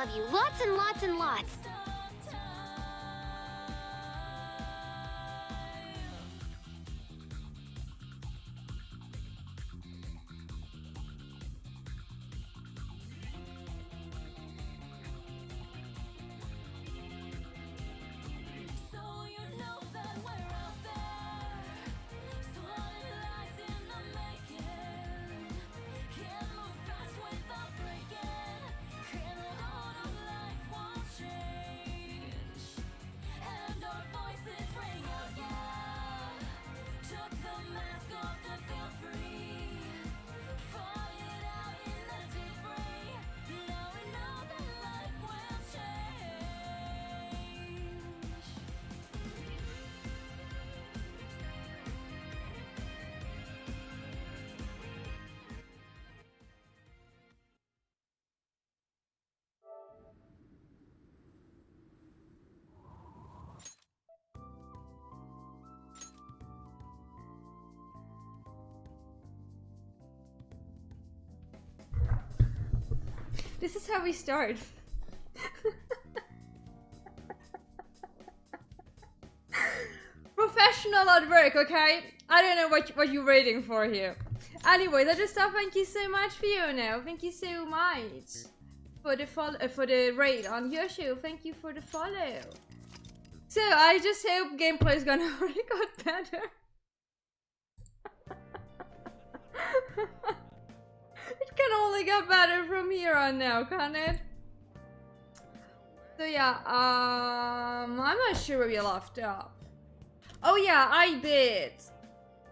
love you lots and lots and lots. This is how we start. Professional at work, okay? I don't know what you're waiting for here. Anyways, I just thought thank you so much, Fiona. Thank you so much for the raid on your show. Thank you for the follow. So I just hope gameplay is gonna really get better. It can only get better from here on now, can't it? So yeah, I'm not sure where we left off. Oh yeah, I did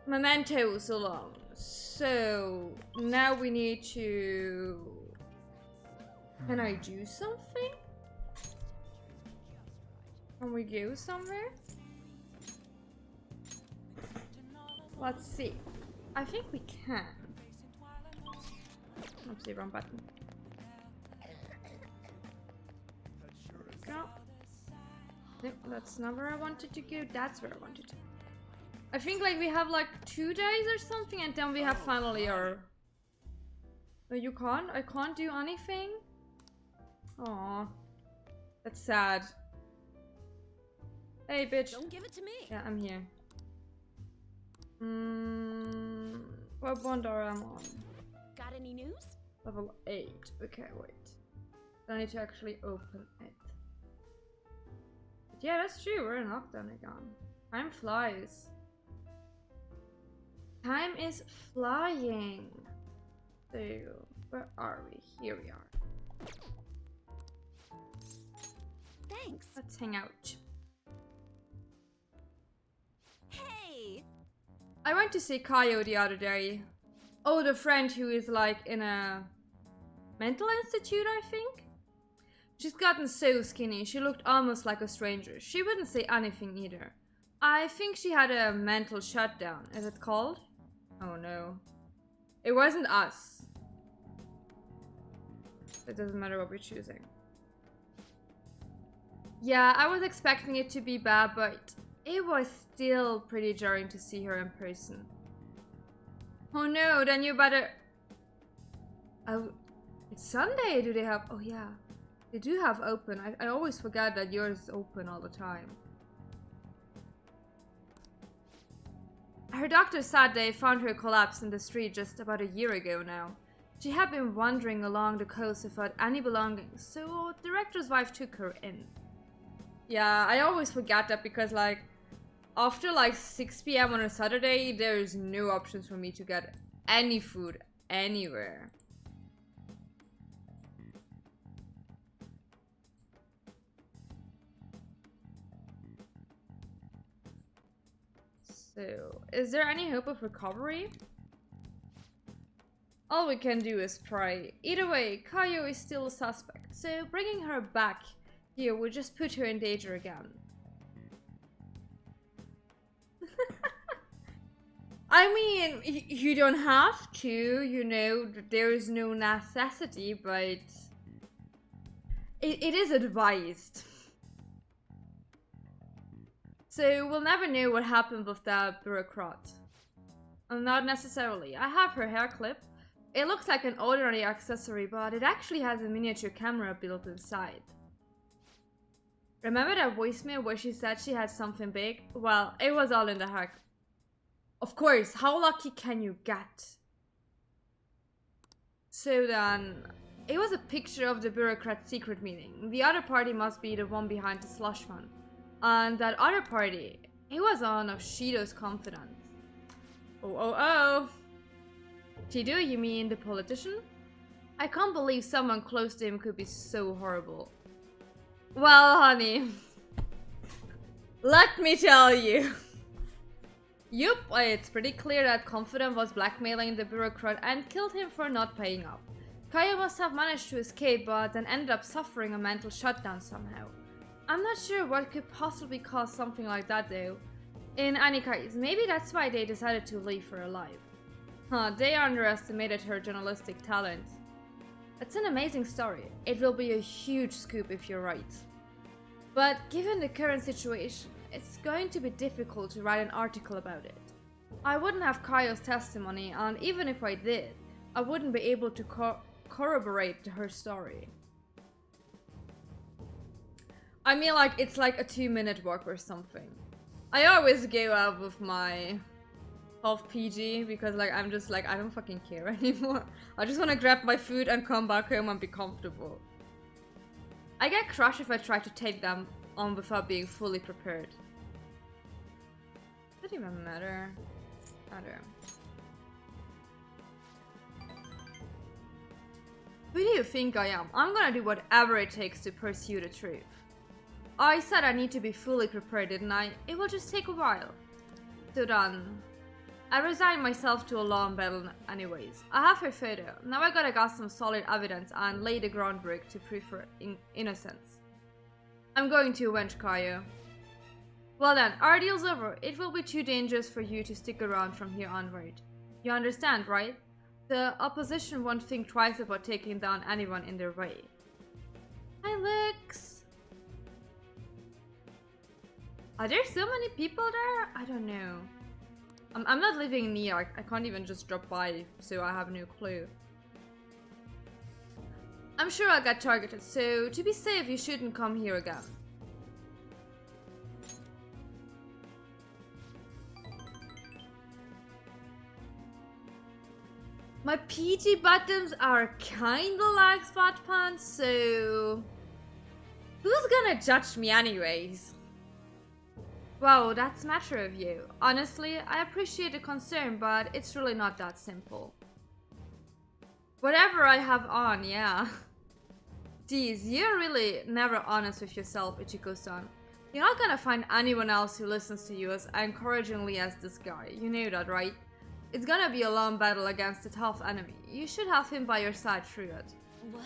mementos along. So now we need to... Can I do something? Can we go somewhere? Let's see. I think we can. Let's see, wrong button. There we go. Nope, that's not where I wanted to go. That's where I wanted to. I think like we have like 2 days or something, and then we have finally our... No, you can't? I can't do anything? Aw. That's sad. Hey, bitch. Don't give it to me. Yeah, I'm here. What bond are I on? Got any news? Level 8. Okay, wait. I need to actually open it. But yeah, that's true. We're in lockdown again. Time flies. Time is flying. So, where are we? Here we are. Thanks. Let's hang out. Hey! I went to see Kayo the other day. Oh, the friend who is like in a mental institute, I think? She's gotten so skinny, she looked almost like a stranger. She wouldn't say anything either. I think she had a mental shutdown, is it called? Oh no. It wasn't us. It doesn't matter what we're choosing. Yeah, I was expecting it to be bad, but it was still pretty jarring to see her in person. Oh no, then you better... Oh, it's Sunday, do they have... Oh yeah, they do have open. I always forget that yours is open all the time. Her doctor said they found her collapsed in the street just about a year ago now. She had been wandering along the coast without any belongings, so the director's wife took her in. Yeah, I always forget that because like after like 6 PM on a Saturday, there's no options for me to get any food anywhere. So, is there any hope of recovery? All we can do is pray. Either way, Kayo is still a suspect, so bringing her back here would just put her in danger again. I mean, you don't have to, you know, there is no necessity, but it is advised. So we'll never know what happened with that bureaucrat. Not necessarily. I have her hair clip, It looks like an ordinary accessory, but it actually has a miniature camera built inside. Remember that voicemail where she said she had something big? Well, it was all in the hack. Of course, how lucky can you get? So then, it was a picture of the bureaucrat's secret meeting. The other party must be the one behind the slush fund. And that other party, it was one of Shido's confidants. Oh. Shido, you mean the politician? I can't believe someone close to him could be so horrible. Well, honey, let me tell you. Yup, it's pretty clear that Confidant was blackmailing the bureaucrat and killed him for not paying up. Kaya must have managed to escape, but then ended up suffering a mental shutdown somehow. I'm not sure what could possibly cause something like that though. In any case, maybe that's why they decided to leave her alive. They underestimated her journalistic talent. It's an amazing story. It will be a huge scoop if you're right. But given the current situation, it's going to be difficult to write an article about it. I wouldn't have Kayo's testimony, and even if I did, I wouldn't be able to corroborate her story. I mean, like, it's like a 2-minute walk or something. I always go out with my half PG because, like, I'm just like, I don't fucking care anymore. I just want to grab my food and come back home and be comfortable. I get crushed if I try to take them on without being fully prepared. Doesn't even matter. Who do you think I am? I'm gonna do whatever it takes to pursue the truth. I said I need to be fully prepared, didn't I? It will just take a while. So done. I resigned myself to a long battle anyways. I have her photo. Now I gotta get some solid evidence and lay the groundwork to prove her innocence. I'm going to avenge Kayo. Well then, our deal's over. It will be too dangerous for you to stick around from here onward. You understand, right? The opposition won't think twice about taking down anyone in their way. Hi, Lux. Are there so many people there? I don't know. I'm not living near. I can't even just drop by, so I have no clue. I'm sure I'll get targeted, so to be safe, you shouldn't come here again. My PG bottoms are kinda like sweatpants, so who's gonna judge me anyways? Wow, that's mature of you. Honestly, I appreciate the concern, but it's really not that simple. Whatever I have on, yeah. Geez, you're really never honest with yourself, Ichiko-san. You're not gonna find anyone else who listens to you as encouragingly as this guy. You know that, right? It's gonna be a long battle against a tough enemy. You should have him by your side through it. What?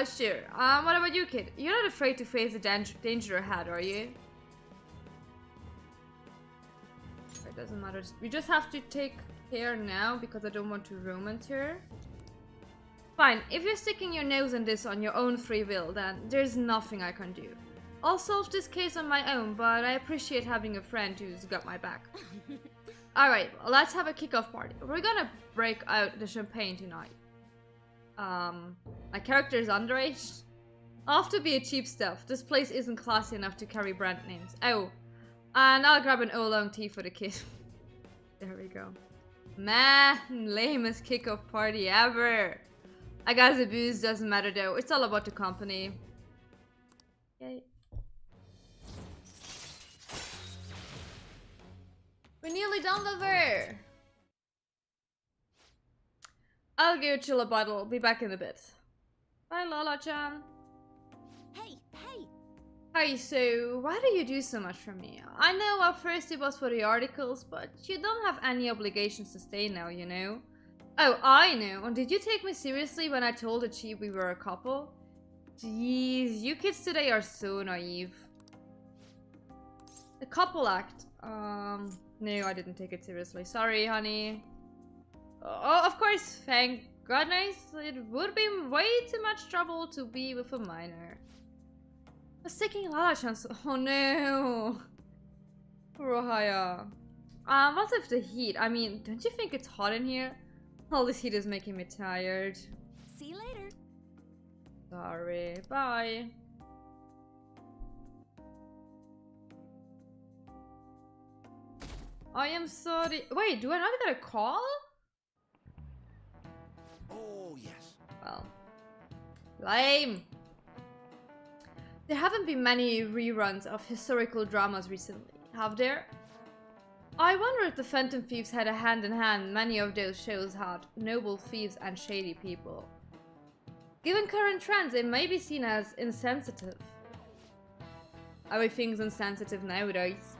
Sure. What about you, kid? You're not afraid to face the danger ahead, are you? It doesn't matter. We just have to take care now because I don't want to romance her. Fine. If you're sticking your nose in this on your own free will, then there's nothing I can do. I'll solve this case on my own, but I appreciate having a friend who's got my back. Alright, well, let's have a kickoff party. We're gonna break out the champagne tonight. My character is underage. I'll have to be a cheap stuff. This place isn't classy enough to carry brand names. Oh, and I'll grab an oolong tea for the kid. There we go. Man, lamest kickoff party ever. I guess the booze doesn't matter though. It's all about the company. Yay. We're nearly done with her. I'll go chill a bottle. Be back in a bit. Bye, Lala-chan. Hey. Hi, so why do you do so much for me? I know at first it was for the articles, but you don't have any obligations to stay now, you know? Oh, I know. Did you take me seriously when I told the chief we were a couple? Jeez, you kids today are so naive. The couple act. No, I didn't take it seriously. Sorry, honey. Oh, of course, thank goodness. It would be way too much trouble to be with a minor. Was taking Lala-chan's. Oh no. Rohaya. What's with the heat? I mean, don't you think it's hot in here? All this heat is making me tired. See you later. Sorry. Bye. I am sorry. Wait, do I not get a call? Oh, yes. Well, lame. There haven't been many reruns of historical dramas recently, have there? I wonder if the Phantom Thieves had a hand in hand. Many of those shows had noble thieves and shady people. Given current trends, it may be seen as insensitive. Everything's insensitive nowadays.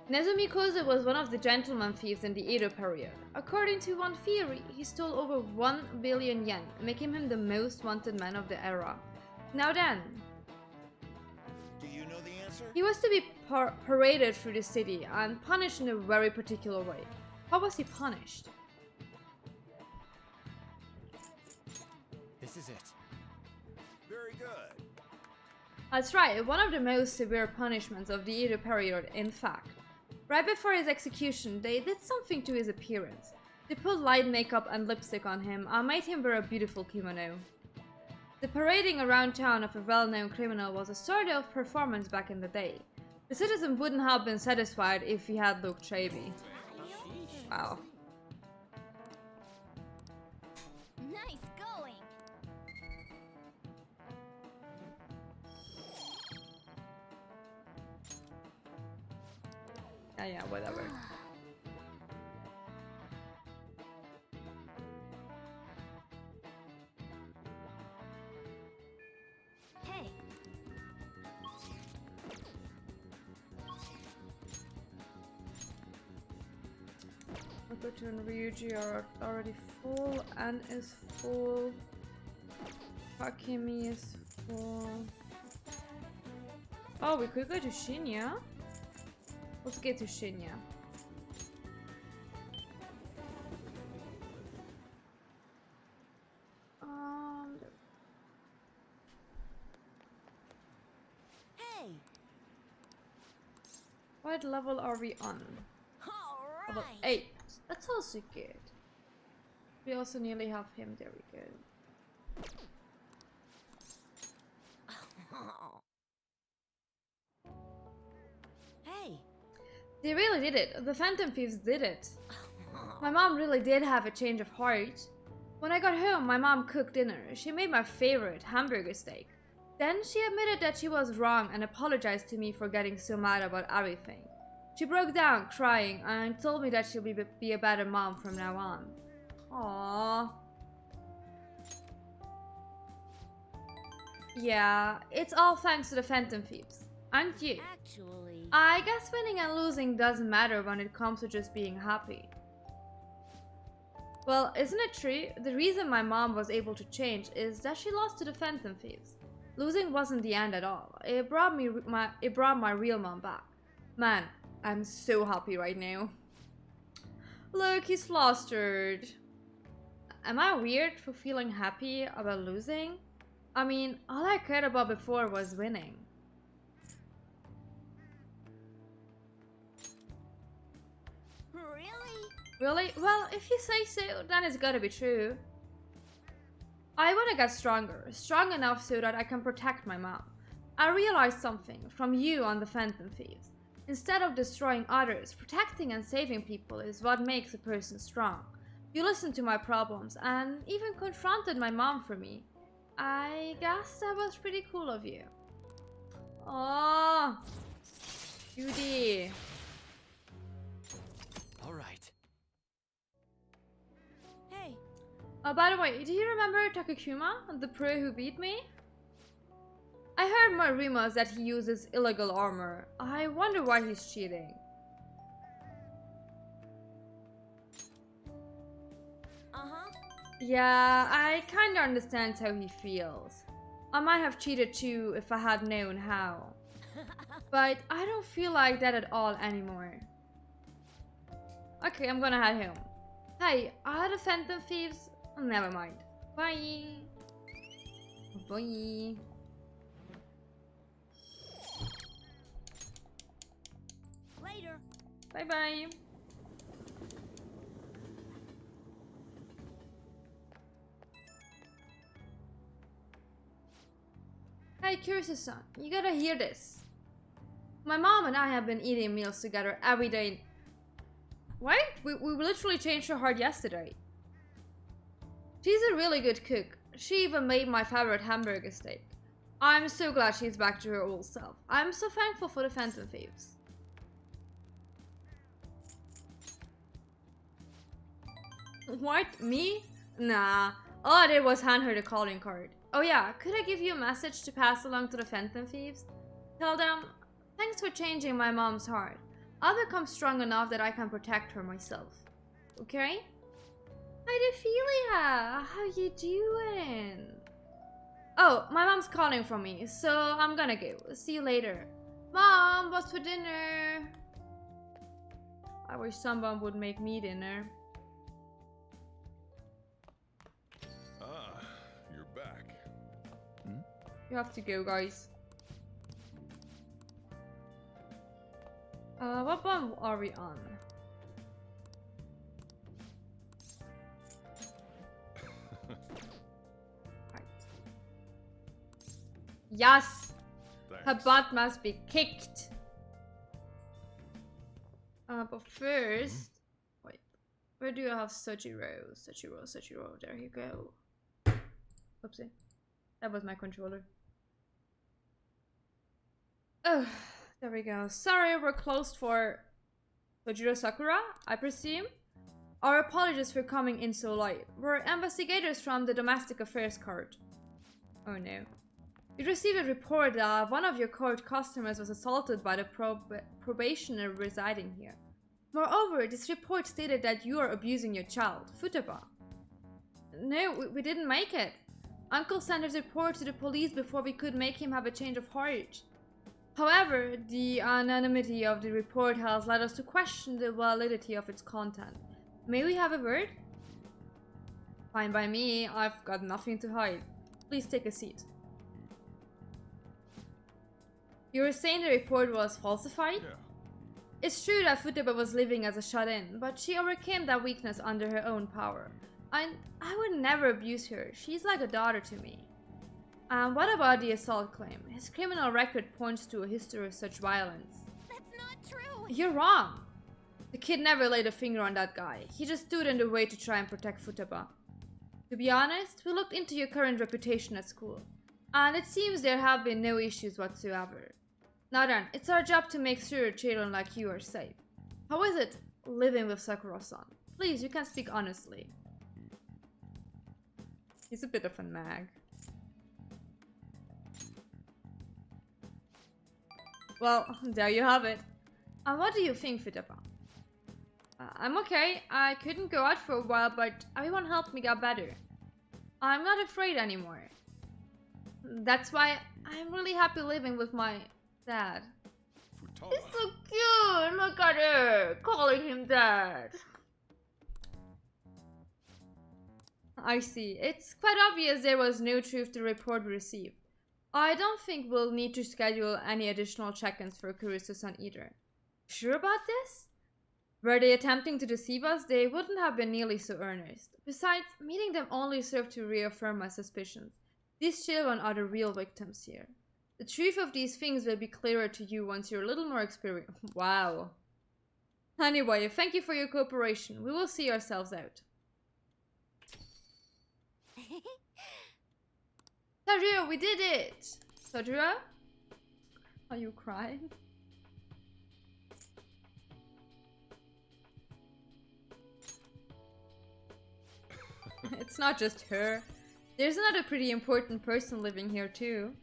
Nezumi Kozo was one of the gentleman thieves in the Edo period. According to one theory, he stole over 1 billion yen, making him the most wanted man of the era. Now then, Do you know the answer? he was to be paraded through the city and punished in a very particular way. How was he punished? This is it. Very good. That's right, one of the most severe punishments of the Edo period, in fact. Right before his execution, they did something to his appearance. They put light makeup and lipstick on him and made him wear a beautiful kimono. The parading around town of a well-known criminal was a sort of performance back in the day. The citizen wouldn't have been satisfied if he had looked shabby. Wow. Nice going. Yeah, whatever. Hey. Makoto and Ryuji are already full. Anne is full. Hakimi is full. Oh, we could go to Shinya. Let's get to Shinya. Hey. What level are we on? All Level right. 8. That's also good. We also nearly have him. There we go. Hey. They really did it. The Phantom Thieves did it. My mom really did have a change of heart. When I got home, my mom cooked dinner. She made my favorite, hamburger steak. Then she admitted that she was wrong and apologized to me for getting so mad about everything. She broke down, crying, and told me that she'll be a better mom from now on. Aww. Yeah, it's all thanks to the Phantom Thieves. And you. Actually. I guess winning and losing doesn't matter when it comes to just being happy. Well, isn't it true? The reason my mom was able to change is that she lost to the Phantom Thieves. Losing wasn't the end at all. It brought my real mom back. Man, I'm so happy right now. Look, he's flustered. Am I weird for feeling happy about losing? I mean, all I cared about before was winning. Really? Really? Well, if you say so, then it's gotta be true. I wanna get stronger. Strong enough so that I can protect my mom. I realized something from you on the Phantom Thieves. Instead of destroying others, protecting and saving people is what makes a person strong. You listened to my problems and even confronted my mom for me. I guess that was pretty cool of you. Oh, Judy. All right. Hey. By the way, do you remember Takakuma, the pro who beat me? I heard more rumors that he uses illegal armor. I wonder why he's cheating. Uh-huh. Yeah, I kinda understand how he feels. I might have cheated too if I had known how. But I don't feel like that at all anymore. Okay, I'm gonna head home. Hey, are the Phantom Thieves? Never mind. Bye. Bye. Later. Bye bye. Hey, Kirsten, you gotta hear this. My mom and I have been eating meals together every day. What? We literally changed her heart yesterday. She's a really good cook. She even made my favorite hamburger steak. I'm so glad she's back to her old self. I'm so thankful for the Phantom Thieves. What? Me? Nah. All I did was hand her the calling card. Oh yeah, could I give you a message to pass along to the Phantom Thieves? Tell them, thanks for changing my mom's heart. I'll become strong enough that I can protect her myself. Okay? Hi, Ophelia! How you doing? Oh, my mom's calling for me, so I'm gonna go. See you later. Mom, what's for dinner? I wish someone would make me dinner. Ah, you're back. You have to go, guys. What one are we on? Right. Yes! Her Thanks. butt must be kicked. But first... Wait. Where do I have Sojiro? Sojiro, there you go. Oopsie. That was my controller. Oh, there we go. Sorry, we're closed for Sojiro Sakura, I presume. Our apologies for coming in so late. We're investigators from the Domestic Affairs Court. Oh no. We received a report that one of your court customers was assaulted by the probationer residing here. Moreover, this report stated that you are abusing your child, Futaba. No, we didn't make it. Uncle sent his report to the police before we could make him have a change of heart. However, the anonymity of the report has led us to question the validity of its content. May we have a word? Fine by me, I've got nothing to hide. Please take a seat. You were saying the report was falsified? Yeah. It's true that Futaba was living as a shut-in, but she overcame that weakness under her own power. I would never abuse her. She's like a daughter to me. What about the assault claim? His criminal record points to a history of such violence. That's not true. You're wrong. The kid never laid a finger on that guy. He just stood in the way to try and protect Futaba. To be honest, we looked into your current reputation at school, and it seems there have been no issues whatsoever. Now then, it's our job to make sure children like you are safe. How is it living with Sakura-san? Please, you can speak honestly. He's a bit of a nag. Well, there you have it. And what do you think, Futaba? I'm okay. I couldn't go out for a while, but everyone helped me get better. I'm not afraid anymore. That's why I'm really happy living with my dad. Futaba. He's so cute! Look at her! Calling him dad. I see. It's quite obvious there was no truth to the report we received. I don't think we'll need to schedule any additional check-ins for Kurisu-san either. Sure about this? Were they attempting to deceive us? They wouldn't have been nearly so earnest. Besides, meeting them only served to reaffirm my suspicions. These children are the real victims here. The truth of these things will be clearer to you once you're a little more experienced. Wow. Anyway, thank you for your cooperation. We will see ourselves out. Sojiro, we did it! Sojiro? Are you crying? It's not just her. There's another pretty important person living here too.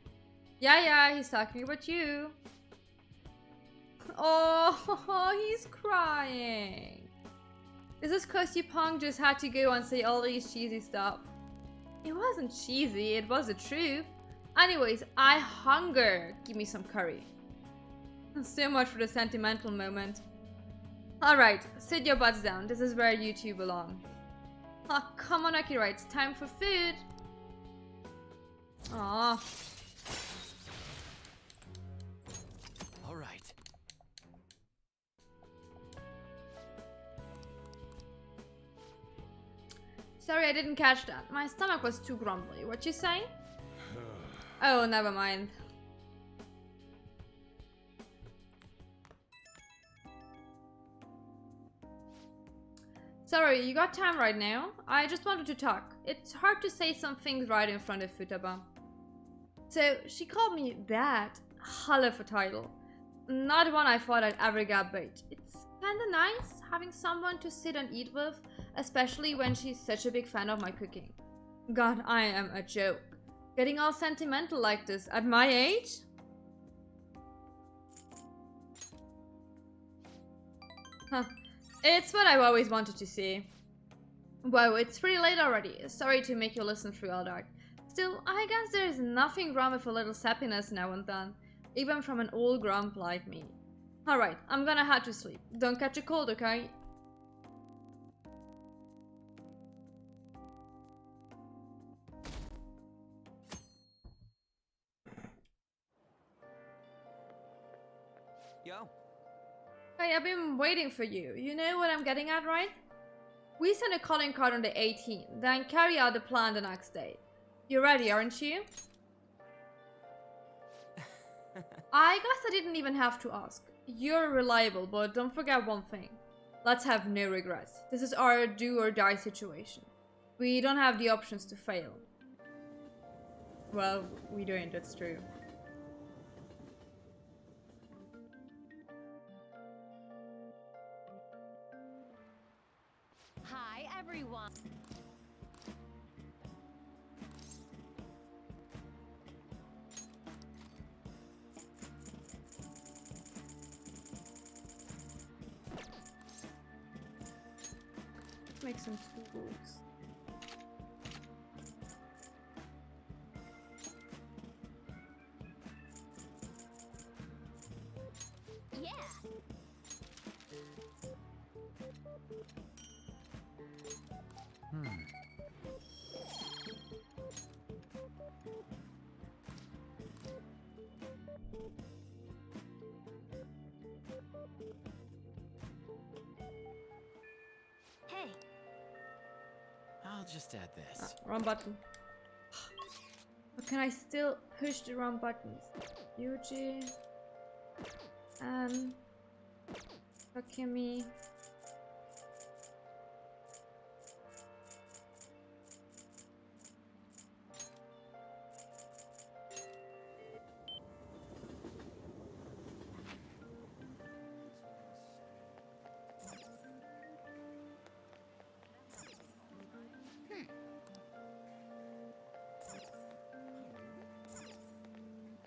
Yeah, he's talking about you. Oh, he's crying. Is this cause Pong just had to go and say all these cheesy stuff? It wasn't cheesy, it was the truth. Anyways, I hunger. Give me some curry. So much for the sentimental moment. Alright, sit your butts down. This is where you two belong. Oh, come on, Akira, it's time for food. Aww. All right. Sorry, I didn't catch that. My stomach was too grumbly. What you say? Oh, never mind. Sorry, you got time right now? I just wanted to talk. It's hard to say some things right in front of Futaba. So, she called me that. Hell of a title. Not one I thought I'd ever get bait. It's kinda nice having someone to sit and eat with, especially when she's such a big fan of my cooking. God, I am a joke. Getting all sentimental like this at my age? Huh. It's what I've always wanted to see. Whoa, it's pretty late already. Sorry to make you listen through all that. Still, I guess there's nothing wrong with a little sappiness now and then, even from an old grump like me. Alright, I'm gonna head to sleep. Don't catch a cold, okay? Yo. Hey, I've been waiting for you. You know what I'm getting at, right? We send a calling card on the 18th, then carry out the plan the next day. You're ready, aren't you? I guess I didn't even have to ask. You're reliable, but don't forget one thing. Let's have no regrets. This is our do or die situation. We don't have the options to fail. Well, we don't, that's true. Hi, everyone. Let's make some tools. Yeah. Hey. I'll just add this. Wrong button. But can I still push the wrong buttons? Yuji. Takemi.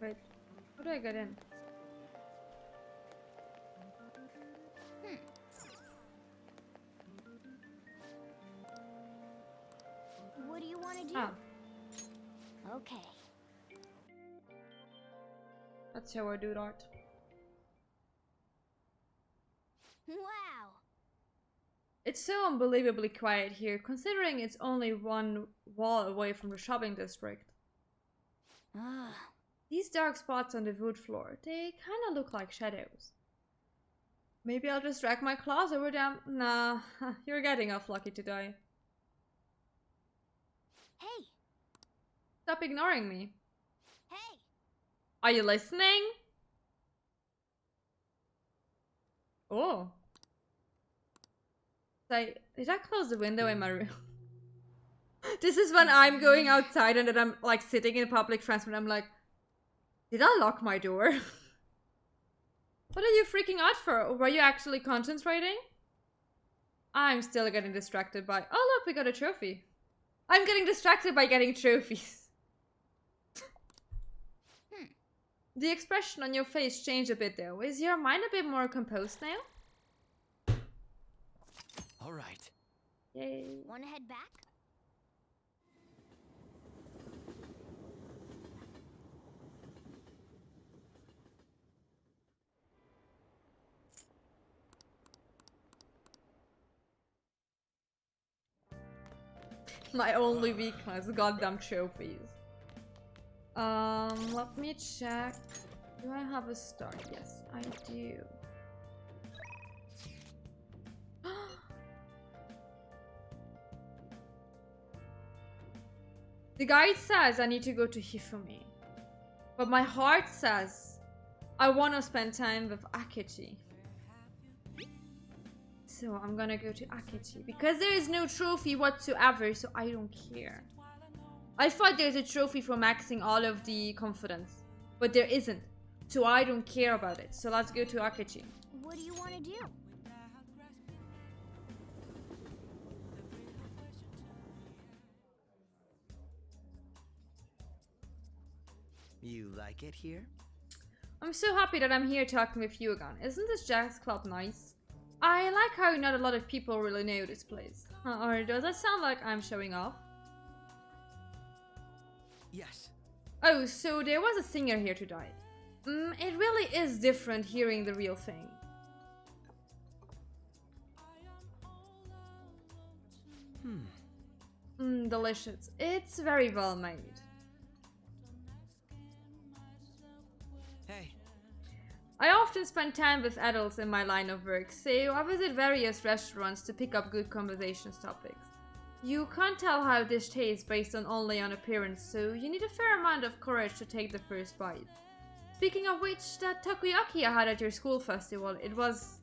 Wait, how do I get in? What do you want to do? Ah, Okay. that's how I do that. Wow. It's so unbelievably quiet here, considering it's only one wall away from the shopping district. Ah. These dark spots on the wood floor, they kinda look like shadows. Maybe I'll just drag my claws over them? Nah, you're getting off lucky today. Hey. Stop ignoring me. Hey. Are you listening? Oh. Did I close the window in my room? This is when I'm going outside and then I'm like sitting in public transport. I'm like, did I lock my door? What are you freaking out for? Were you actually concentrating? I'm still getting distracted by... Oh look, we got a trophy. I'm getting distracted by getting trophies. The expression on your face changed a bit though. Is your mind a bit more composed now? All right. Yay. Want to head back? My only weakness, goddamn trophies. Let me check. Do I have a star? Yes, I do. The guide says I need to go to Hifumi. But my heart says I want to spend time with Akechi. So So I'm gonna go to Akechi because there is no trophy whatsoever, so I don't care. I thought there's a trophy for maxing all of the confidence, but there isn't, so I don't care about it. So let's go to Akechi. What do you want to do? You like it here? I'm so happy that I'm here talking with you again. Isn't this jazz club nice? I like how not a lot of people really know this place. Or does that sound like I'm showing off? Yes. Oh, so there was a singer here today. It really is different hearing the real thing. Delicious. It's very well made. Hey. I often spend time with adults in my line of work, so I visit various restaurants to pick up good conversation topics. You can't tell how a dish tastes based only on appearance, so you need a fair amount of courage to take the first bite. Speaking of which, that takoyaki I had at your school festival, it was,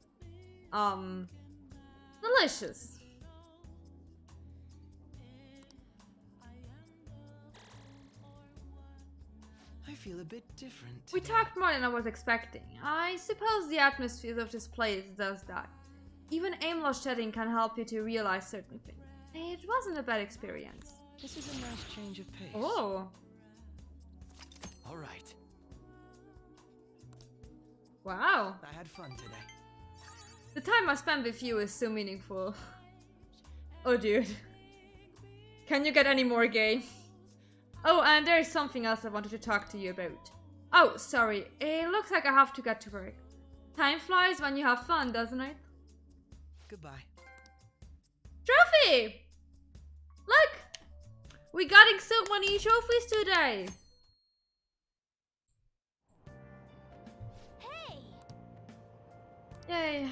delicious. I feel a bit different. We today. talked more than I was expecting. I suppose the atmosphere of this place does that. Even aimless chatting can help you to realize certain things. It wasn't a bad experience. This is a nice change of pace. Oh, All right. wow. I had fun today. The time I spent with you is so meaningful. Oh, dude. Can you get any more gay? Oh, and there is something else I wanted to talk to you about. Oh, sorry. It looks like I have to get to work. Time flies when you have fun, doesn't it? Goodbye. Trophy! Look! We getting so many trophies today! Hey! Yay.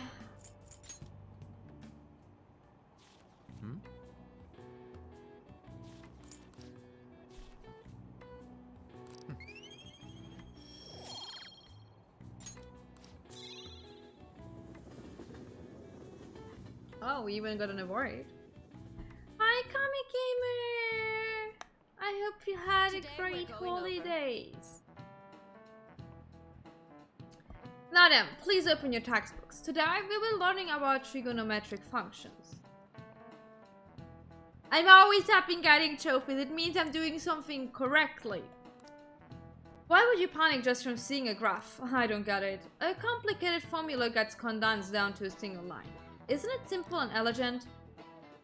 Oh, we even got an award. Hi, Comic Gamer! I hope you had Today a we're great going over. holidays. Now then, please open your textbooks. Today we will be learning about trigonometric functions. I'm always happy getting trophies. It means I'm doing something correctly. Why would you panic just from seeing a graph? I don't get it. A complicated formula gets condensed down to a single line. Isn't it simple and elegant?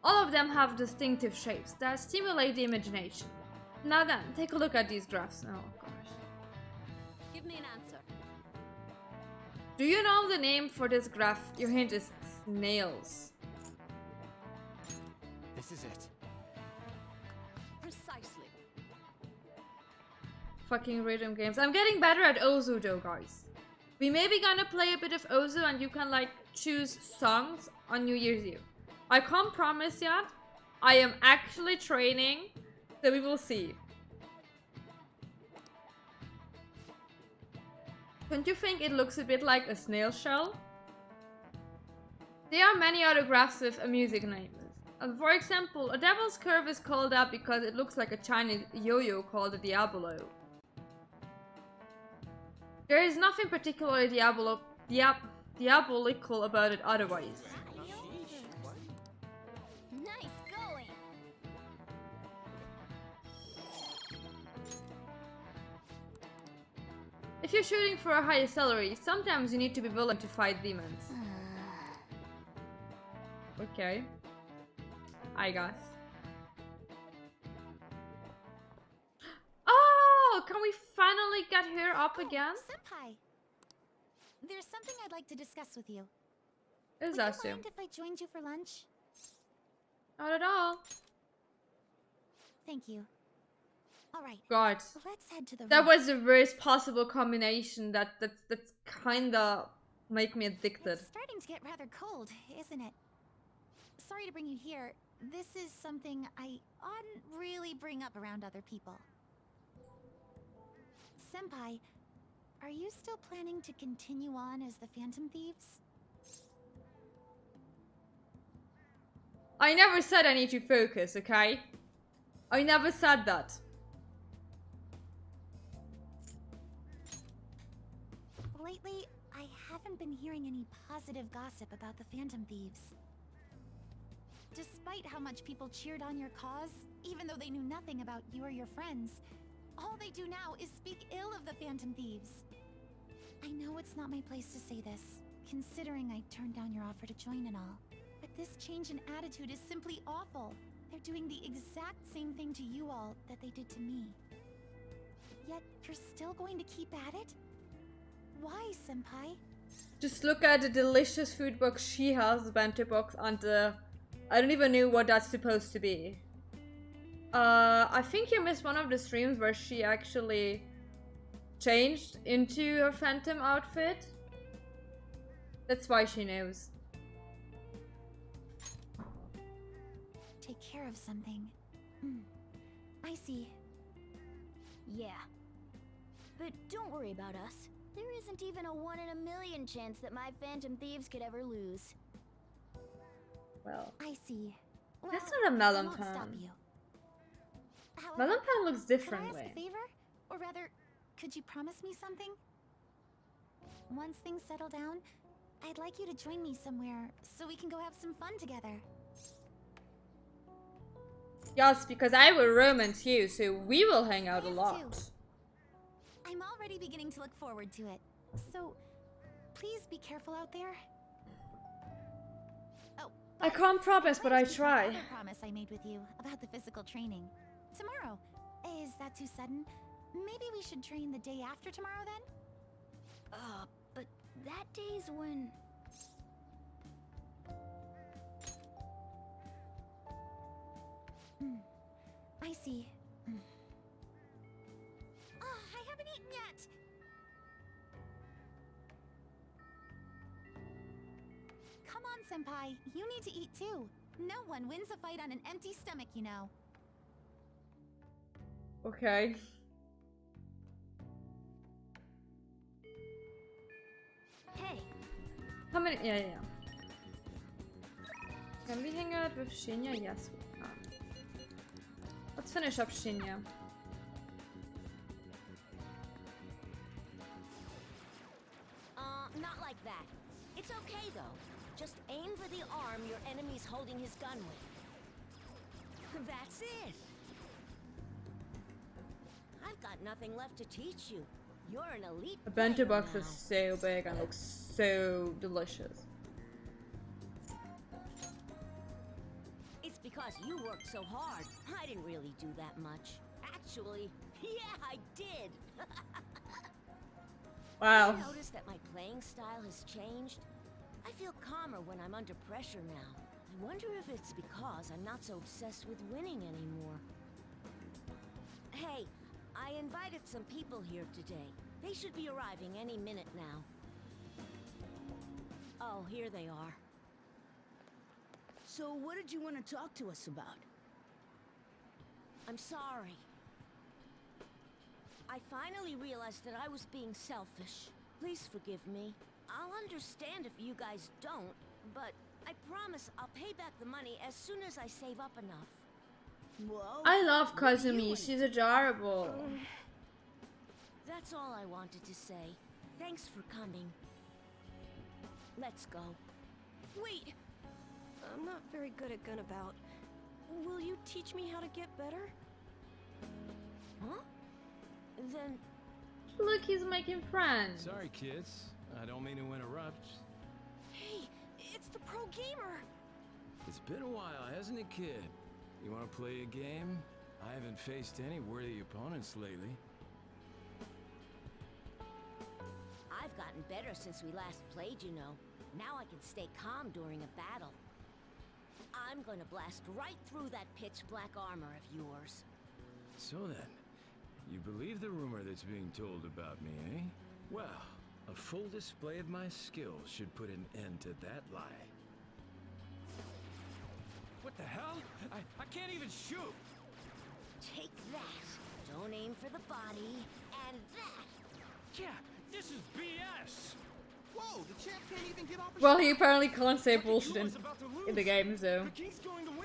All of them have distinctive shapes that stimulate the imagination. Now then, take a look at these graphs. Oh gosh. Give me an answer. Do you know the name for this graph? Your hint is snails. This is it. Precisely. Fucking rhythm games. I'm getting better at Ozu though, guys. We may be gonna play a bit of Ozu and you can like choose songs on New Year's Eve. I can't promise yet. I am actually training, so we will see. Don't you think it looks a bit like a snail shell? There are many other graphs with a music name. For example, a devil's curve is called that because it looks like a Chinese yo-yo called a diabolo. There is nothing particularly diabolical about it otherwise. Nice going! If you're shooting for a higher salary, sometimes you need to be willing to fight demons. Okay. I guess. Oh, can we finally get her up again? Senpai! There's something I'd like to discuss with you. Is Would that you so? mind if I joined you for lunch? Not at all. Thank you. Alright, God. let's head to the That room. was the worst possible combination. That's kinda make me addicted. It's starting to get rather cold, isn't it? Sorry to bring you here. This is something I oughtn't really bring up around other people. Senpai, are you still planning to continue on as the Phantom Thieves? I never said I need to focus, okay? I never said that. Lately, I haven't been hearing any positive gossip about the Phantom Thieves. Despite how much people cheered on your cause, even though they knew nothing about you or your friends, all they do now is speak ill of the Phantom Thieves. I know it's not my place to say this, considering I turned down your offer to join and all. But this change in attitude is simply awful. They're doing the exact same thing to you all that they did to me. Yet, you're still going to keep at it? Why, Senpai? Just look at the delicious food box she has, the bento box, and I don't even know what that's supposed to be. I think you missed one of the streams where she actually changed into her phantom outfit. That's why she knows. Take care of something. I see. Yeah. But don't worry about us. There isn't even a 1 in a million chance that my Phantom Thieves could ever lose. Well, I see. Well, that's not a I melon won't stop pan. you. However, Melon pan looks could I differently. ask a favor? Or rather, could you promise me something? Once things settle down, I'd like you to join me somewhere so we can go have some fun together. Yes, because I will romance you, so we will hang out a Me lot. too. I'm already beginning to look forward to it. So, please be careful out there. Oh, I can't promise, but I I'd like to keep my try. other promise I made with you about the physical training. Tomorrow. Is that too sudden? Maybe we should train the day after tomorrow then? But that day's when... I see. Oh, I haven't eaten yet! Come on, Senpai. You need to eat too. No one wins a fight on an empty stomach, you know. Okay. Hey, How many? Yeah. Can we hang out with Shinya? Yes, we can. Let's finish up Shinya. not like that. It's okay though. Just aim for the arm your enemy's holding his gun with. That's it. I've got nothing left to teach you. You're an elite The bento player box now. is so big and looks so delicious. It's because you worked so hard. I didn't really do that much. Actually, yeah, I did. Wow. I noticed that my playing style has changed. I feel calmer when I'm under pressure now. I wonder if it's because I'm not so obsessed with winning anymore. Hey, I invited some people here today. They should be arriving any minute now. Oh, here they are. So what did you want to talk to us about? I'm sorry. I finally realized that I was being selfish. Please forgive me. I'll understand if you guys don't, but I promise I'll pay back the money as soon as I save up enough. Whoa. I love what do you Kazumi. want? She's adorable. That's all I wanted to say. Thanks for coming. Let's go. Wait! I'm not very good at Gunabout. Will you teach me how to get better? Huh? Then Look, he's making friends. Sorry, kids. I don't mean to interrupt. Hey, it's the pro gamer! It's been a while, hasn't it, kid? You want to play a game? I haven't faced any worthy opponents lately. I've gotten better since we last played, you know. Now I can stay calm during a battle. I'm gonna blast right through that pitch-black armor of yours. So then, you believe the rumor that's being told about me, eh? Well, a full display of my skills should put an end to that lie. What the hell? I can't even shoot! Take that. Don't aim for the body. And that. Yeah, this is BS! Whoa, the champ can't even get off a Well, shot. he apparently can't say Fucking bullshit Kula's about to in the lose. game, so. The king's going to win!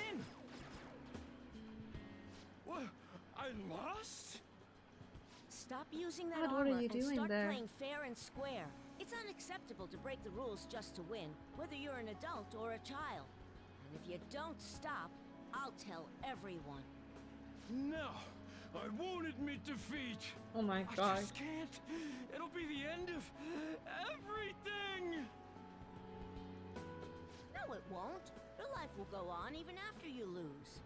I lost? Stop using that God, what are armor you and doing start there? playing fair and square. It's unacceptable to break the rules just to win, whether you're an adult or a child. And if you don't stop, I'll tell everyone. No, I won't admit defeat. Oh my I god. just can't. It'll be the end of everything. No, it won't. Your life will go on even after you lose.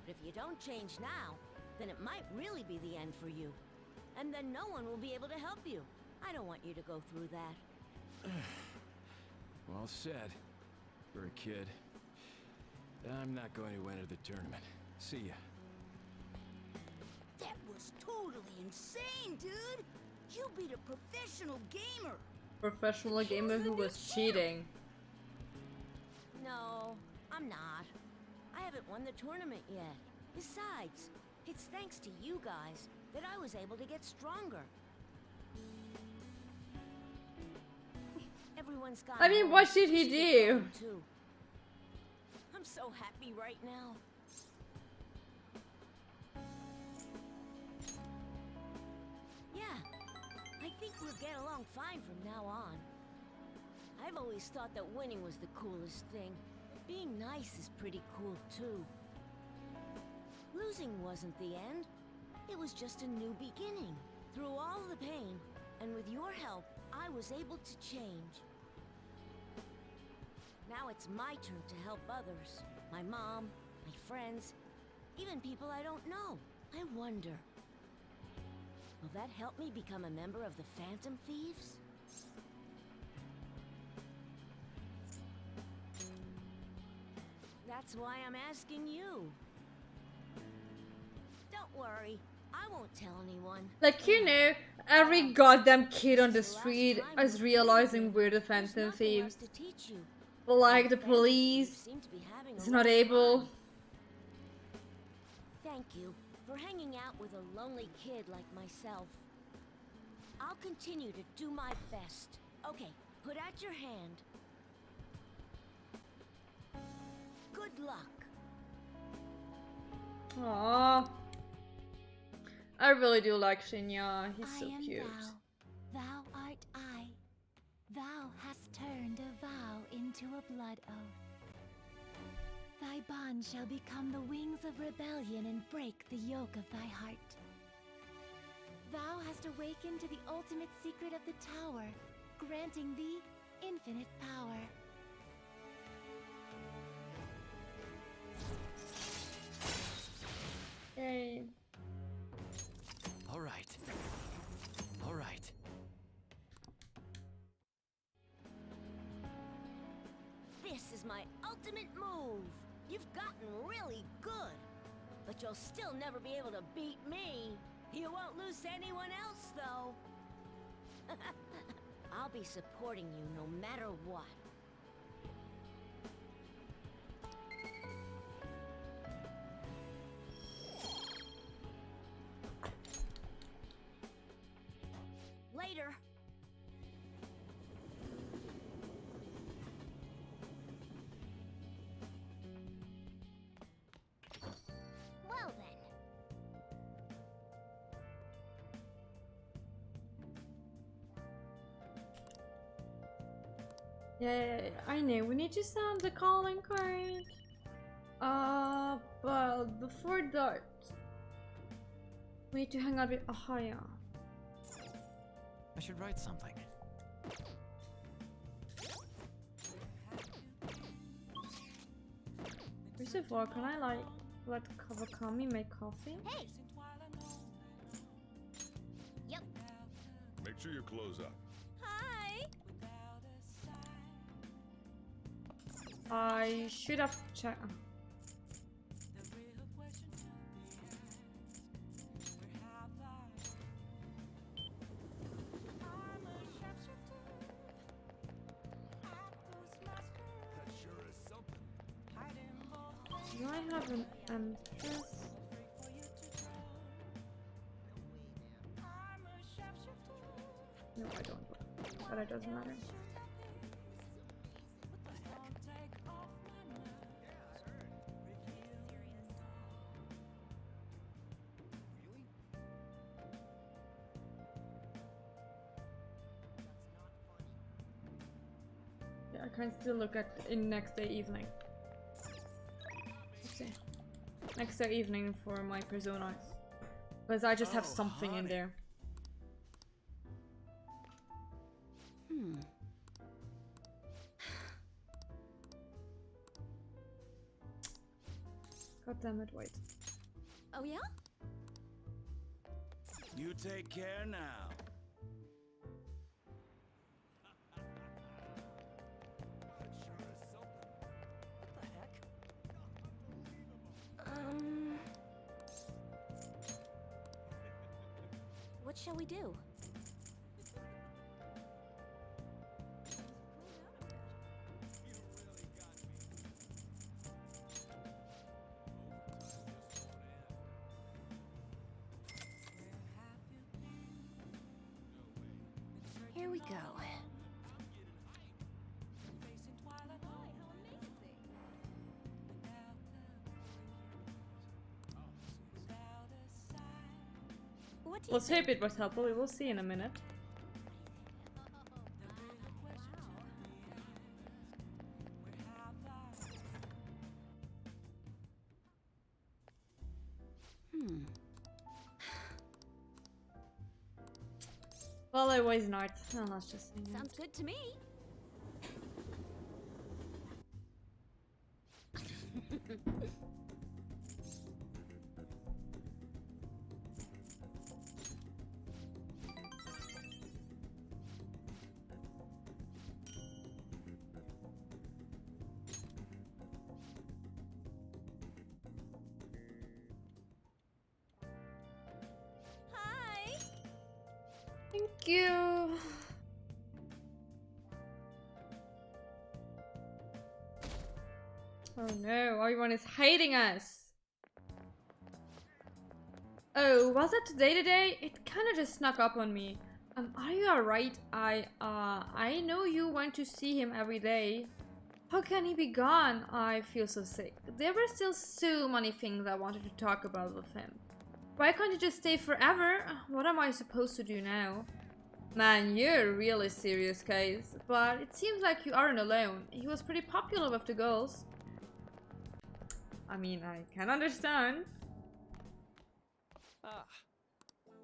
But if you don't change now, then it might really be the end for you. And then no one will be able to help you. I don't want you to go through that. Well said. For a kid. I'm not going to enter the tournament. See ya. That was totally insane, dude! You beat a professional gamer! Professional gamer who was cheating. No, I'm not. I haven't won the tournament yet. Besides, it's thanks to you guys that I was able to get stronger. Everyone's got. I mean, what did he do? Too. I'm so happy right now. Yeah, I think we'll get along fine from now on. I've always thought that winning was the coolest thing. Being nice is pretty cool too. Losing wasn't the end. It was just a new beginning. Through all the pain, and with your help, I was able to change. Now it's my turn to help others. My mom, my friends, even people I don't know. I wonder, will that help me become a member of the Phantom Thieves? That's why I'm asking you. Don't worry, I won't tell anyone. Like, you know, every goddamn kid on the street is realizing we're the There's Phantom nothing else Thieves. to teach you. But like, the Phantom Thieves police seem to be having is a not rough able. time. Thank you for hanging out with a lonely kid like myself. I'll continue to do my best. Okay, put out your hand. Good luck. Aww. I really do like Shinya. He's so I am cute. thou art I. Thou hast turned a vow into a blood oath. Thy bond shall become the wings of rebellion and break the yoke of thy heart. Thou hast awakened to the ultimate secret of the tower, granting thee infinite power. Yay. All right. All right. This is my ultimate move. You've gotten really good. But you'll still never be able to beat me. You won't lose to anyone else, though. I'll be supporting you no matter what. Later. Well then. Yeah, I know. We need to sound the calling card. But before that, we need to hang out with Ahaya. I should write something. First of all, can I like let Kawakami make coffee? Hey! Yep. Make sure you close up. Hi! I should have checked. Do I have an empress? No, I don't. But it doesn't matter. can still look at in next day evening. Let's see. Next day evening for my personas. Because I just have something in there. God damn it, wait. Oh yeah? You take care now. What the heck? What shall we do? Here we go. What do you Let's hope it was helpful. We will see in a minute. Well, it was not. No, let's just say Sounds good to me. Hi. Thank you. Oh no, everyone is hating us. Oh, was that today? It kind of just snuck up on me. Are you alright? I know you went to see him every day. How can he be gone? I feel so sick. There were still so many things I wanted to talk about with him. Why can't you just stay forever? What am I supposed to do now? Man, you're a really serious case. But it seems like you aren't alone. He was pretty popular with the girls. I mean, I can understand. Ah,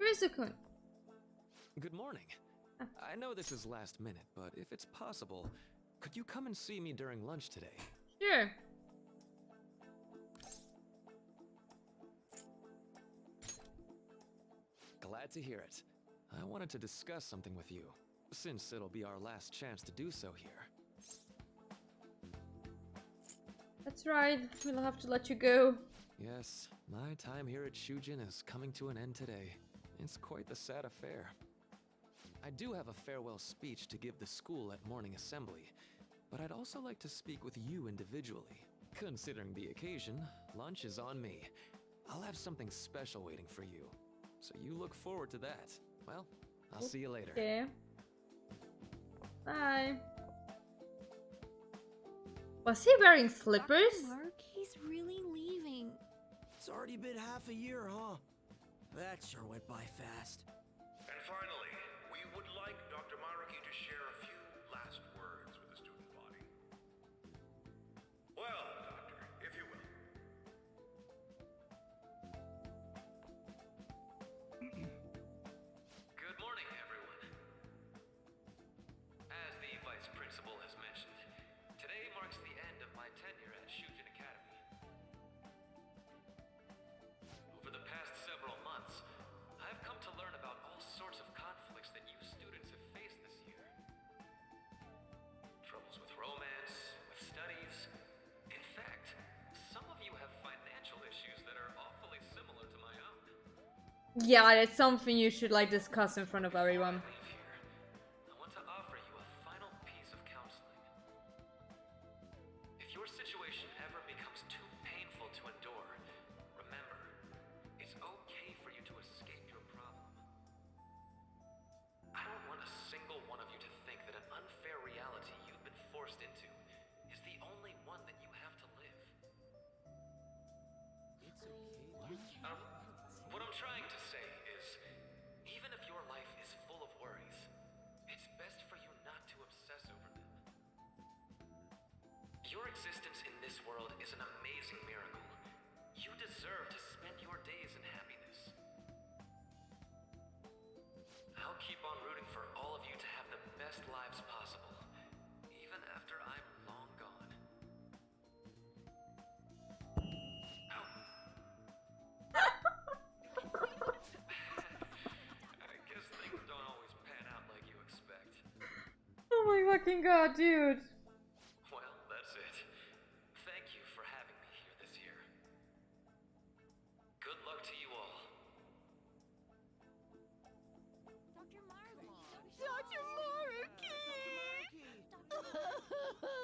Rizukun. good morning. I know this is last minute, but if it's possible, could you come and see me during lunch today? Sure. Glad to hear it. I wanted to discuss something with you, since it'll be our last chance to do so here. That's right. We'll have to let you go. Yes, my time here at Shujin is coming to an end today. It's quite the sad affair. I do have a farewell speech to give the school at morning assembly, but I'd also like to speak with you individually. Considering the occasion, lunch is on me. I'll have something special waiting for you, so you look forward to that. Well, I'll see you later. Okay. Bye. Was he wearing slippers? Mark, he's really leaving. It's already been half a year, huh? That sure went by fast. And finally, we would like Dr. Maruki to share a few last words with the student body. Well, Doctor, if you will. Good morning, everyone. As the Vice Principal has mentioned, today marks the end of my tenure at Shujin Academy. Over the past several months, I've come to learn about all sorts of conflicts that you students have faced this year. Troubles with romance, with studies. In fact, some of you have financial issues that are awfully similar to my own. Yeah, it's something you should like discuss in front of everyone. I want to offer you a final piece of counseling. If your situation ever becomes too painful to endure, remember, it's okay for you to escape your problem. I don't want a single one of you to think that an unfair reality you've been forced into is the only one that you have to live. It's okay. What I'm trying to say is, even if your life is full of worries, Your existence in this world is an amazing miracle. You deserve to spend your days in happiness. I'll keep on rooting for all of you to have the best lives possible, even after I'm long gone. Ow. I guess things don't always pan out like you expect. Oh my fucking god, dude. Well, that's it. Thank you for having me here this year. Good luck to you all. Dr. Maruki!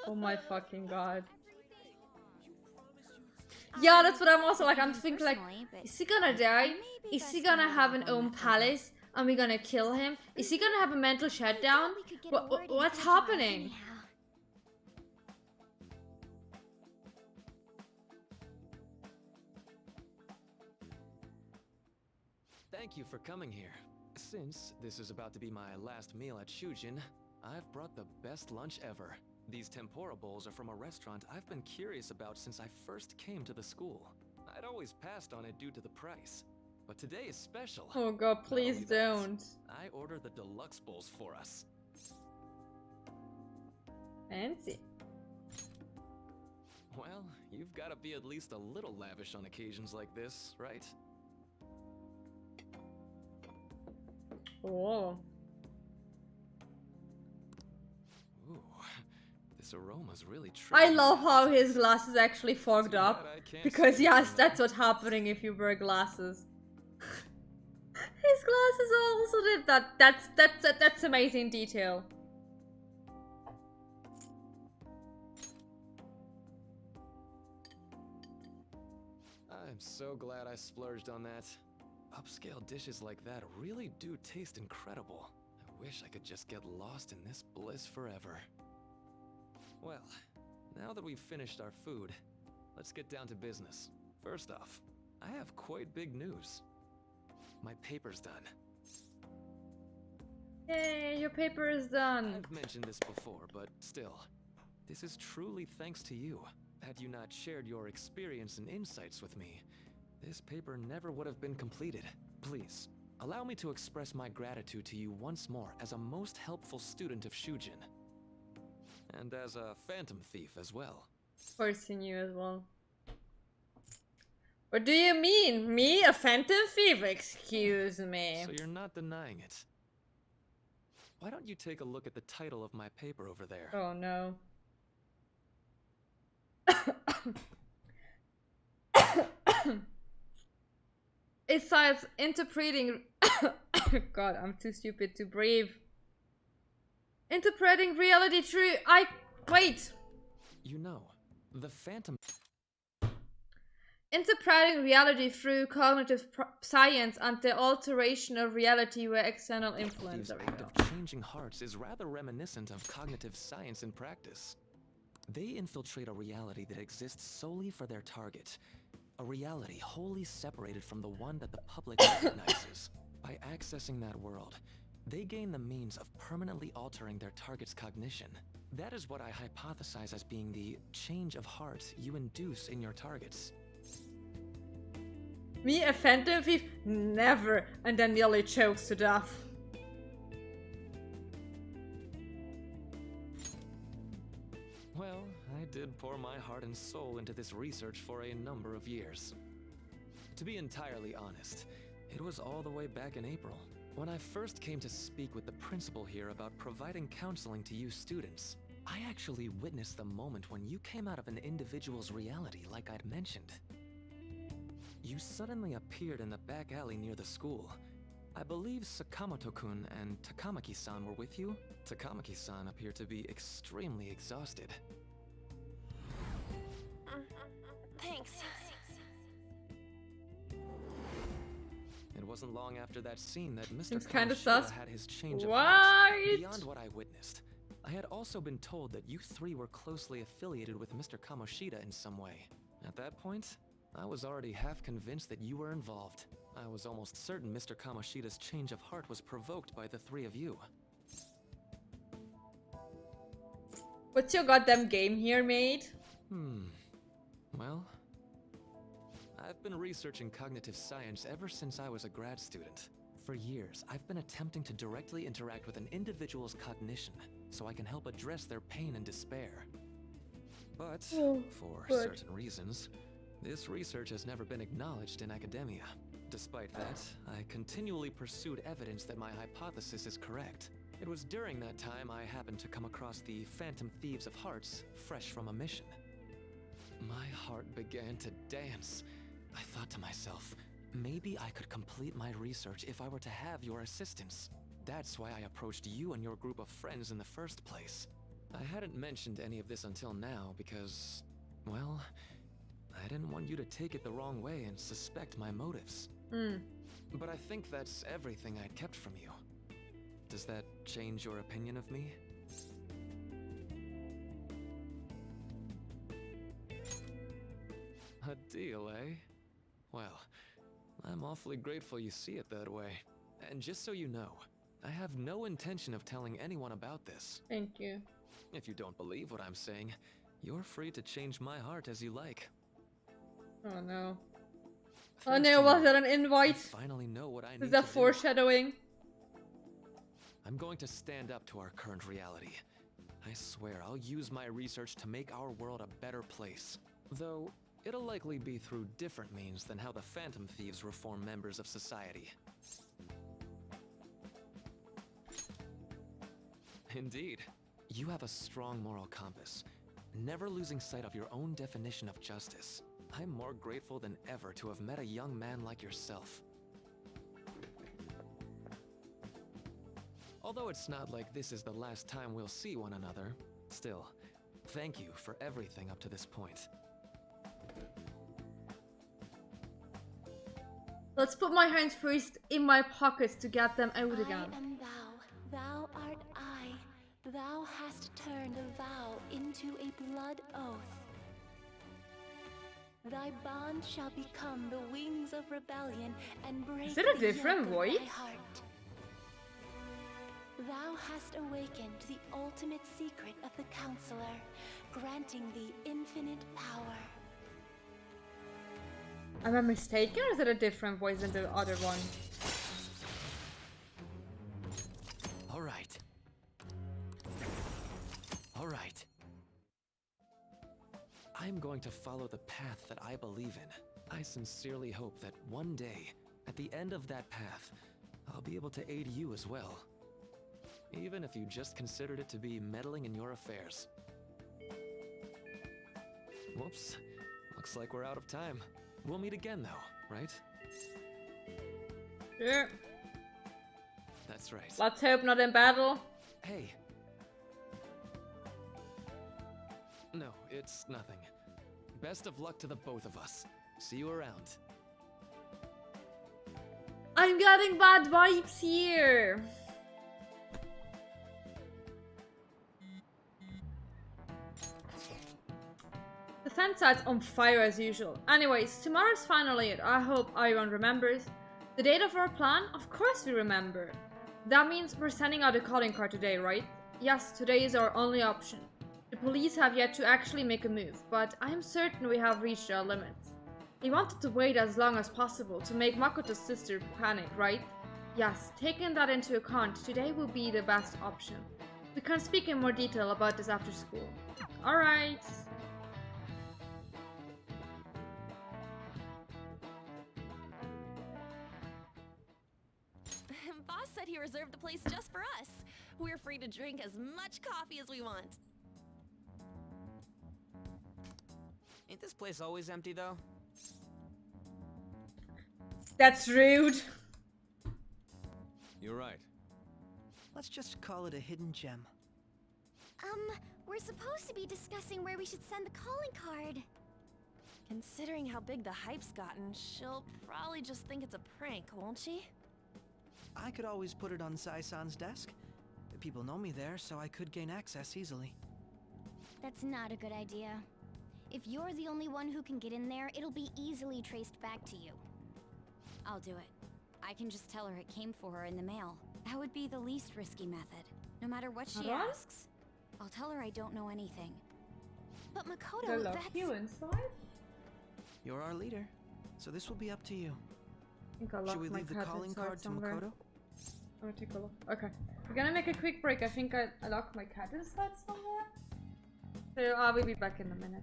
Oh my fucking god. Yeah, that's what I'm also like. I'm thinking like, is he gonna die? Is he gonna have an own palace? And we gonna kill him? Is he gonna have a mental shutdown? What's happening? Thank you for coming here. Since this is about to be my last meal at Shujin, I've brought the best lunch ever. These tempura bowls are from a restaurant I've been curious about since I first came to the school. I'd always passed on it due to the price, but today is special. Oh god, please Not only that, don't. I ordered the deluxe bowls for us. Fancy. Well, you've got to be at least a little lavish on occasions like this, right? Oh. Ooh, this aroma's really I trippy. love how his glasses actually fogged Too up. bad I can't Because see yes, them. that's what's happening if you wear glasses. His glasses also did that. That's amazing detail. I'm so glad I splurged on that. Upscale dishes like that really do taste incredible. I wish I could just get lost in this bliss forever. Well, now that we've finished our food, let's get down to business. First off, I have quite big news. My paper's done. Yay, your paper is done. I've mentioned this before, but still, this is truly thanks to you. Had you not shared your experience and insights with me, this paper never would have been completed. Please, allow me to express my gratitude to you once more as a most helpful student of Shujin. And as a phantom thief as well. Of course he knew as well. What do you mean? Me? A phantom thief? Excuse me. So you're not denying it. Why don't you take a look at the title of my paper over there? Oh no. It says interpreting. God, I'm too stupid to breathe. Interpreting reality through. Wait. You know, the phantom. Interpreting reality through cognitive science and the alteration of reality with external influence. This There we act go. of changing hearts is rather reminiscent of cognitive science in practice. They infiltrate a reality that exists solely for their target. A reality wholly separated from the one that the public recognizes. By accessing that world, they gain the means of permanently altering their target's cognition. That is what I hypothesize as being the change of heart you induce in your targets. Me, a phantom thief? Never. And then nearly chokes to death. Well, I did pour my heart and soul into this research for a number of years. To be entirely honest, it was all the way back in April, when I first came to speak with the principal here about providing counseling to you students. I actually witnessed the moment when you came out of an individual's reality like I'd mentioned. You suddenly appeared in the back alley near the school. I believe Sakamoto-kun and Takamaki-san were with you? Takamaki-san appeared to be extremely exhausted. Thanks. It wasn't long after that scene that Mr. Seems kinda Kamoshida sus. had his change of What? heart. Beyond what I witnessed, I had also been told that you three were closely affiliated with Mr. Kamoshida in some way. At that point, I was already half convinced that you were involved. I was almost certain Mr. Kamoshida's change of heart was provoked by the three of you. What's your goddamn game here, mate? Well, I've been researching cognitive science ever since I was a grad student. For years, I've been attempting to directly interact with an individual's cognition so I can help address their pain and despair. But, for certain reasons, this research has never been acknowledged in academia. Despite that, I continually pursued evidence that my hypothesis is correct. It was during that time I happened to come across the Phantom Thieves of Hearts, fresh from a mission. My heart began to dance. I thought to myself, maybe I could complete my research if I were to have your assistance. That's why I approached you and your group of friends in the first place. I hadn't mentioned any of this until now because, well, I didn't want you to take it the wrong way and suspect my motives. But I think that's everything I'd kept from you. Does that change your opinion of me? A deal, eh? Well, I'm awfully grateful you see it that way. And just so you know, I have no intention of telling anyone about this. Thank you. If you don't believe what I'm saying, you're free to change my heart as you like. Oh no. Thanks Oh no, to was you, that an I invite? finally know what I need Is to that do. foreshadowing? I'm going to stand up to our current reality. I swear I'll use my research to make our world a better place. Though, it'll likely be through different means than how the Phantom Thieves reform members of society. Indeed. You have a strong moral compass, never losing sight of your own definition of justice. I'm more grateful than ever to have met a young man like yourself. Although it's not like this is the last time we'll see one another, still, thank you for everything up to this point. Let's put my hands first in my pockets to get them out again. I am thou, thou art I. Thou hast turned a vow into a blood oath. Thy bond shall become the wings of rebellion and break Is it a the different yoke of voice? thy heart. Thou hast awakened the ultimate secret of the Counselor, granting thee infinite power. Am I mistaken, or is it a different voice than the other one? All right. All right. I'm going to follow the path that I believe in. I sincerely hope that one day, at the end of that path, I'll be able to aid you as well. Even if you just considered it to be meddling in your affairs. Whoops. Looks like we're out of time. We'll meet again though, right? Sure. That's right. Let's hope not in battle. Hey. No, it's nothing. Best of luck to the both of us. See you around. I'm getting bad vibes here. The fan site's on fire as usual. Anyways, tomorrow's finally it. I hope everyone remembers. The date of our plan? Of course we remember. That means we're sending out a calling card today, right? Yes, today is our only option. The police have yet to actually make a move, but I am certain we have reached our limits. They wanted to wait as long as possible to make Makoto's sister panic, right? Yes, taking that into account, today will be the best option. We can speak in more detail about this after school. Alright. Boss said he reserved the place just for us. We're free to drink as much coffee as we want. Ain't this place always empty, though? That's rude. You're right. Let's just call it a hidden gem. We're supposed to be discussing where we should send the calling card. Considering how big the hype's gotten, she'll probably just think it's a prank, won't she? I could always put it on Sai-san's desk. People know me there, so I could gain access easily. That's not a good idea. If you're the only one who can get in there, it'll be easily traced back to you. I'll do it. I can just tell her it came for her in the mail. That would be the least risky method. No matter what she asks, I'll tell her I don't know anything. But Makoto, They lock that's... you inside? You're our leader, so this will be up to you. I think I Should locked we my leave the cat calling inside card to somewhere. Makoto? I'm gonna take a look. Okay. We're gonna make a quick break. I think I locked my cat inside somewhere. So I will be back in a minute.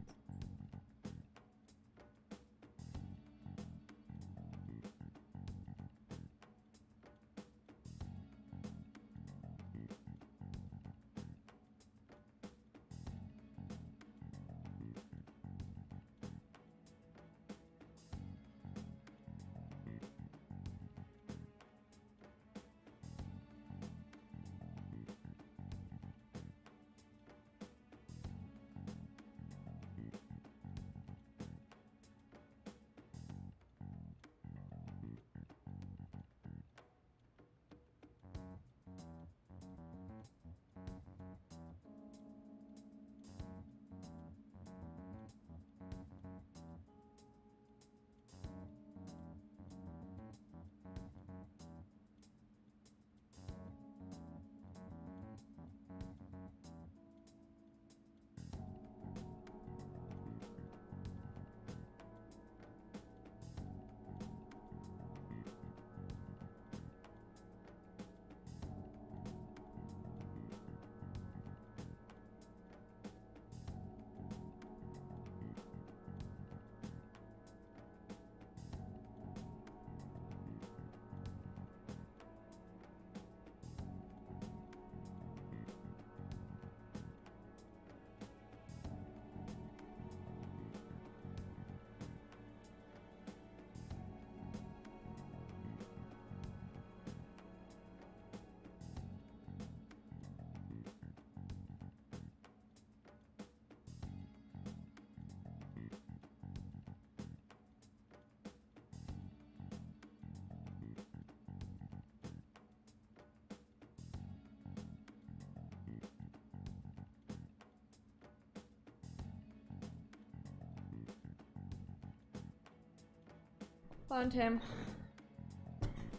Found him.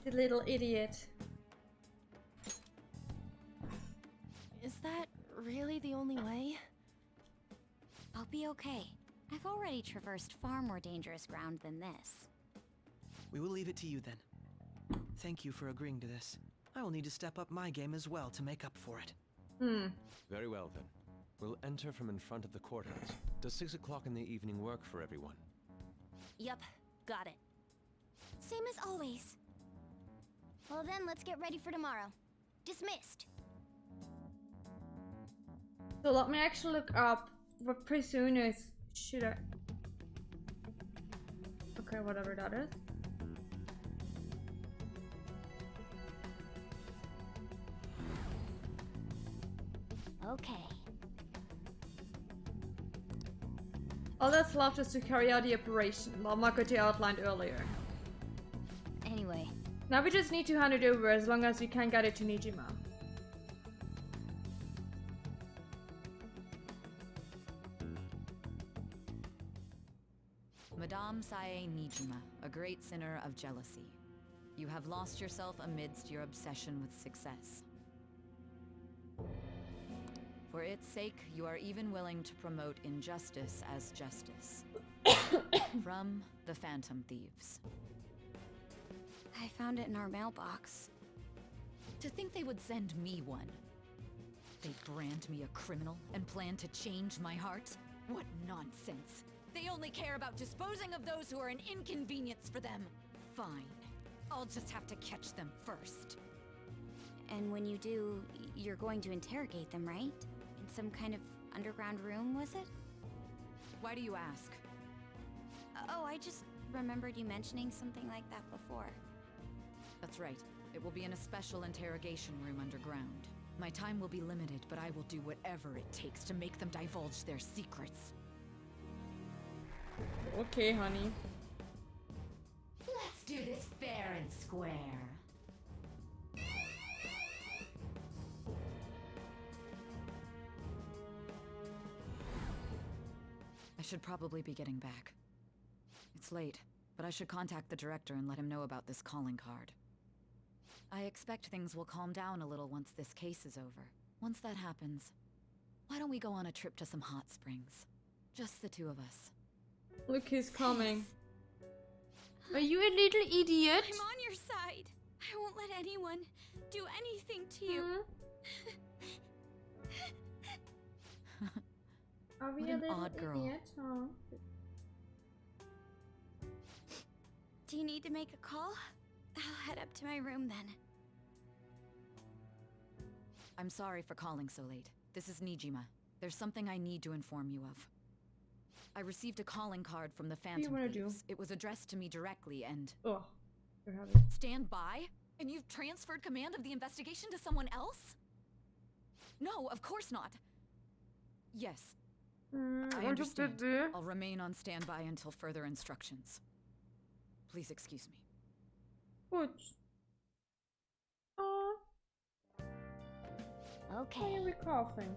The little idiot. Is that really the only way? I'll be okay. I've already traversed far more dangerous ground than this. We will leave it to you then. Thank you for agreeing to this. I will need to step up my game as well to make up for it. Very well then. We'll enter from in front of the courthouse. Does 6 o'clock in the evening work for everyone? Yup, got it. Same as always. Well then, let's get ready for tomorrow. Dismissed. So let me actually look up what prisoners should I... Okay, whatever that is. Okay. All that's left is to carry out the operation, what Makoto outlined earlier. Anyway. Now we just need to hand it over as long as we can get it to Nijima. Madame Sae Nijima, a great sinner of jealousy. You have lost yourself amidst your obsession with success. For its sake, you are even willing to promote injustice as justice. From the Phantom Thieves. I found it in our mailbox. To think they would send me one. They brand me a criminal and plan to change my heart? What nonsense! They only care about disposing of those who are an inconvenience for them. Fine. I'll just have to catch them first. And when you do, you're going to interrogate them, right? In some kind of underground room, was it? Why do you ask? Oh, I just remembered you mentioning something like that before. That's right. It will be in a special interrogation room underground. My time will be limited, but I will do whatever it takes to make them divulge their secrets. Okay, honey. Let's do this fair and square. I should probably be getting back. It's late, but I should contact the director and let him know about this calling card. I expect things will calm down a little once this case is over. Once that happens, why don't we go on a trip to some hot springs? Just the two of us. Look, he's coming. Are you a little idiot? I'm on your side. I won't let anyone do anything to you. Are we What a an little odd girl. idiot? Oh. Do you need to make a call? I'll head up to my room then. I'm sorry for calling so late. This is Nijima. There's something I need to inform you of. I received a calling card from the do you Phantom wanna Thieves. It was addressed to me directly and... Oh. You're having... Stand by? And you've transferred command of the investigation to someone else? No, of course not. Yes, I understand. I'll remain on standby until further instructions. Please excuse me. Good. Oh, why Okay. are we coughing?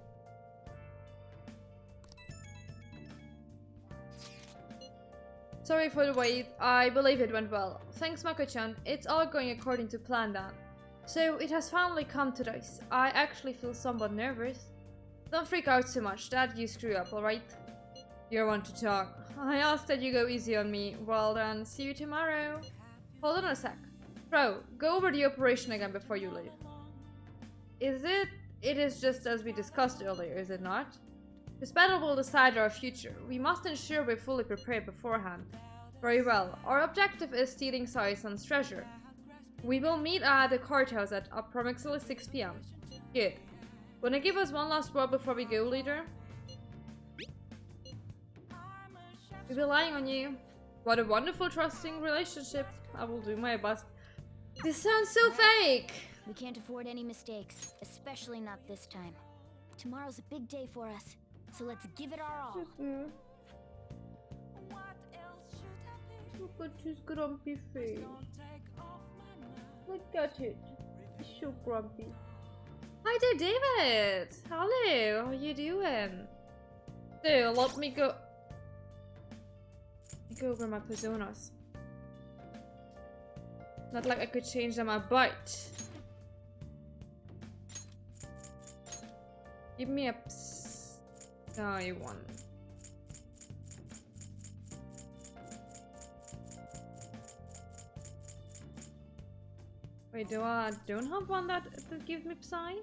Sorry for the wait. I believe it went well. Thanks, Mako-chan. It's all going according to plan then. So it has finally come to this. I actually feel somewhat nervous. Don't freak out so much, Dad, you screw up, alright? You're one to talk. I asked that you go easy on me. Well then, see you tomorrow. Hold on a sec. Bro, go over the operation again before you leave. It is just as we discussed earlier, is it not? This battle will decide our future. We must ensure we're fully prepared beforehand. Very well. Our objective is stealing Sai-san's treasure. We will meet at the courthouse at approximately 6 p.m. Good. Wanna give us one last word before we go, leader? We're relying on you. What a wonderful, trusting relationship. I will do my best. This sounds so fake! We can't afford any mistakes, especially not this time. Tomorrow's a big day for us, so let's give it our all. Look at his grumpy face. Look at it. He's so grumpy. Hi there, David! Hello, how are you doing? So, let me go over my personas. Not like I could change them a bite. Give me a Psy one. Wait, don't have one that gives me Psy?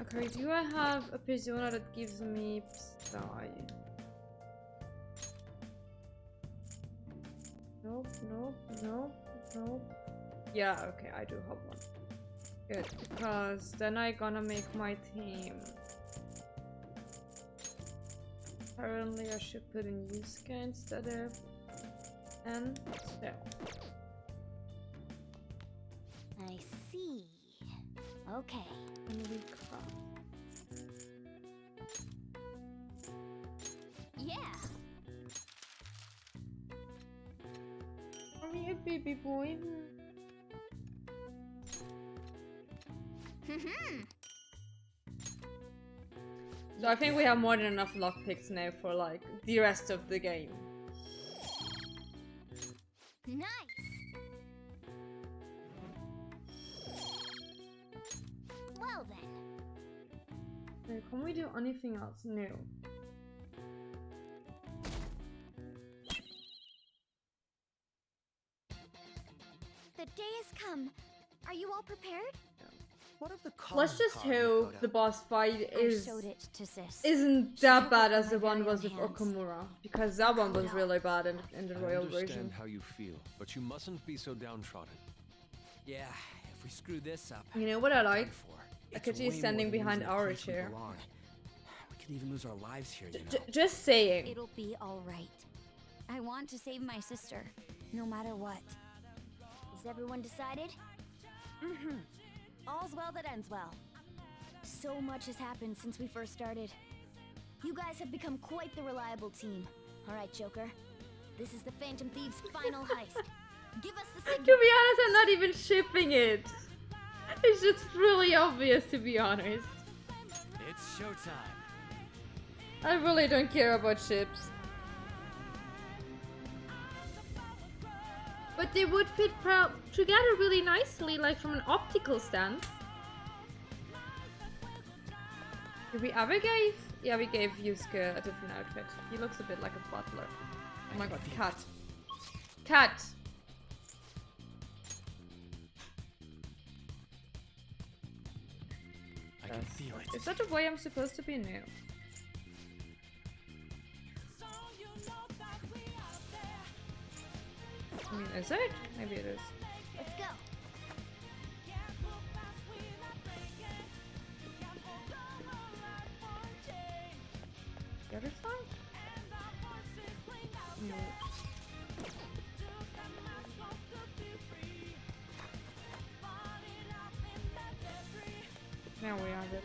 Okay, do I have a persona that gives me Psy? Nope, nope, nope, nope. Yeah, okay, I do have one. Good, because then I gonna make my team. Apparently I should put in Yusuke instead of N. So. I see. Okay. Yeah. Are you a baby boy? So I think we have more than enough lockpicks now for like the rest of the game. Nice. Well then. Okay, can we do anything else? No. The day has come. Are you all prepared? What of the Let's just hope the boss fight isn't She that took bad it as from the my one very was with own hands. Okamura, because that one was really bad in the I royal understand version. how you feel, but you mustn't be so downtrodden. Yeah, if we screw this up, You know what I like? for. Akechi is standing behind our chair. could even lose our lives here, you know. Just saying. It'll be alright. I want to save my sister, no matter what. Is everyone decided? Mm-hmm. All's well that ends well. So much has happened since we first started. You guys have become quite the reliable team. Alright, Joker. This is the Phantom Thieves' final heist. Give us the signal. To be honest, I'm not even shipping it. It's just really obvious, to be honest. It's showtime. I really don't care about ships. But they would fit together really nicely, like from an optical stance. Did we ever give? Yeah, we gave Yusuke a different outfit. He looks a bit like a butler. Oh my god, cat. Cat! I can feel it. Is that the way I'm supposed to be? No. I mean, is it? Maybe it is. Let's go. The other side? No. Now we have it.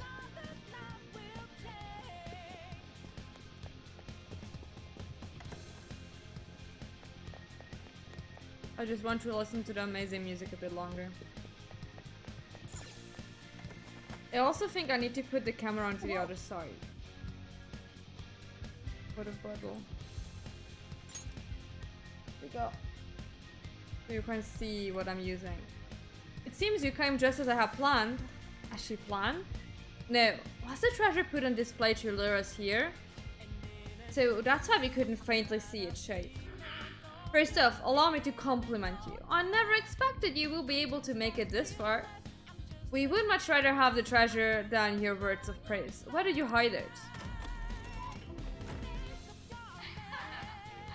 I just want to listen to the amazing music a bit longer. I also think I need to put the camera onto the other side. For the bottle. There we go. So you can see what I'm using. It seems you came just as I had planned. As she planned? No. Was the treasure put on display to lure us here? So that's why we couldn't faintly see its shape. First off, allow me to compliment you. I never expected you will be able to make it this far. We would much rather have the treasure than your words of praise. Why did you hide it?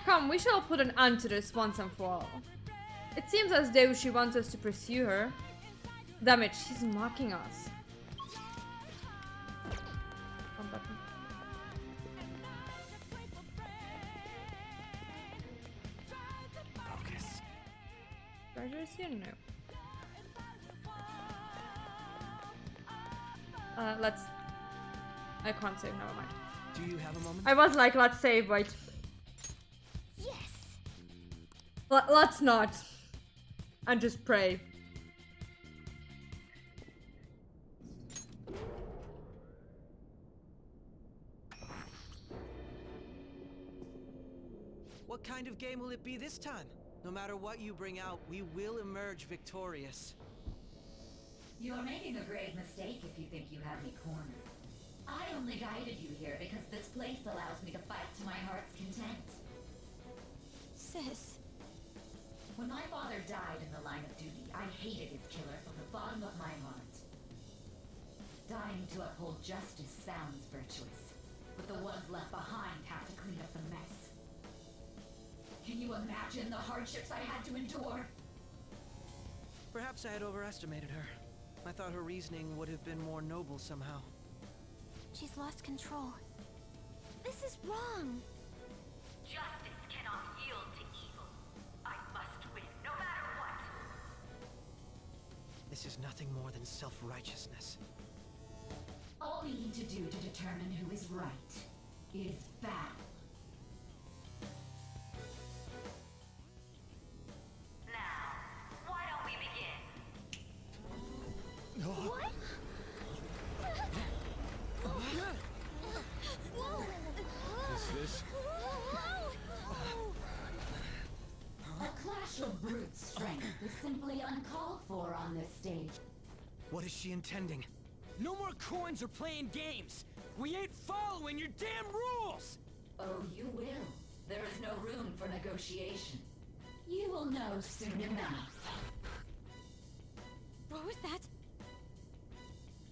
Come, we shall put an end to this once and for all. It seems as though she wants us to pursue her. Damn it, she's mocking us. One button. Focus. Treasure is here? No. Let's... I can't save, never mind. Do you have a moment? I was like, let's save, wait. Yes! Let's not. And just pray. What kind of game will it be this time? No matter what you bring out, we will emerge victorious. You're making a grave mistake if you think you have me cornered. I only guided you here because this place allows me to fight to my heart's content. Sis. When my father died in the line of duty, I hated his killer from the bottom of my heart. Dying to uphold justice sounds virtuous, but the ones left behind have to clean up the mess. Can you imagine the hardships I had to endure? Perhaps I had overestimated her. I thought her reasoning would have been more noble somehow. She's lost control. This is wrong. Justice cannot yield to evil. I must win, no matter what. This is nothing more than self-righteousness. All we need to do to determine who is right is battle. What? This? A clash of brute strength is simply uncalled for on this stage. What is she intending? No more coins or playing games! We ain't following your damn rules! Oh, you will. There is no room for negotiation. You will know soon enough. What was that?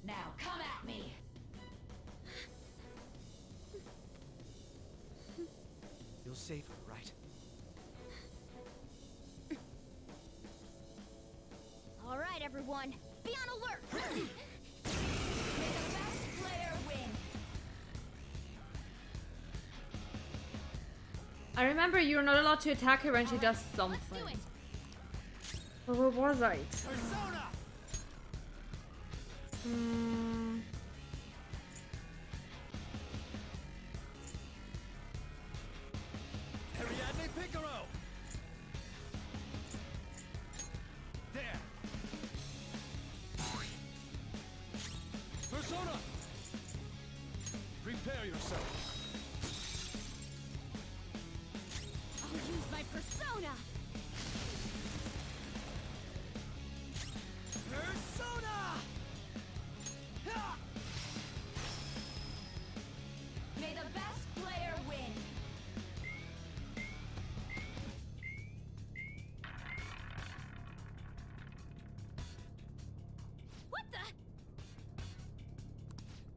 Now come at me! You'll save her, right? All right, everyone. Be on alert! May the best player win! I remember you're not allowed to attack her when she does something. But where was I? Ariadne Picaro! There! Persona! Prepare yourself. I'll use my persona! Persona! Ha! May the best player win! What the?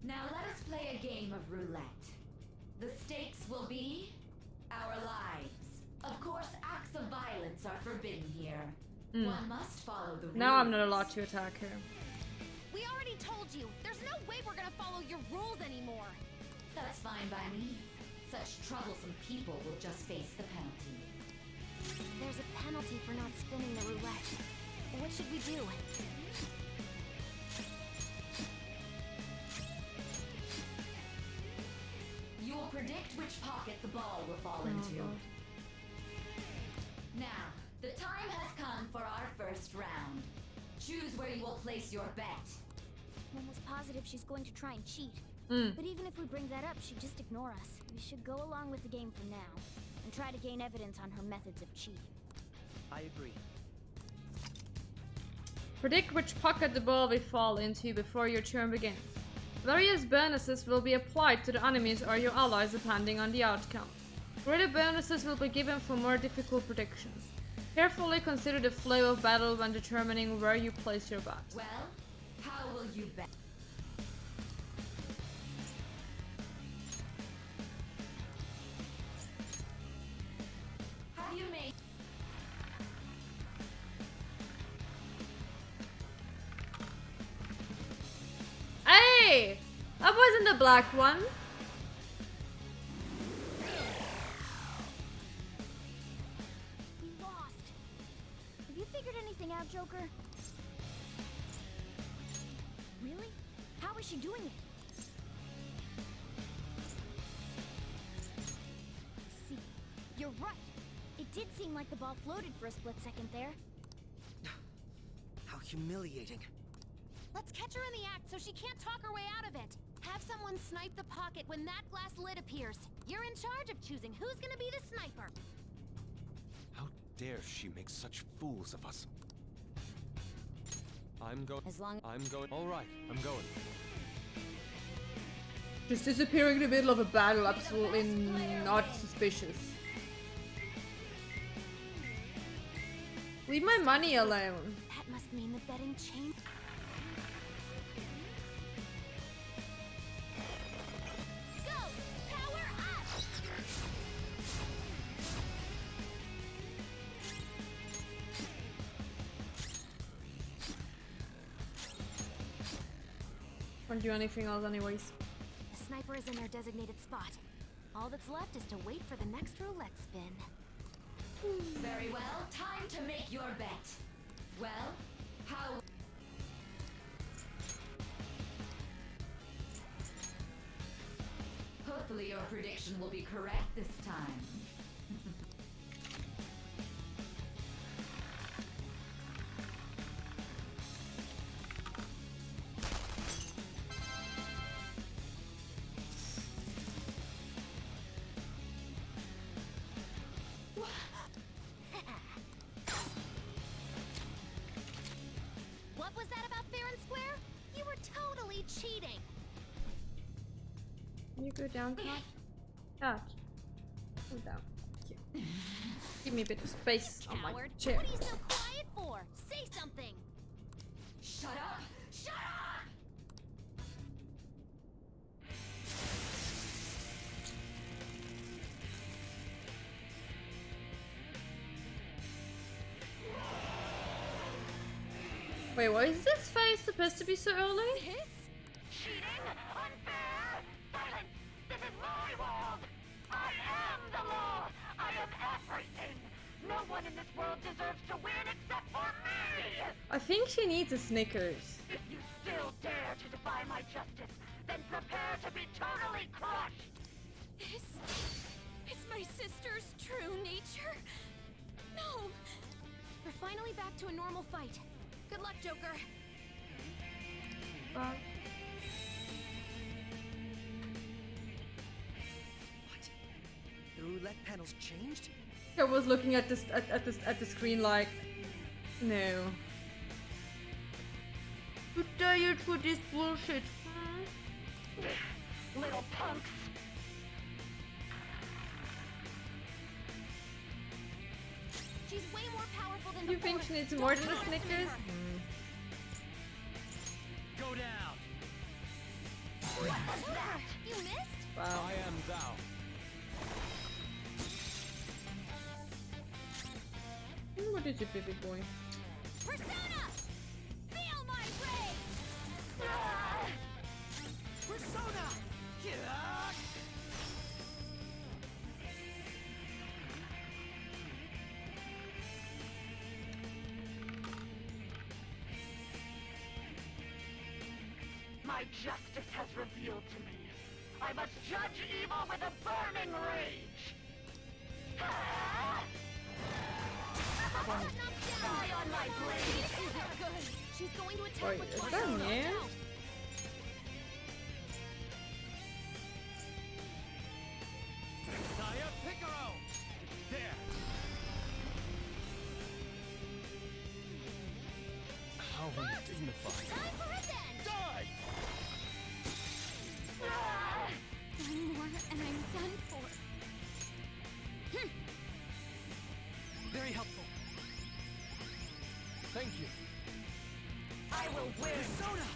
Now let us play a game of roulette. The stakes will be our lives. Of course, acts of violence are forbidden here. One must follow the rules. Now I'm not allowed to attack her. We already told you. There's no way we're gonna follow your rules anymore. That's fine by me. Such troublesome people will just face the penalty. There's a penalty for not spinning the roulette. What should we do? You will predict which pocket the ball will fall into. Now, the time has come for our first round. Choose where you will place your bet. Mom was positive she's going to try and cheat. But even if we bring that up, she'd just ignore us. We should go along with the game for now, and try to gain evidence on her methods of cheating. I agree. Predict which pocket the ball will fall into before your turn begins. Various bonuses will be applied to the enemies or your allies depending on the outcome. Greater bonuses will be given for more difficult predictions. Carefully consider the flow of battle when determining where you place your bet. Well, how will you bet? Have you made... Hey! That wasn't the black one. We lost. Have you figured anything out, Joker? Really? How is she doing it? See, you're right. It did seem like the ball floated for a split second there. How humiliating. Let's catch her in the act so she can't talk her way out of it. Have someone snipe the pocket when that glass lid appears. You're in charge of choosing who's gonna be the sniper. How dare she make such fools of us? I'm going. All right, I'm going. Just disappearing in the middle of a battle, absolutely not suspicious. Leave my money alone. That must mean the betting changed. Can't do anything else anyways. The sniper is in their designated spot. All that's left is to wait for the next roulette spin. Very well, time to make your bet. Well, how... Hopefully your prediction will be correct this time. What was that about fair and square? You were totally cheating. Can you go down, Cat? Cat. Go down. Thank you. Give me a bit of space on my Coward. chair. What are you so quiet for? Say something. Shut up! Shut up! Wait, why is this face supposed to be so early? This? Cheating? Unfair? Silence! This is my world! I am the law! I one in this world deserves to win except for me! I think she needs a Snickers. If you still dare to defy my justice, then prepare to be totally crushed! This is my sister's true nature? No! We're finally back to a normal fight. Good luck, Joker. Well, What? The roulette panel's changed? I was looking at this at the screen like, no. Too tired for this bullshit. Little punks! She's way more powerful than You before. think she needs more than a Snickers? Go down. Joker, you missed? Wow. I am thou. What is it, baby boy? Persona! Feel my rage! Persona! My justice has revealed to me. I must judge evil with a burning rage! Die on my blade! This isn't good. She's going to attack Wait, with is Persona that knocked new? out. Saya Picaro! There! How undignified. Time for revenge! Die! One more and I'm done for. Very helpful. Thank you. I will win! Persona!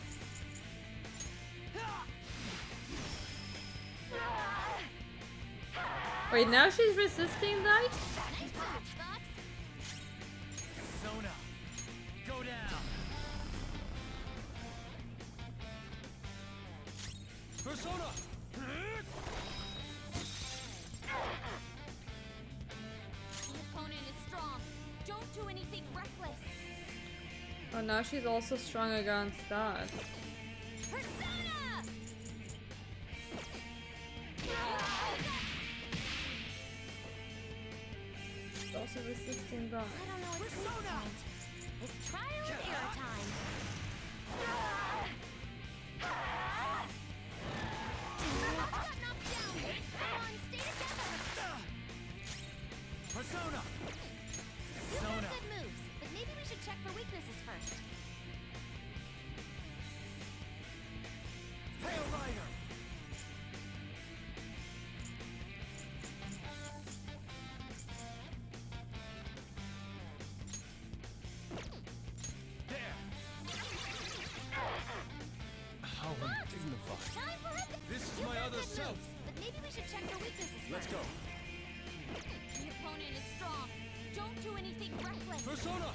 Wait, now she's resisting that? Nice move, Fox. Sona! Go down! Persona! The opponent is strong. Don't do anything reckless. Oh, now she's also strong against that. Persona! She's also resisting that. I don't know what's Persona! It's trial and error time. Got knocked down. Come on, stay together. Persona! You have Sona! good moves, but maybe we should check for weaknesses first. Hail Rider! There! How undignified. Time for revenge. This is You my have other good self! moves, but maybe we should check for weaknesses Let's first. go! The opponent is strong. Don't do anything reckless. Persona!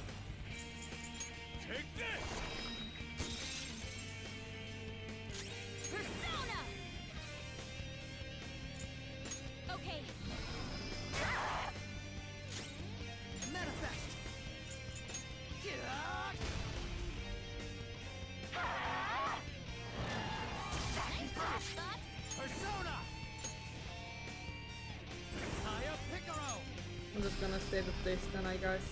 Take this! Persona! Okay. Manifest! Nice move, Fox. Persona! Saya Picaro! I'm just gonna stay with this then, I guess.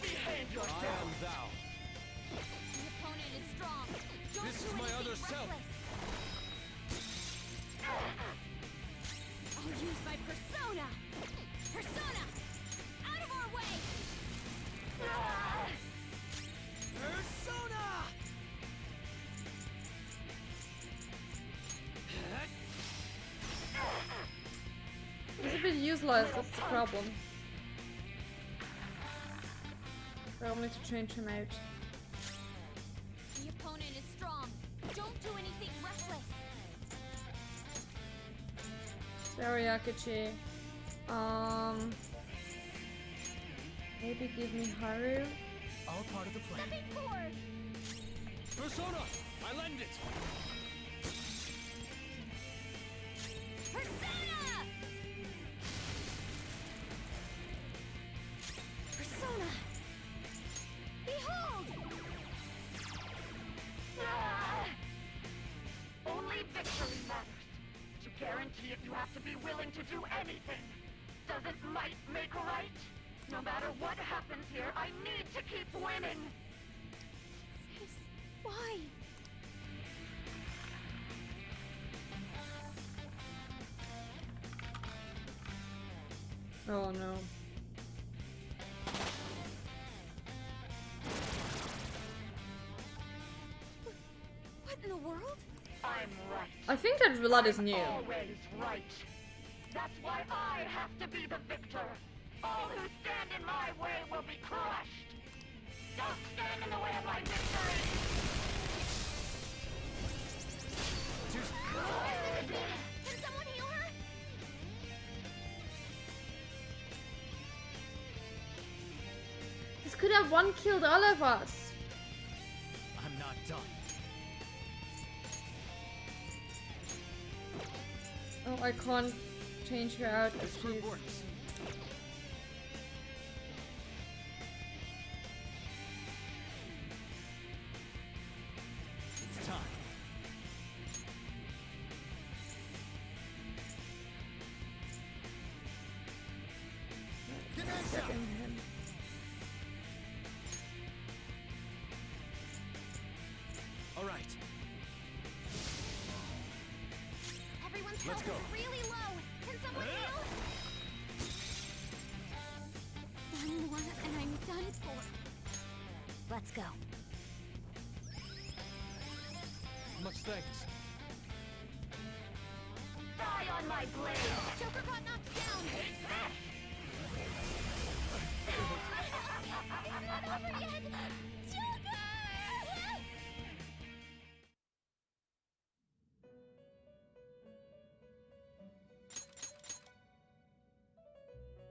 Behave I yourself! am thou. The opponent is strong. Don't This do is my anything other self. reckless. I'll use my persona. Persona! Out of our way! Persona! It's a bit useless, that's the problem. I'll need to change him out. The opponent is strong. Don't do anything reckless. Sorry, Akechi. Maybe give me Haru? All part of the plan. Stepping forward! Persona! I lend it! Persona! if you have to be willing to do anything. Doesn't might make right? No matter what happens here, I need to keep winning! Sis, why? Oh no. What in the world? I'm right. I think that blood is new. Always right. That's why I have to be the victor. All who stand in my way will be crushed. Don't stand in the way of my victory. Can someone heal her? This could have one killed all of us. I'm not done. Oh, I can't change her out if she's... Works. It's time. Get that shot. All right. Everyone's Let's health go. is really low. Can someone heal? One more and I'm done for. Let's go. Much thanks. Die on my blade. Joker got knocked down. It's not over yet. Joker!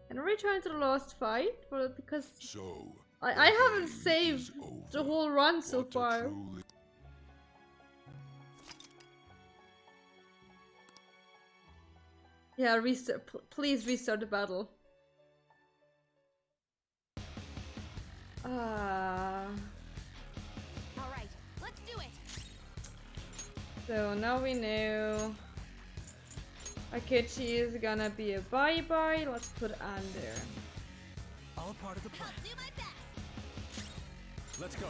And return to the last fight? Well, because So, I haven't saved the whole run so far. Yeah, restart. Please restart the battle. Ah. All right, let's do it. So now we know Akechi is gonna be a bye-bye. Let's put Anne there. All part of the plan. I'll do my best. Let's go.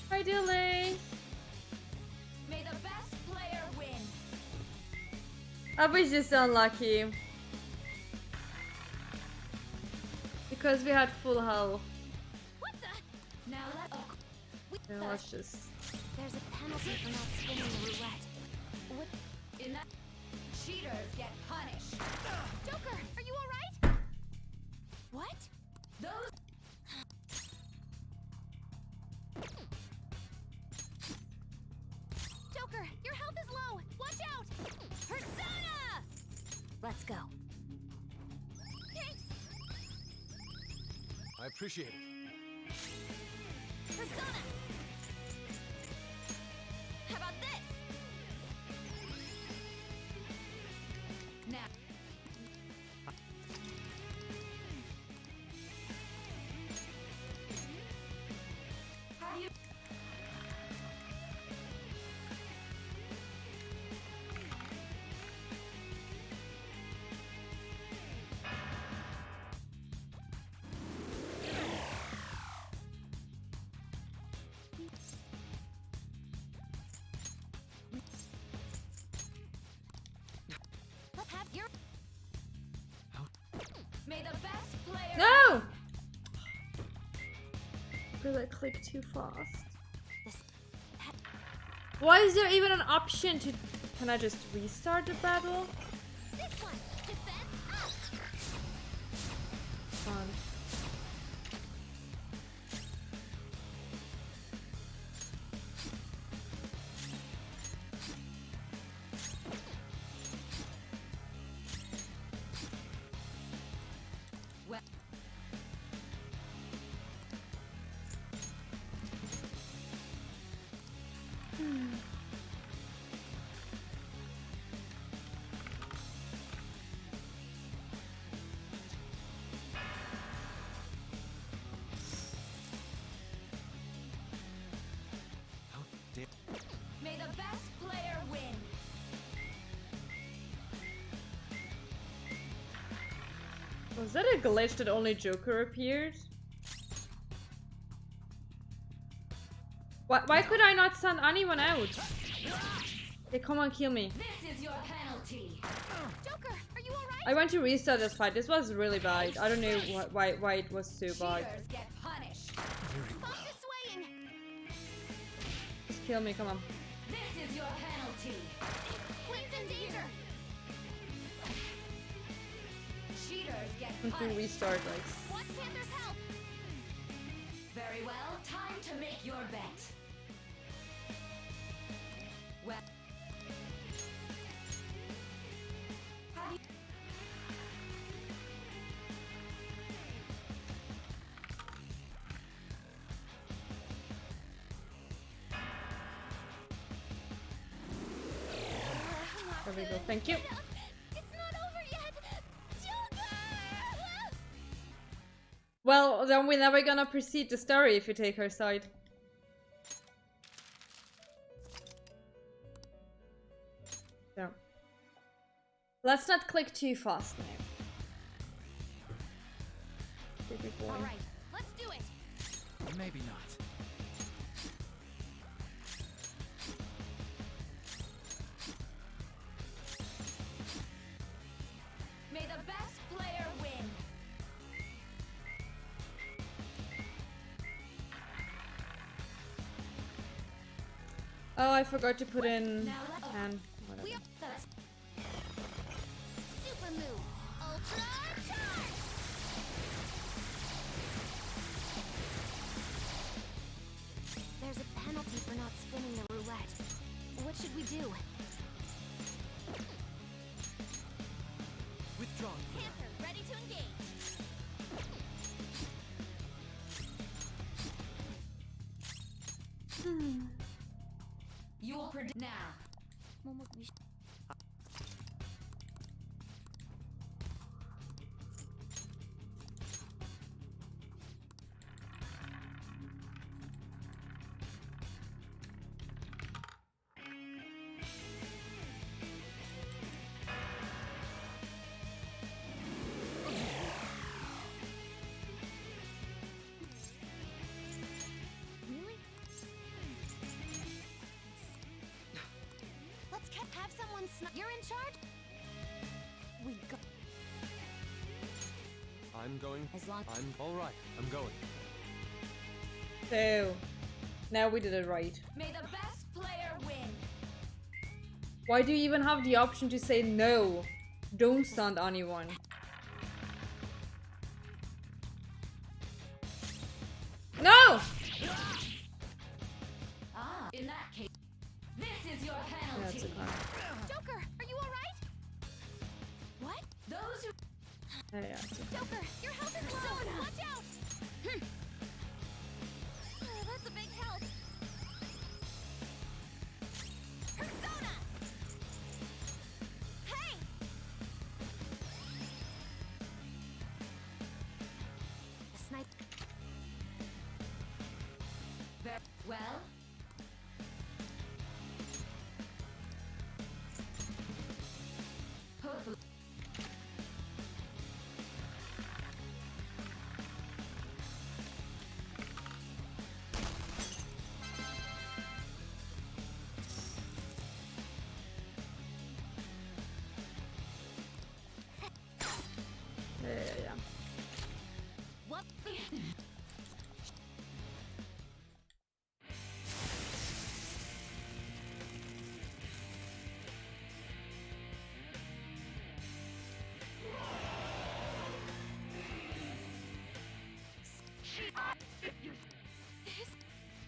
Hi, Dilly. May the best player win. I was just unlucky. Because we had full health. What the? Now let's. And let's just... There's a penalty for not spinning the roulette. What? In that, cheaters get punished. Joker, are you all right? What? Those. Joker, your health is low. Watch out. Persona. Let's go. Thanks. I appreciate it. Persona. How about this? Now. How do you? Let's have your. May the best player. No! Because I clicked too fast. Why is there even an option to... Can I just restart the battle? This one. Defense up. Fun. Well. Was that a glitch that only Joker appeared? Why could I not send anyone out? Okay, come on, kill me. This is your penalty. Joker, are you alright? I want to restart this fight. This was really bad. I don't know why it was so bad. Cheaters get punished. Stop the swaying. Just kill me, come on. This is your penalty. Queen's in danger. Cheaters get I want to punished. restart, like. Want Panther's help? Very well. Time to make your bet. Well. Have you... There we go. Thank you. It's not over yet. Joker! Well, then we're never gonna proceed the story if you take her side. So. Let's not click too fast now. All right, let's do it. Maybe not. May the best player win. Oh, I forgot to put in whatever. That's super move. Ultra charge. There's a penalty for not spinning the roulette. What should we do? Withdraw. Panther, ready to engage. You will predict now. Really? Let's have someone You're in charge? We go. I'm going. As long I'm all right. I'm going. So, now we did it right. May the best player win. Why do you even have the option to say no? Don't stun anyone. No! Ah, in that case, this is your That's penalty. a crime. Joker, are you alright? What? Those who... Yeah. Joker, your health is low. Watch out! That's a big help. Persona! Hey! The snipe. Well? Hopefully. Yeah. What?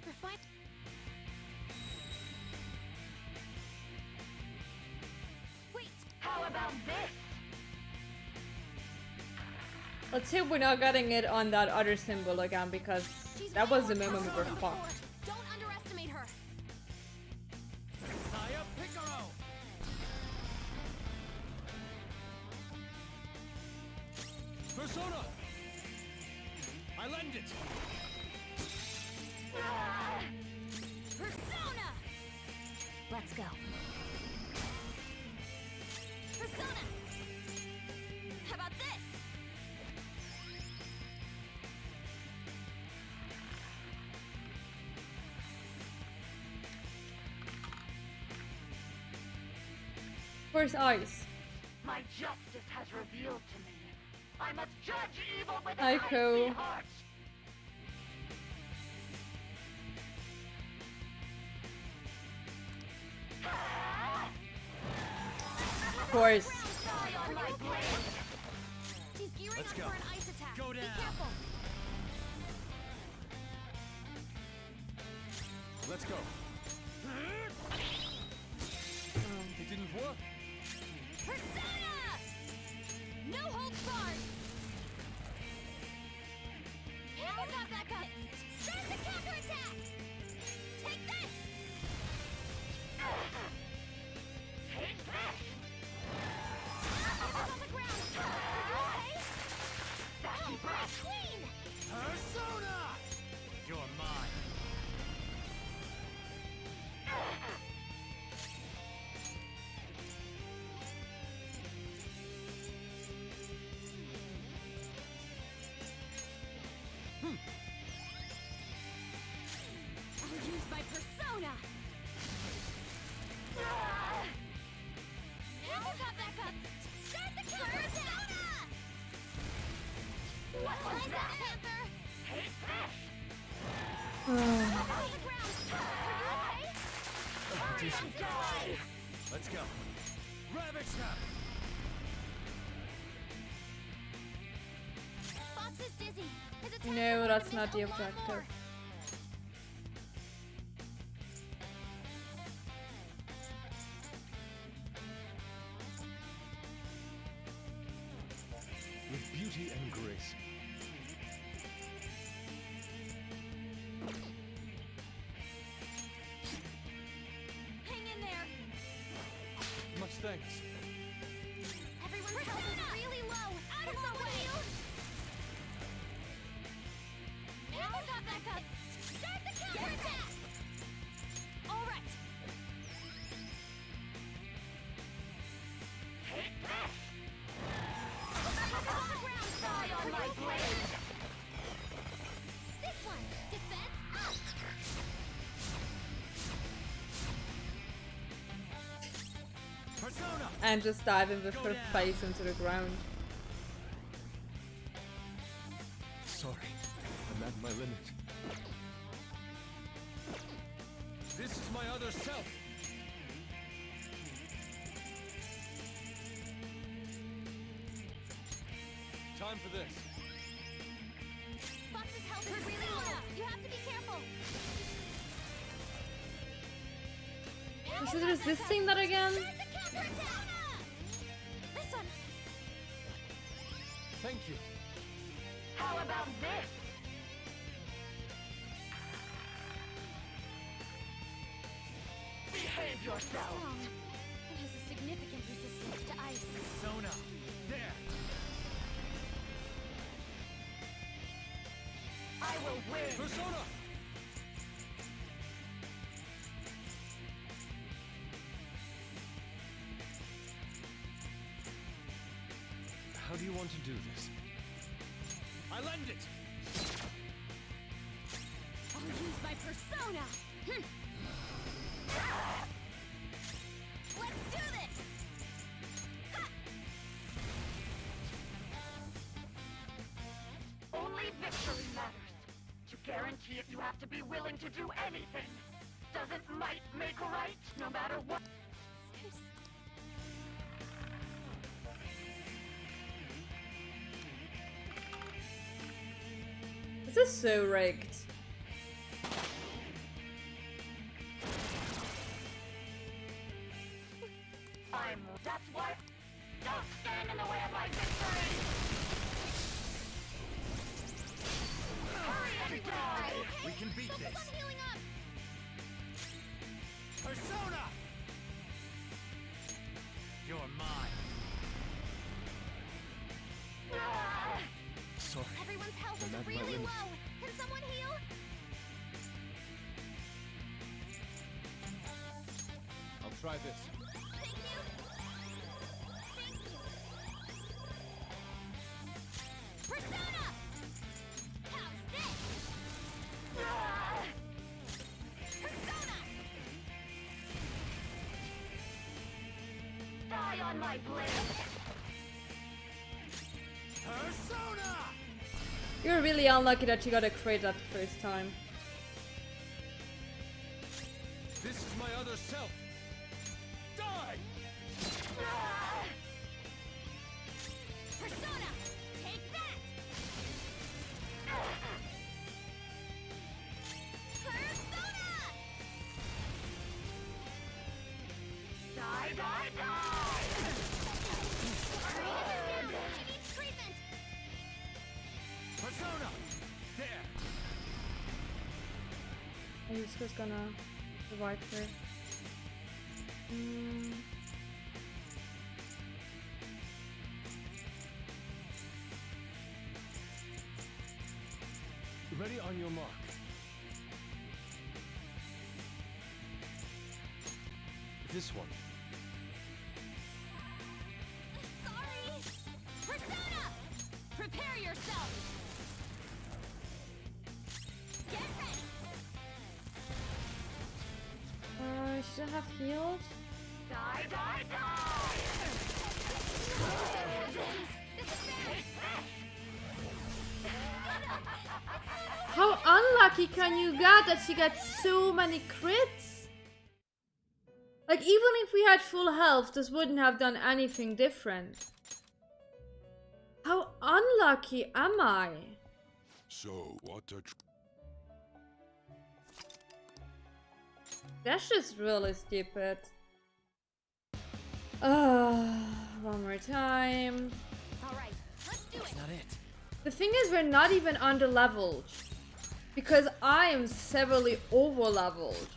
We're fine. Wait! How about this? Let's hope we're not getting it on that other symbol again, because that was the moment we were fucked. Don't underestimate her. Saya Picaro! Persona! I lend it! Persona! Let's go. Persona! How about this? Where's Ice? My justice has revealed to me. I must judge evil with an Aiko. icy heart. Of course. She's gearing Let's up go. for an ice attack. Go Be down. careful. Let's go. It didn't work. Persona! No holds barred. Hammer got back up. Start the counterattack. Take this. Take this! Hammer's on the ground. Okay. Dashy breath! Queen. Persona! You're mine. I'll use my persona. Hammer got back up. Start the counterattack. What was Nice that? Panther. Take this! On the ground. Are you okay? Hurry and die! Let's go. Ravage them! Fox is dizzy. His attack No, allowed that's him to not the miss a lot objective. more. With beauty and grace. Hang in there. Much thanks. Everyone's health is really low. Out of the way. Hammer got back up. Start the counterattack. All right. Take this! Hammer's on the ground. Die on my blade! This one. Defense up. Persona! And just diving with her face into the ground. Sorry, I'm at my limit. This is my other self. Time for this. Fox's health is really low. You have to be careful. Is it resisting that again? Start the counterattack. This one. Thank you. How about this? Behave yourself! Strong. It has a significant resistance to ice. Persona. There. I will win! Persona! How do you want to do this? I lend it. I'll use my persona. Let's do this. Ha! Only victory matters. To guarantee it, you have to be willing to do anything. Doesn't might make right, no matter what? This is so rigged. That's why. Don't stand in the way of my victory! Hurry and die! We can beat Focus this. on healing up. Persona! You're mine. Sorry. Everyone's health I'm is at my really limit. low. Can someone heal? I'll try this. Thank you. Thank you. Persona! How's this? Persona! Die on my blade. Persona! You're really unlucky that you got a crit that first time. This is my other self. Die! Persona! Take that! Persona! Die, die, die! She needs treatment! Persona! There! And this was gonna revive her. Ready on your mark. This one. Sorry! Persona! Prepare yourself! Get ready! Should I have healed? Die, die, die! How unlucky can you get that she got so many crits? Like, even if we had full health, this wouldn't have done anything different. How unlucky am I? So, what a That's just really stupid. One more time. Alright, let's do it! Not it. The thing is, we're not even under leveled. Because I am severely over leveled.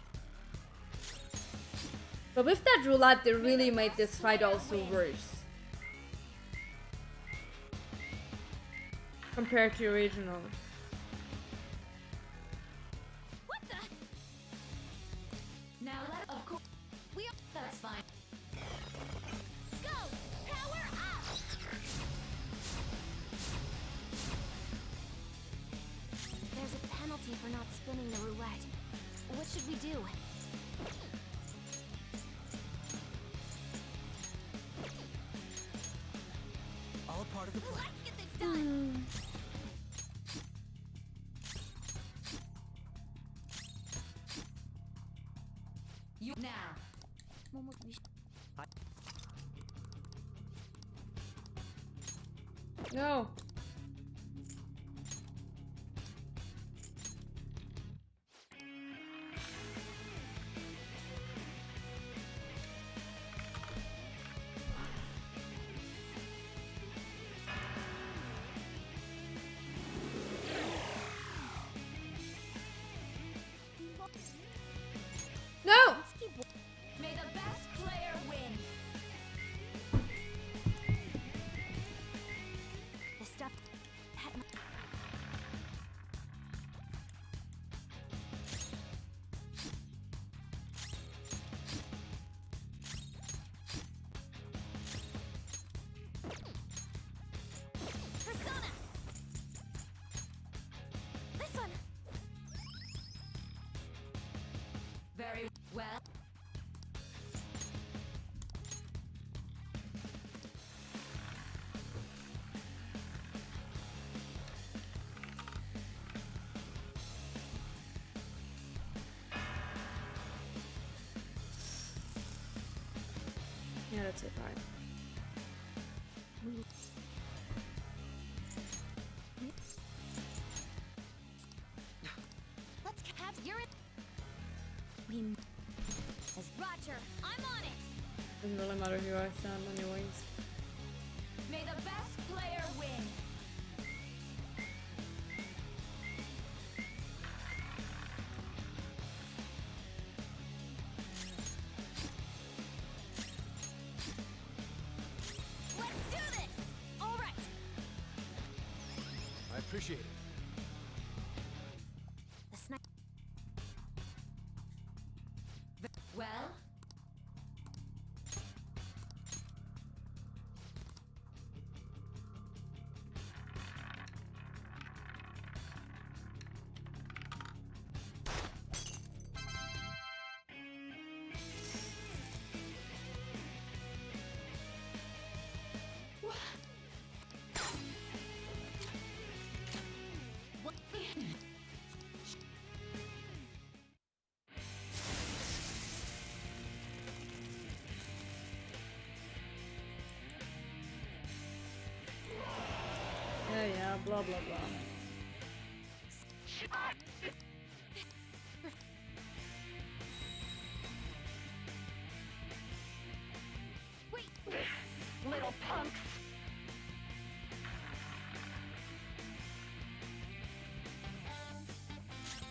But with that roulette, they really made this fight also worse. Compared to the original. What the? Now let of course that's fine. Go! Power up! There's a penalty for not spinning the roulette. What should we do? All part of the plan. Let's get this done! You now. No. No! May the best player win! The stuff. Persona! This one! Very well. Yeah, that's it, right. Let's have your... As Roger, I'm on it! Doesn't really matter who I stand anyways. May the best player win! Let's do this! Alright! I appreciate it. the snipe. Well, blah blah blah. Wait! Little punks!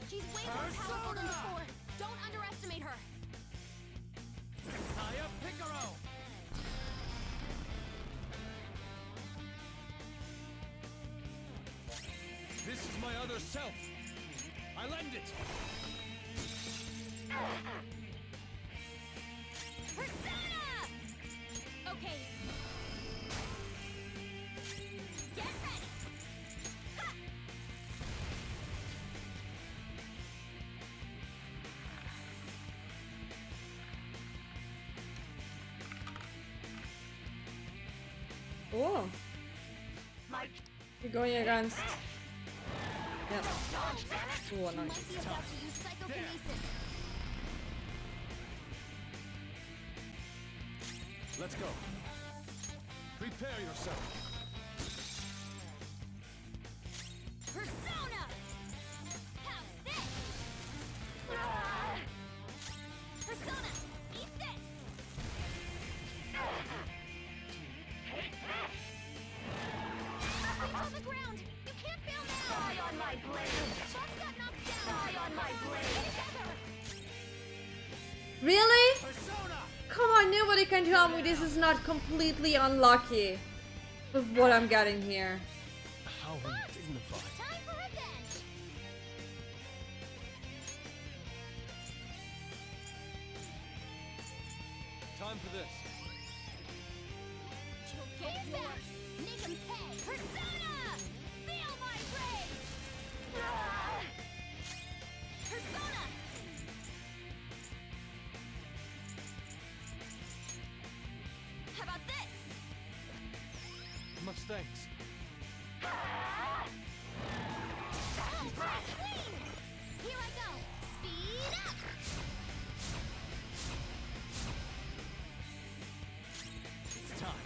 She's way more powerful than before! Don't underestimate her! Hiya, Picaro! This is my other self. I lend it. Persona! Okay. Get ready! Ha! Oh, you're going against. Yep. Oh, nice. Might be about to use psychokinesis. Let's go. Prepare yourself. Persona! How's this? Persona! Eat this! Nothing's on the ground! You can't fail now! Die on my blade! Boss got knocked down! Die on my blade! Together! Really? Come on, nobody can tell me this is not completely unlucky with what I'm getting here. How undignified. Time for revenge! Time for this. Get yours! Make him pay! Persona! Feel my rage! Persona! How about this? Much thanks. Clean! Here I go! Speed up! It's time.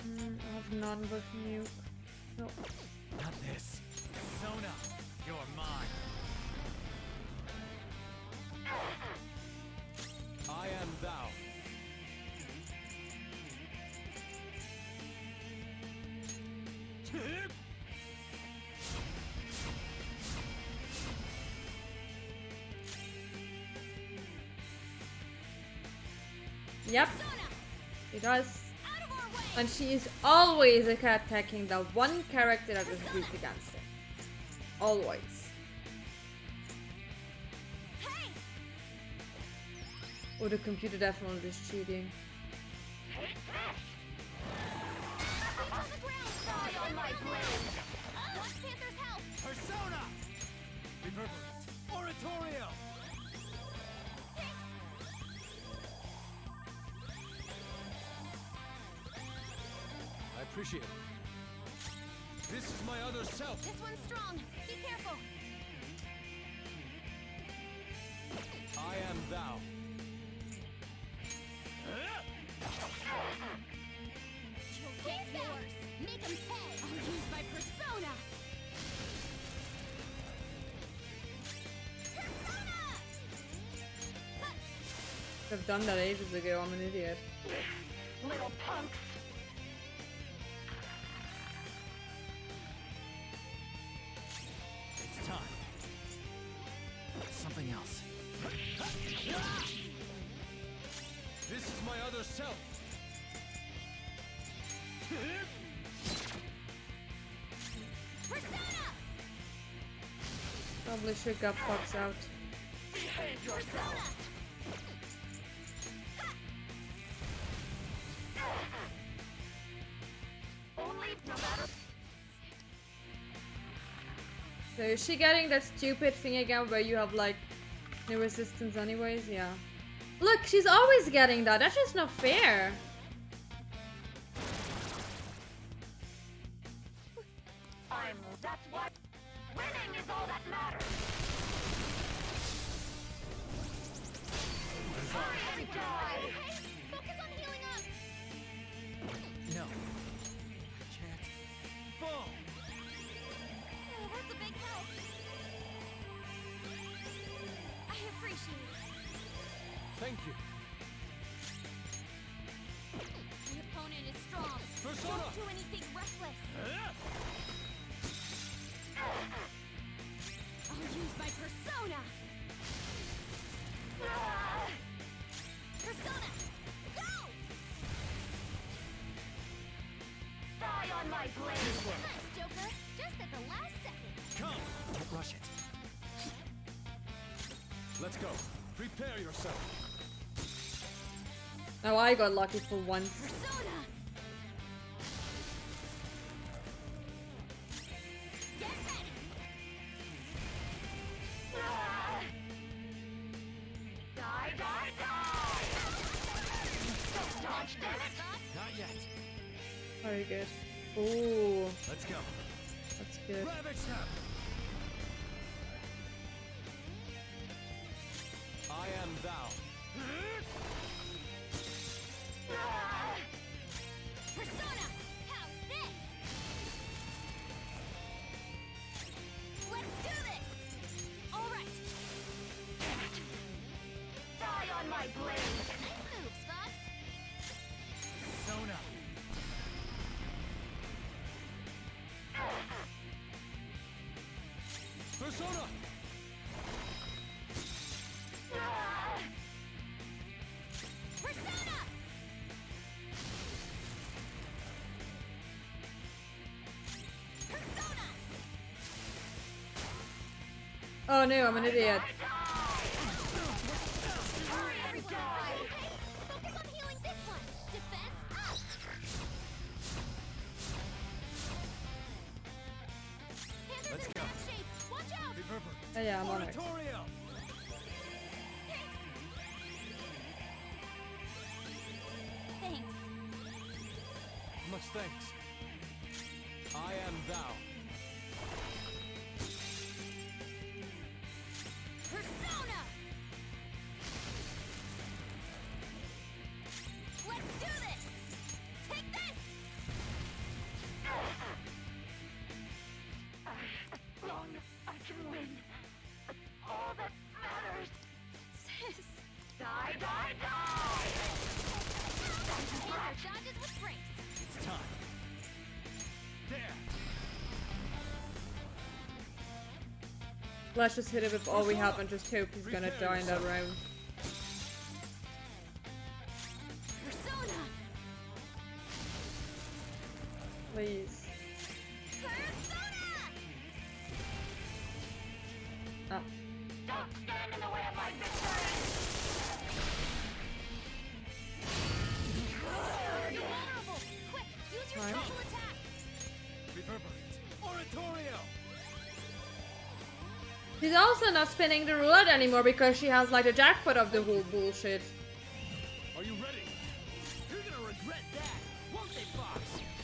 I have none but nuke. No. Not this. Persona, you're mine. I am thou. Yep, she does. And she is always attacking the one character that is weak against it. Always. Or the computer definitely is cheating. Persona! Reverberate. Oratorio! I appreciate it. This is my other self. This one's strong. Be careful. I am thou. Get yours. Make him pay. I'll use my persona. I've done that ages ago, I'm an idiot. Little punks! It's time. Something else. This is my other self. Persona! Probably should get Fox out. Behave yourself! Only no matter. So is she getting that stupid thing again where you have like no resistance anyways? Yeah. Look, she's always getting that. That's just not fair. That's what. Winning is all that matters. Hurry and die! Focus on Thank you. The opponent is strong. Persona! Don't do anything reckless. I'll use my persona. Persona, go! Die on my blade! Nice, Joker. Just at the last second. Come! Don't rush it. Let's go. Prepare yourself. Oh, I got lucky for once. Persona! Get ready! Die, die, die! Don't dodge, damn it! Not yet. Very good. Ooh, Let's go. that's good. Ravage snap! I am thou. Persona! How's this? Let's do this! Alright! Die on my blade! Nice moves, Fox! Persona. Persona! Persona! Persona! Oh no, I'm an idiot. Hurry, everyone! Okay, focus on healing this one! Defense up! Panthers Let's in go. bad shape! Watch out! Reverberate. Oh yeah, I'm on it. Oratorio! Thanks. Much thanks. I am thou. Persona! Let's do this! Take this! As long as I can win. That's all that matters. Sis! Die, die, die! Panzer dodges with grace! It's time. There. Let's just hit it with all we have and just hope he's gonna die in that round. Persona! Please. Persona! Ah. Don't stand in the way of my victory! You're vulnerable! Quick, use your Fine. special attack! Reverberate. Oratorio! She's also not spinning the roulette anymore because she has like the jackpot of the whole bullshit. Are you ready? You're gonna regret that, won't they, Fox?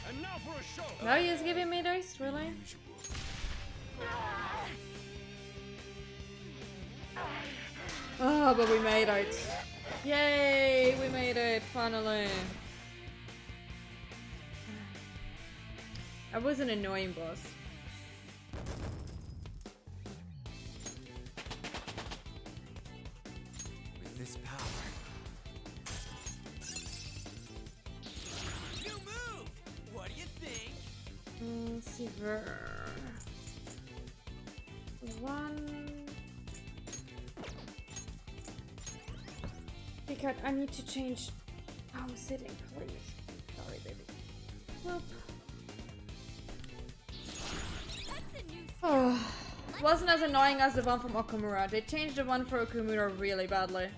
And now for a show. Now he's giving me this, really? Oh, but we made it. Yay, we made it, finally. That was an annoying boss. With this power. New move! What do you think? Silver. One. Because I need to change how I'm sitting, please. Sorry, baby. Whoop. Oh, it wasn't as annoying as the one from Okamura. They changed the one for Okamura really badly.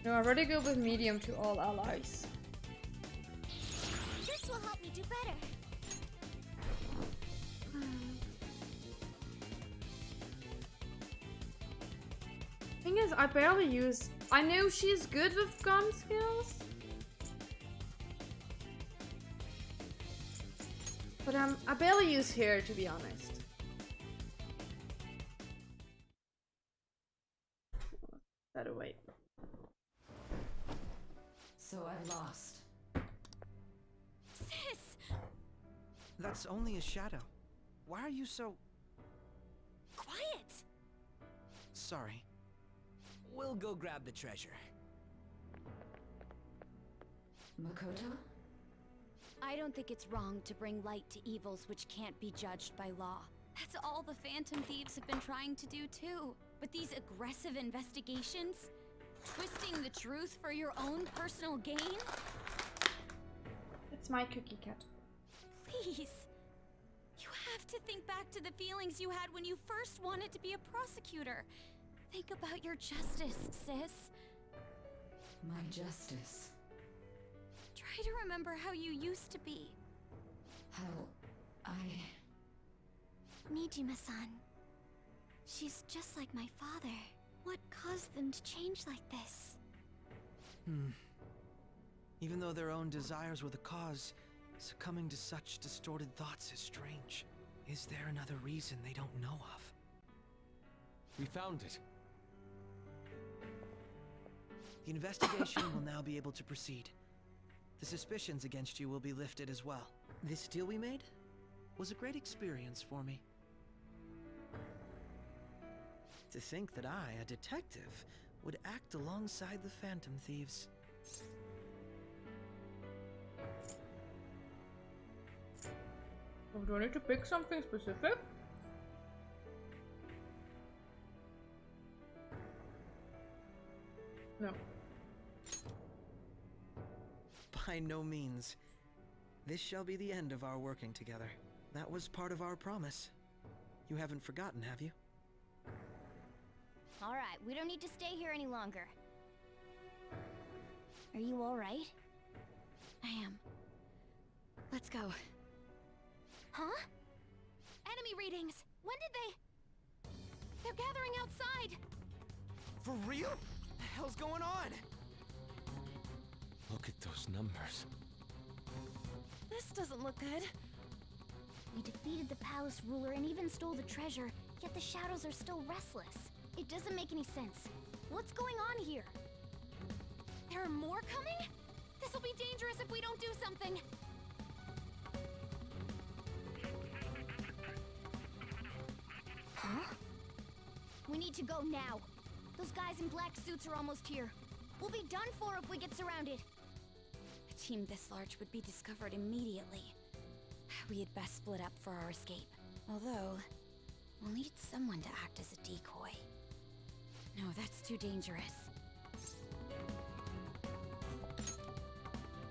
No, I already go with medium to all allies. This will help me do better. Thing is, I barely use. I know she's good with gun skills, but I barely use hair, to be honest. Better wait. So I lost. Sis! That's only a shadow. Why are you so... Quiet! Sorry. We'll go grab the treasure. Makoto? I don't think it's wrong to bring light to evils which can't be judged by law. That's all the Phantom Thieves have been trying to do too. But these aggressive investigations? Twisting the truth for your own personal gain? It's my cookie cat. Please. You have to think back to the feelings you had when you first wanted to be a prosecutor. Think about your justice, sis. My justice. Try to remember how you used to be. How I... Nijima-san. She's just like my father. What caused them to change like this? Even though their own desires were the cause, succumbing to such distorted thoughts is strange. Is there another reason they don't know of? We found it. The investigation will now be able to proceed. The suspicions against you will be lifted as well. This deal we made was a great experience for me. To think that I, a detective, would act alongside the Phantom Thieves. Do I need to pick something specific? No. By no means. This shall be the end of our working together. That was part of our promise. You haven't forgotten, have you? Alright, we don't need to stay here any longer. Are you alright? I am. Let's go. Huh? Enemy readings! When did they... They're gathering outside! For real? What the hell's going on? Look at those numbers. This doesn't look good. We defeated the palace ruler and even stole the treasure, yet the shadows are still restless. It doesn't make any sense. What's going on here? There are more coming? This'll be dangerous if we don't do something. Huh? We need to go now. Those guys in black suits are almost here. We'll be done for if we get surrounded. A team this large would be discovered immediately. We had best split up for our escape. Although, we'll need someone to act as a decoy. No, that's too dangerous.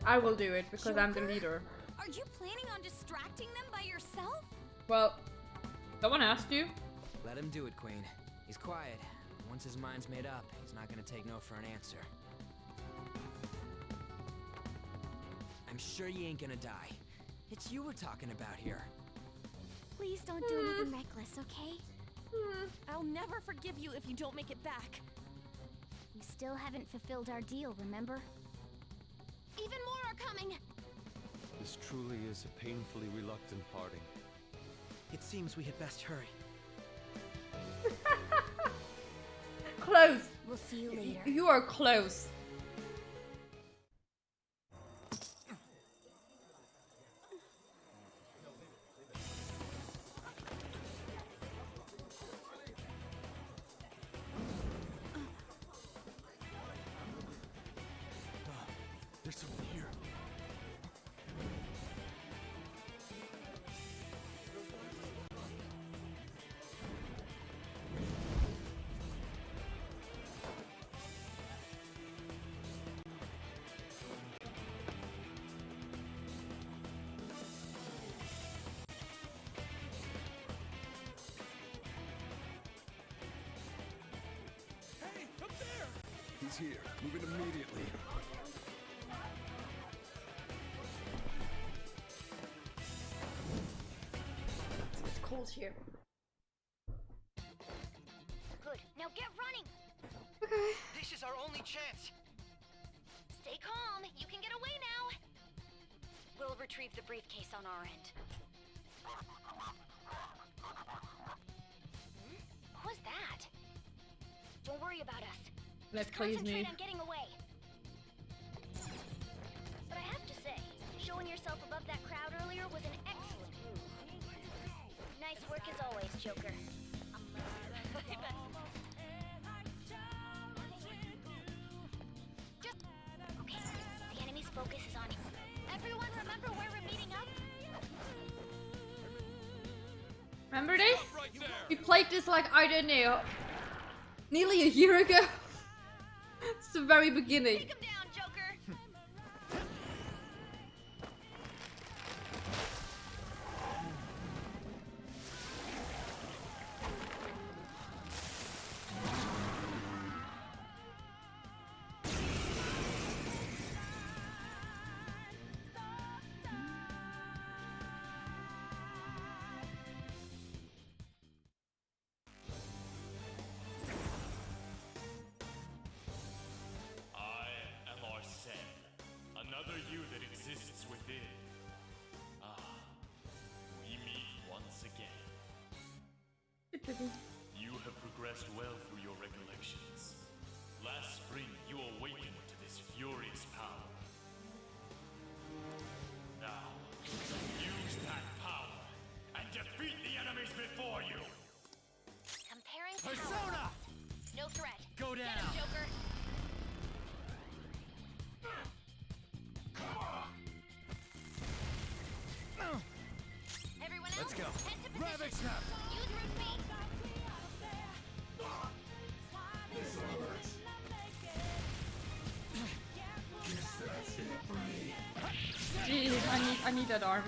I will do it because I'm the leader. Are you planning on distracting them by yourself? Well, someone asked you. Let him do it, Queen. He's quiet. Once his mind's made up, he's not gonna take no for an answer. I'm sure you ain't gonna die. It's you we're talking about here. Please don't do anything reckless, okay? I'll never forgive you if you don't make it back. We still haven't fulfilled our deal, remember? Even more are coming! This truly is a painfully reluctant parting. It seems we had best hurry. Close. We'll see you later. You are close. There's someone here. Hey, up there! He's here. Moving immediately. It's cold here. Good. Now get running! Okay. This is our only chance. Stay calm. You can get away now. We'll retrieve the briefcase on our end. Who was that? Don't worry about us. Let's Just please concentrate me. on getting away. But I have to say, showing yourself above that crowd earlier was an excellent move. Nice work as always, Joker. Okay, the enemy's focus is on you. Everyone remember where we're meeting up? Remember this? We played this like, I don't know, nearly a year ago. It's the very beginning. Take him down, Joker! Another you that exists within. Ah, we meet once again. You have progressed well through your recollections. Last spring, you awakened to this furious power. Now, use that power and defeat the enemies before you! Comparing Persona! powers. No threat. Go down! Get him, Joker! Everyone else, Let's go. head to Rabbit position. snap! Use root beat. This hurts. Gee, I need that arm.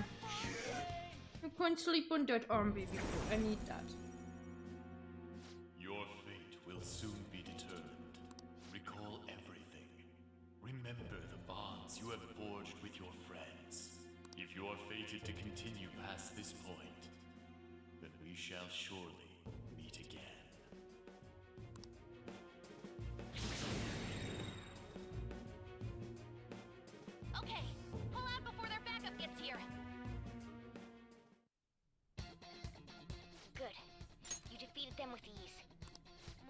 You can't sleep on that arm, baby. I need that. Your fate will soon be determined. Recall everything. Remember the bonds you have forged with your friends. If you are fated to continue past this point, then we shall surely meet again. Okay, pull out before their backup gets here. Good. You defeated them with ease.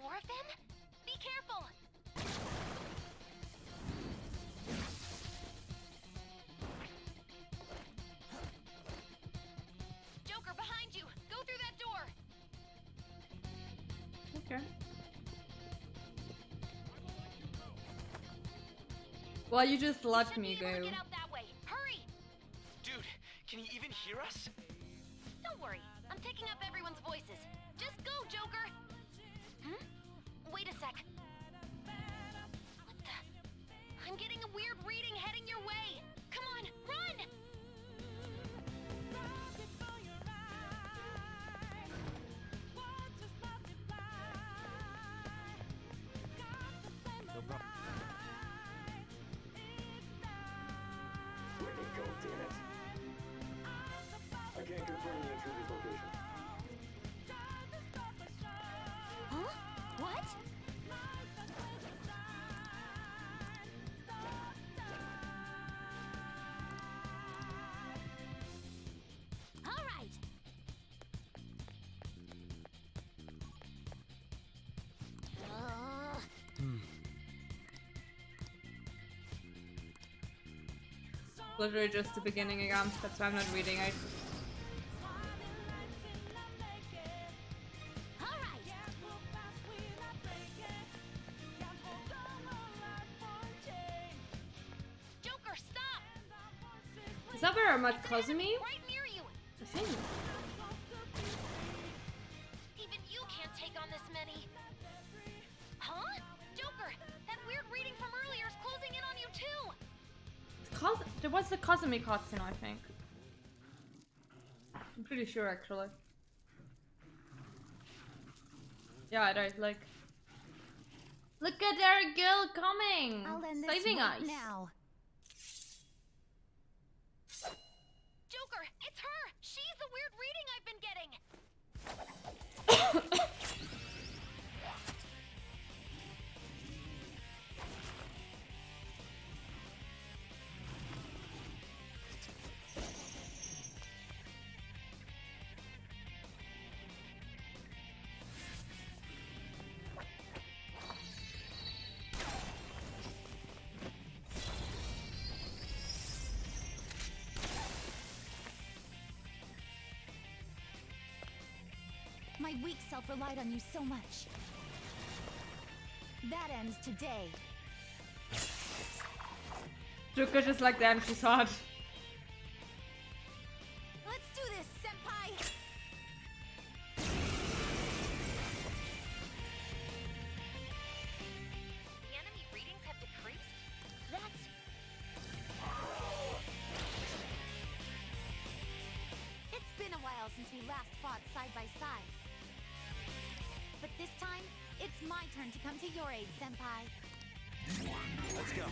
More of them? Be careful! Joker, behind you! Go through that door! Okay. Well, you just let me go. Get out that way! Hurry! Dude, can you even hear us? Don't worry, I'm picking up everyone's voices. Just go, Joker! Hmm? Wait a sec. What the? I'm getting a weird reading heading your way! Come on, run! No problem. Let me go, damn it. I can't confirm the intruder's location. Huh? What? All right. Literally just the beginning again. That's why I'm not reading it. Joker, stop! Is that where I met Kazumi? Right near you! I think. Even you can't take on this many. Huh? Joker, that weird reading from earlier is closing in on you too! There was the Kazumi cutscene, I think. I'm pretty sure, actually. Yeah, right, like... Look at our girl coming! I'll end this Saving right us! now. Joker, it's her! She's the weird reading I've been getting! my weak self relied on you so much. That ends today. Joker just like damn, she's hot. Let's do this, senpai! The enemy readings have decreased? That's... It's been a while since we last fought side by side. But this time, it's my turn to come to your aid, senpai. Let's go.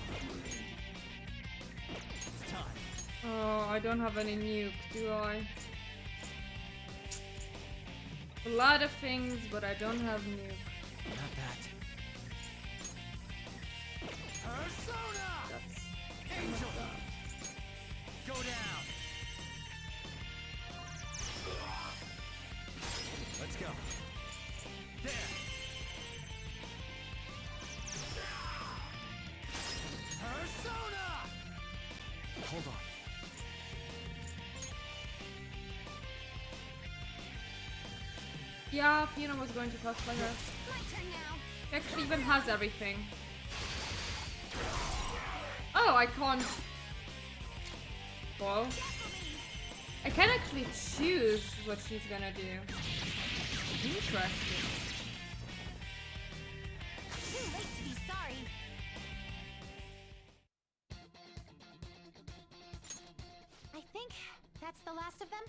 It's time. Oh, I don't have any nuke, do I? A lot of things, but I don't have nuke. Not that. Persona! That's Angel! Go down! Let's go. There! Persona! Hold on. Yeah, Fiona was going to cosplay her. My turn now. She actually even has everything. Oh, I can't. Well, I can actually choose what she's gonna do. Interesting. Too late to be sorry. I think that's the last of them.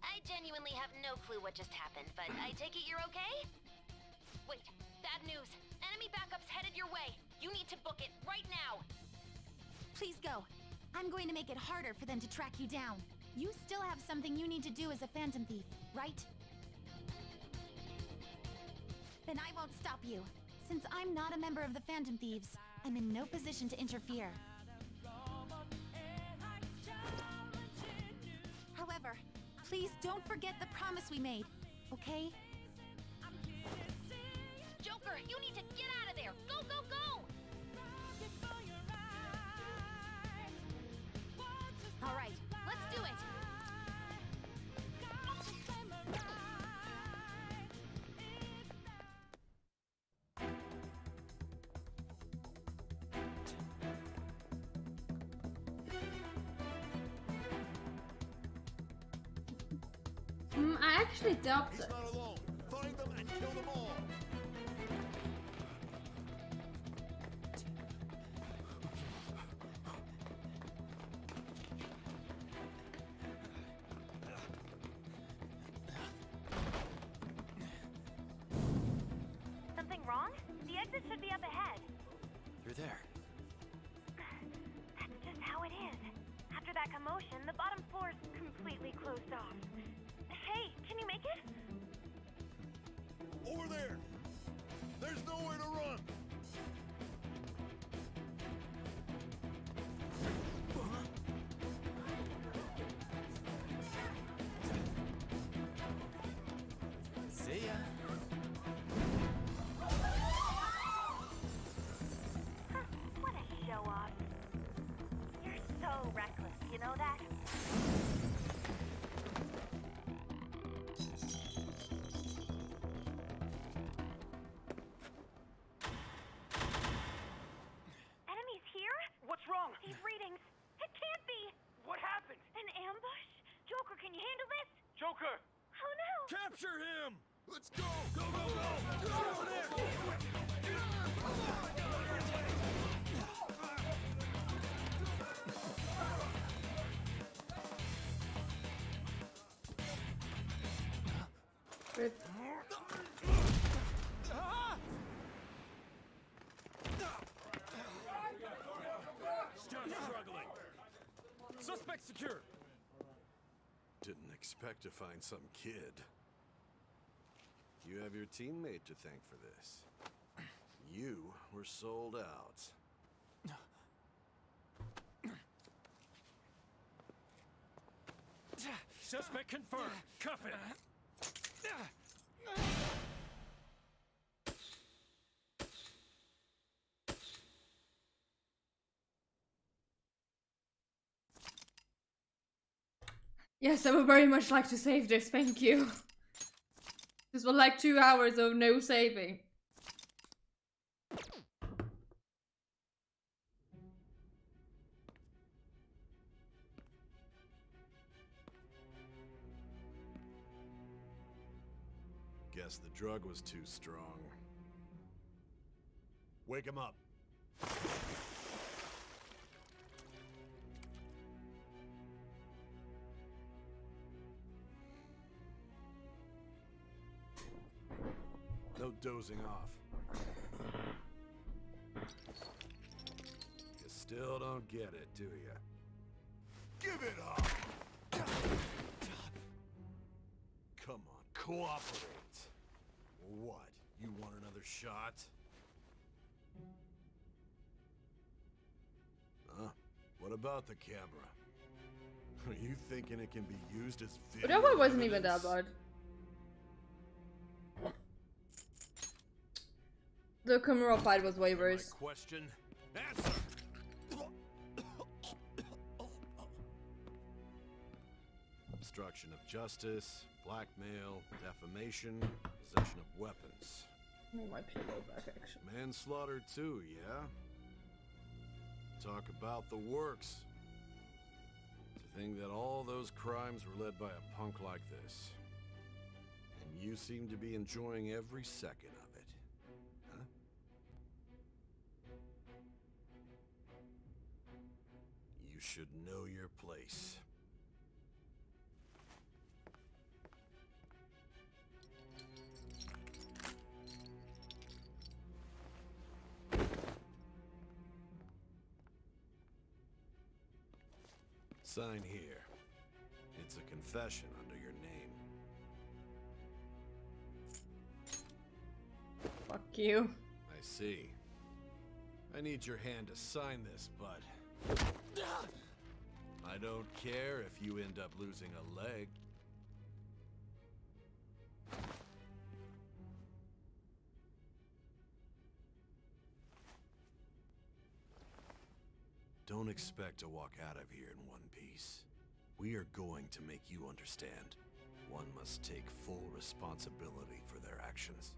I genuinely have no clue what just happened, but I take it you're okay? Wait, bad news. Enemy backup's headed your way. You need to book it right now. Please go. I'm going to make it harder for them to track you down. You still have something you need to do as a Phantom Thief, right? Then I won't stop you. Since I'm not a member of the Phantom Thieves, I'm in no position to interfere. However, please don't forget the promise we made, okay? Joker, you need to get out of there. Go, go, go! All right, let's do it. I actually doubt this. Not alone. Find them and kill them all. Something wrong? The exit should be up ahead. You're there. That's just how it is. After that commotion, the bottom floor's completely closed off. Hey, can you make it? Over there. There's nowhere to run. See ya. What a show off. You're so reckless, you know that? Enemies here? What's wrong? These readings. It can't be. What happened? An ambush? Joker, can you handle this? Joker! Oh no! Capture him! Let's go! Go, go, go! Go over there! Good. Stop struggling! Suspect secure! Didn't expect to find some kid. You have your teammate to thank for this. You were sold out. Suspect confirmed. Cuff it. Yes, I would very much like to save this, thank you. This was like 2 hours of no saving. Guess the drug was too strong. Wake him up. No dozing off. You still don't get it, do you? Give it up! Come on, cooperate. What? You want another shot? Huh? What about the camera? Are you thinking it can be used as video That one wasn't even evidence? that bad. The Kimura fight was way worse. Question? Answer! Obstruction of justice, blackmail, defamation, possession of weapons. Oh, my pillow back action. Manslaughter too, yeah? Talk about the works. To think that all those crimes were led by a punk like this. And you seem to be enjoying every second of it. Huh? You should know your place. Sign here. It's a confession under your name. Fuck you. I see. I need your hand to sign this, bud. I don't care if you end up losing a leg. Don't expect to walk out of here in one piece. We are going to make you understand. One must take full responsibility for their actions.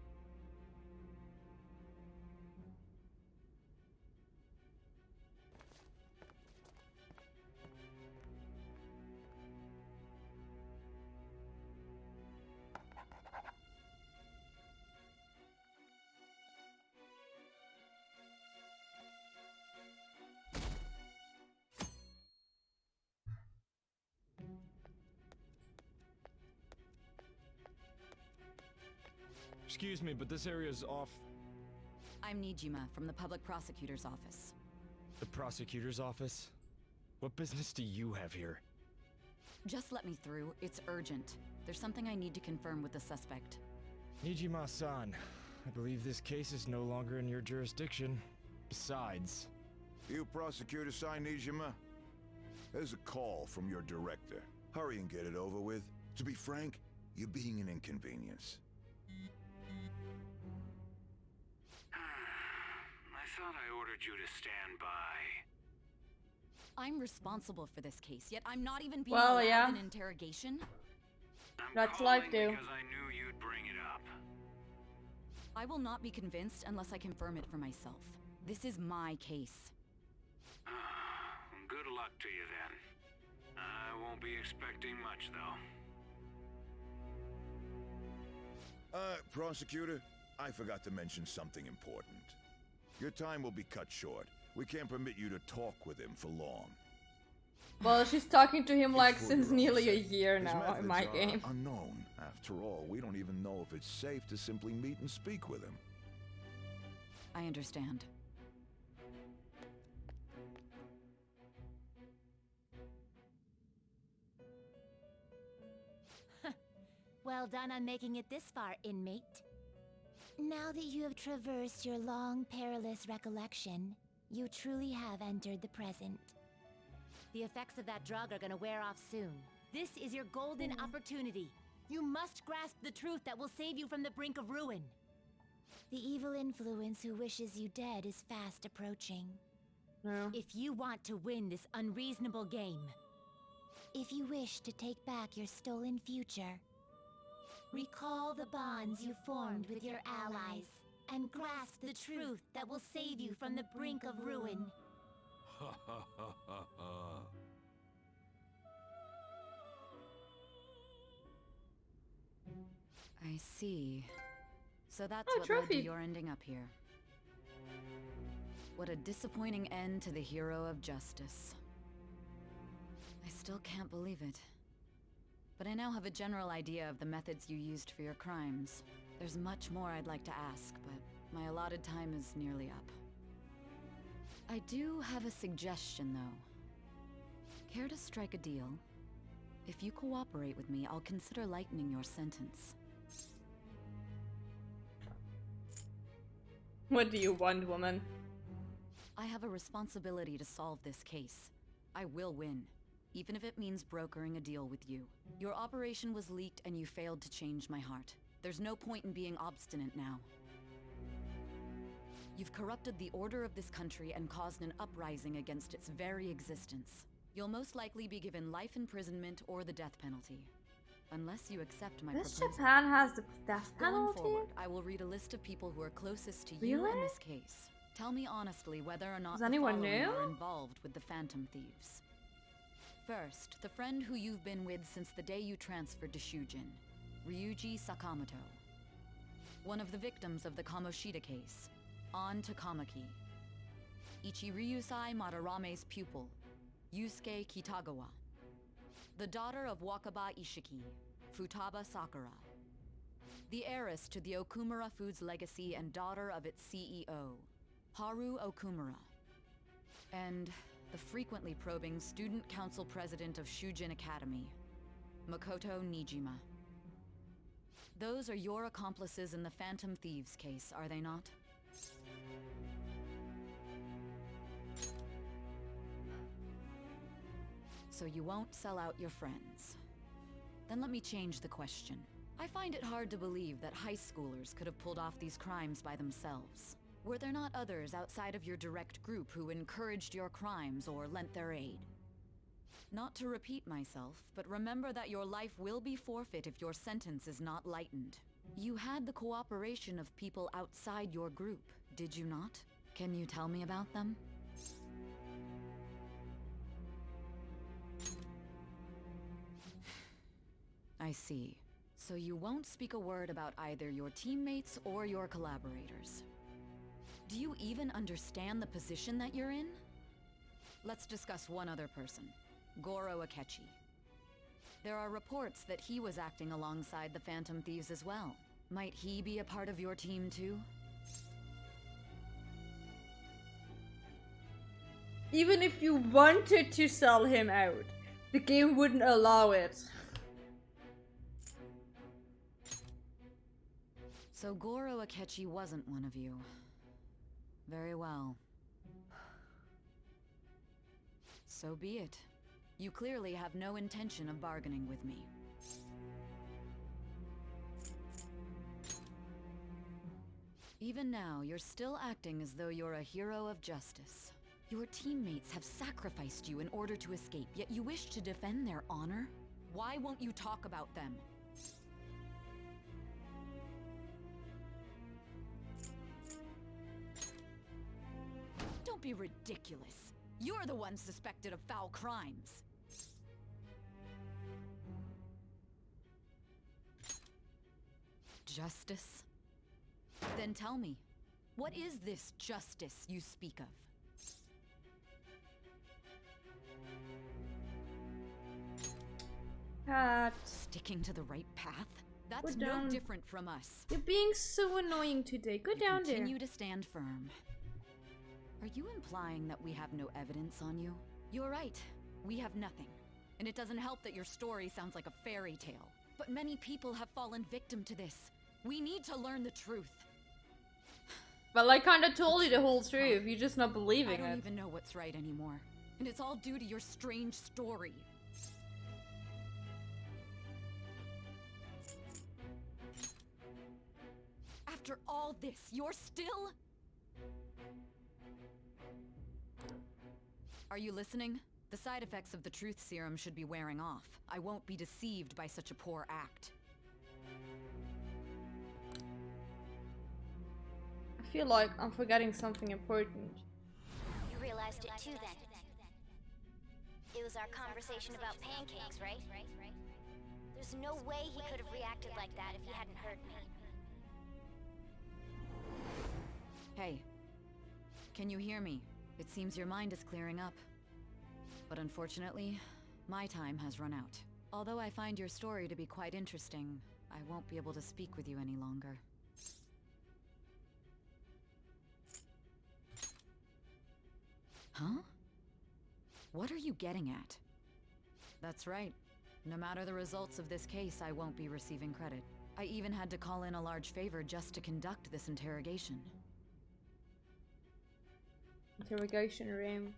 Excuse me, but this area's off. I'm Nijima from the public prosecutor's office. The prosecutor's office? What business do you have here? Just let me through. It's urgent. There's something I need to confirm with the suspect. Nijima-san, I believe this case is no longer in your jurisdiction. Besides... You prosecutor sign Nijima? There's a call from your director. Hurry and get it over with. To be frank, you're being an inconvenience. I thought I ordered you to stand by. I'm responsible for this case, yet I'm not even being Well, allowed yeah. an interrogation. That's life, dude. Because I knew you'd bring it up. I will not be convinced unless I confirm it for myself. This is my case. Good luck to you then. I won't be expecting much, though. Prosecutor, I forgot to mention something important. Your time will be cut short. We can't permit you to talk with him for long. Well, she's talking to him like For since your own nearly a sake. year His now in methods my are game. unknown. After all, we don't even know if it's safe to simply meet and speak with him. I understand. Well done on making it this far, inmate. Now that you have traversed your long, perilous recollection, you truly have entered the present. The effects of that drug are gonna wear off soon. This is your golden opportunity. You must grasp the truth that will save you from the brink of ruin. The evil influence who wishes you dead is fast approaching. No. If you want to win this unreasonable game, if you wish to take back your stolen future, Recall the bonds you formed with your allies, and grasp the truth that will save you from the brink of ruin. Ha ha ha ha ha. I see. So that's Oh, what led to trophy. your ending up here. What a disappointing end to the hero of justice. I still can't believe it. But I now have a general idea of the methods you used for your crimes. There's much more I'd like to ask, but my allotted time is nearly up. I do have a suggestion, though. Care to strike a deal? If you cooperate with me, I'll consider lightening your sentence. What do you want, woman? I have a responsibility to solve this case. I will win, even if it means brokering a deal with you. Your operation was leaked and you failed to change my heart. There's no point in being obstinate now. You've corrupted the order of this country and caused an uprising against its very existence. You'll most likely be given life imprisonment or the death penalty. Unless you accept my This proposal. Japan has the death penalty? Going forward, I will read a list of people who are closest to you in this case. Tell me honestly whether or not Does the anyone following know? are involved with the Phantom Thieves. First, the friend who you've been with since the day you transferred to Shujin, Ryuji Sakamoto. One of the victims of the Kamoshida case, An Takamaki. Ichiryusai Madarame's pupil, Yusuke Kitagawa. The daughter of Wakaba Ishiki, Futaba Sakura. The heiress to the Okumura Foods legacy and daughter of its CEO, Haru Okumura. And the frequently probing student council president of Shujin Academy, Makoto Nijima. Those are your accomplices in the Phantom Thieves case, are they not? So you won't sell out your friends. Then let me change the question. I find it hard to believe that high schoolers could have pulled off these crimes by themselves. Were there not others outside of your direct group who encouraged your crimes or lent their aid? Not to repeat myself, but remember that your life will be forfeit if your sentence is not lightened. You had the cooperation of people outside your group, did you not? Can you tell me about them? I see. So you won't speak a word about either your teammates or your collaborators. Do you even understand the position that you're in? Let's discuss one other person, Goro Akechi. There are reports that he was acting alongside the Phantom Thieves as well. Might he be a part of your team too? Even if you wanted to sell him out, the game wouldn't allow it. So Goro Akechi wasn't one of you. Very well. So be it. You clearly have no intention of bargaining with me. Even now, you're still acting as though you're a hero of justice. Your teammates have sacrificed you in order to escape, yet you wish to defend their honor? Why won't you talk about them? Don't be ridiculous. You're the one suspected of foul crimes. Justice? Then tell me, what is this justice you speak of? Sticking to the right path? That's Go no down. different from us. You're being so annoying today. Go down there. Continue to stand firm. Are you implying that we have no evidence on you? You're right. We have nothing. And it doesn't help that your story sounds like a fairy tale. But many people have fallen victim to this. We need to learn the truth. Well, I kinda told you the whole truth. You're just not believing I don't it. even know what's right anymore. And it's all due to your strange story. After all this, you're still... Are you listening? The side effects of the truth serum should be wearing off. I won't be deceived by such a poor act. feel like I'm forgetting something important. You realized it too then. It was our conversation about pancakes, right? There's no way he could have reacted like that if he hadn't heard me. Hey. Can you hear me? It seems your mind is clearing up. But unfortunately, my time has run out. Although I find your story to be quite interesting, I won't be able to speak with you any longer. Huh? What are you getting at? That's right. No matter the results of this case, I won't be receiving credit. I even had to call in a large favor just to conduct this interrogation. Interrogation room.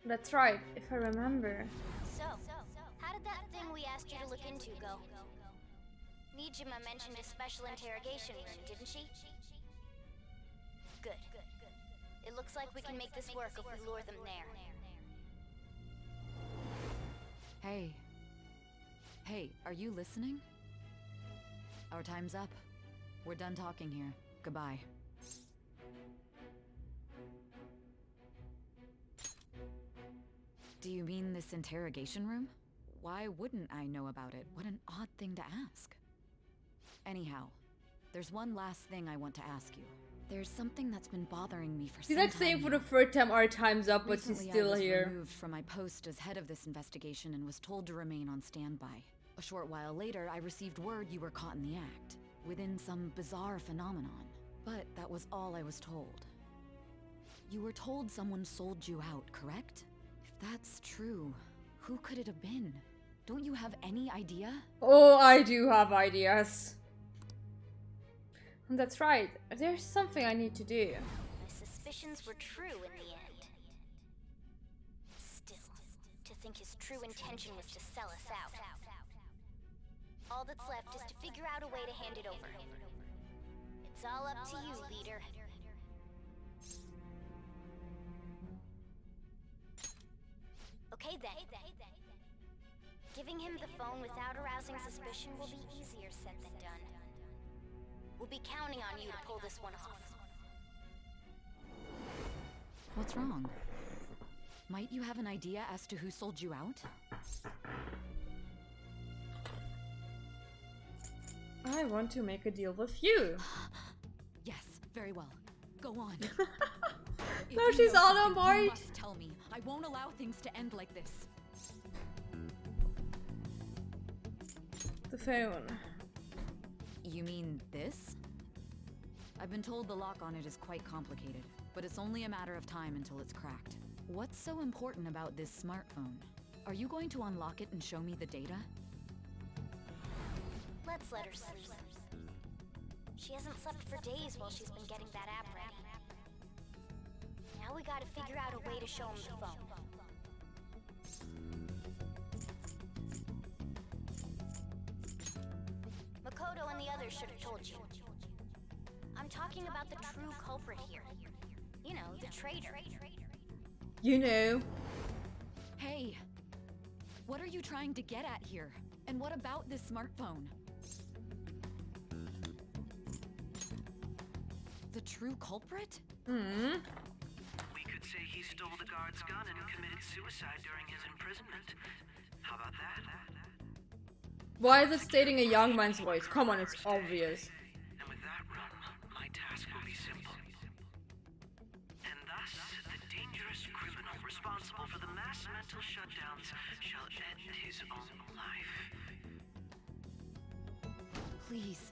That's right, if I remember. So, how did that thing we asked you to look into go? Nijima mentioned a special interrogation room, didn't she? Good. It looks like we can make this work if we lure them there. Hey. Hey, are you listening? Our time's up. We're done talking here. Goodbye. Do you mean this interrogation room? Why wouldn't I know about it? What an odd thing to ask. Anyhow, there's one last thing I want to ask you. There's something that's been bothering me for some time. He's like saying for the third time our time's up, but he's still I was here. removed from my post as head of this investigation and was told to remain on standby. A short while later, I received word you were caught in the act, within some bizarre phenomenon. But that was all I was told. You were told someone sold you out, correct? If that's true, who could it have been? Don't you have any idea? Oh, I do have ideas. That's right. There's something I need to do. My suspicions were true in the end. Still, to think his true intention was to sell us out. All that's left is to figure out a way to hand it over. It's all up to you, leader. Okay then. Giving him the phone without arousing suspicion will be easier said than done. We'll be counting on you to pull this one off. What's wrong? Might you have an idea as to who sold you out? I want to make a deal with you. Yes, very well. Go on. No, she's all on board. You must tell me. I won't allow things to end like this. The phone. You mean this? I've been told the lock on it is quite complicated, but it's only a matter of time until it's cracked. What's so important about this smartphone? Are you going to unlock it and show me the data? Let's let her sleep. She hasn't slept for days while she's been getting that app ready. Now we gotta figure out a way to show him the phone. Makoto and the others should have told you. I'm talking about the true culprit here. You know, the traitor. You know. Hey! What are you trying to get at here? And what about this smartphone? The true culprit? Hmm. We could say he stole the guard's gun and committed suicide during his imprisonment. How about that? Why is it stating a young man's voice? Come on, it's obvious. And with that run, my task will be simple. And thus, the dangerous criminal responsible for the mass mental shutdowns shall end his own life. Please.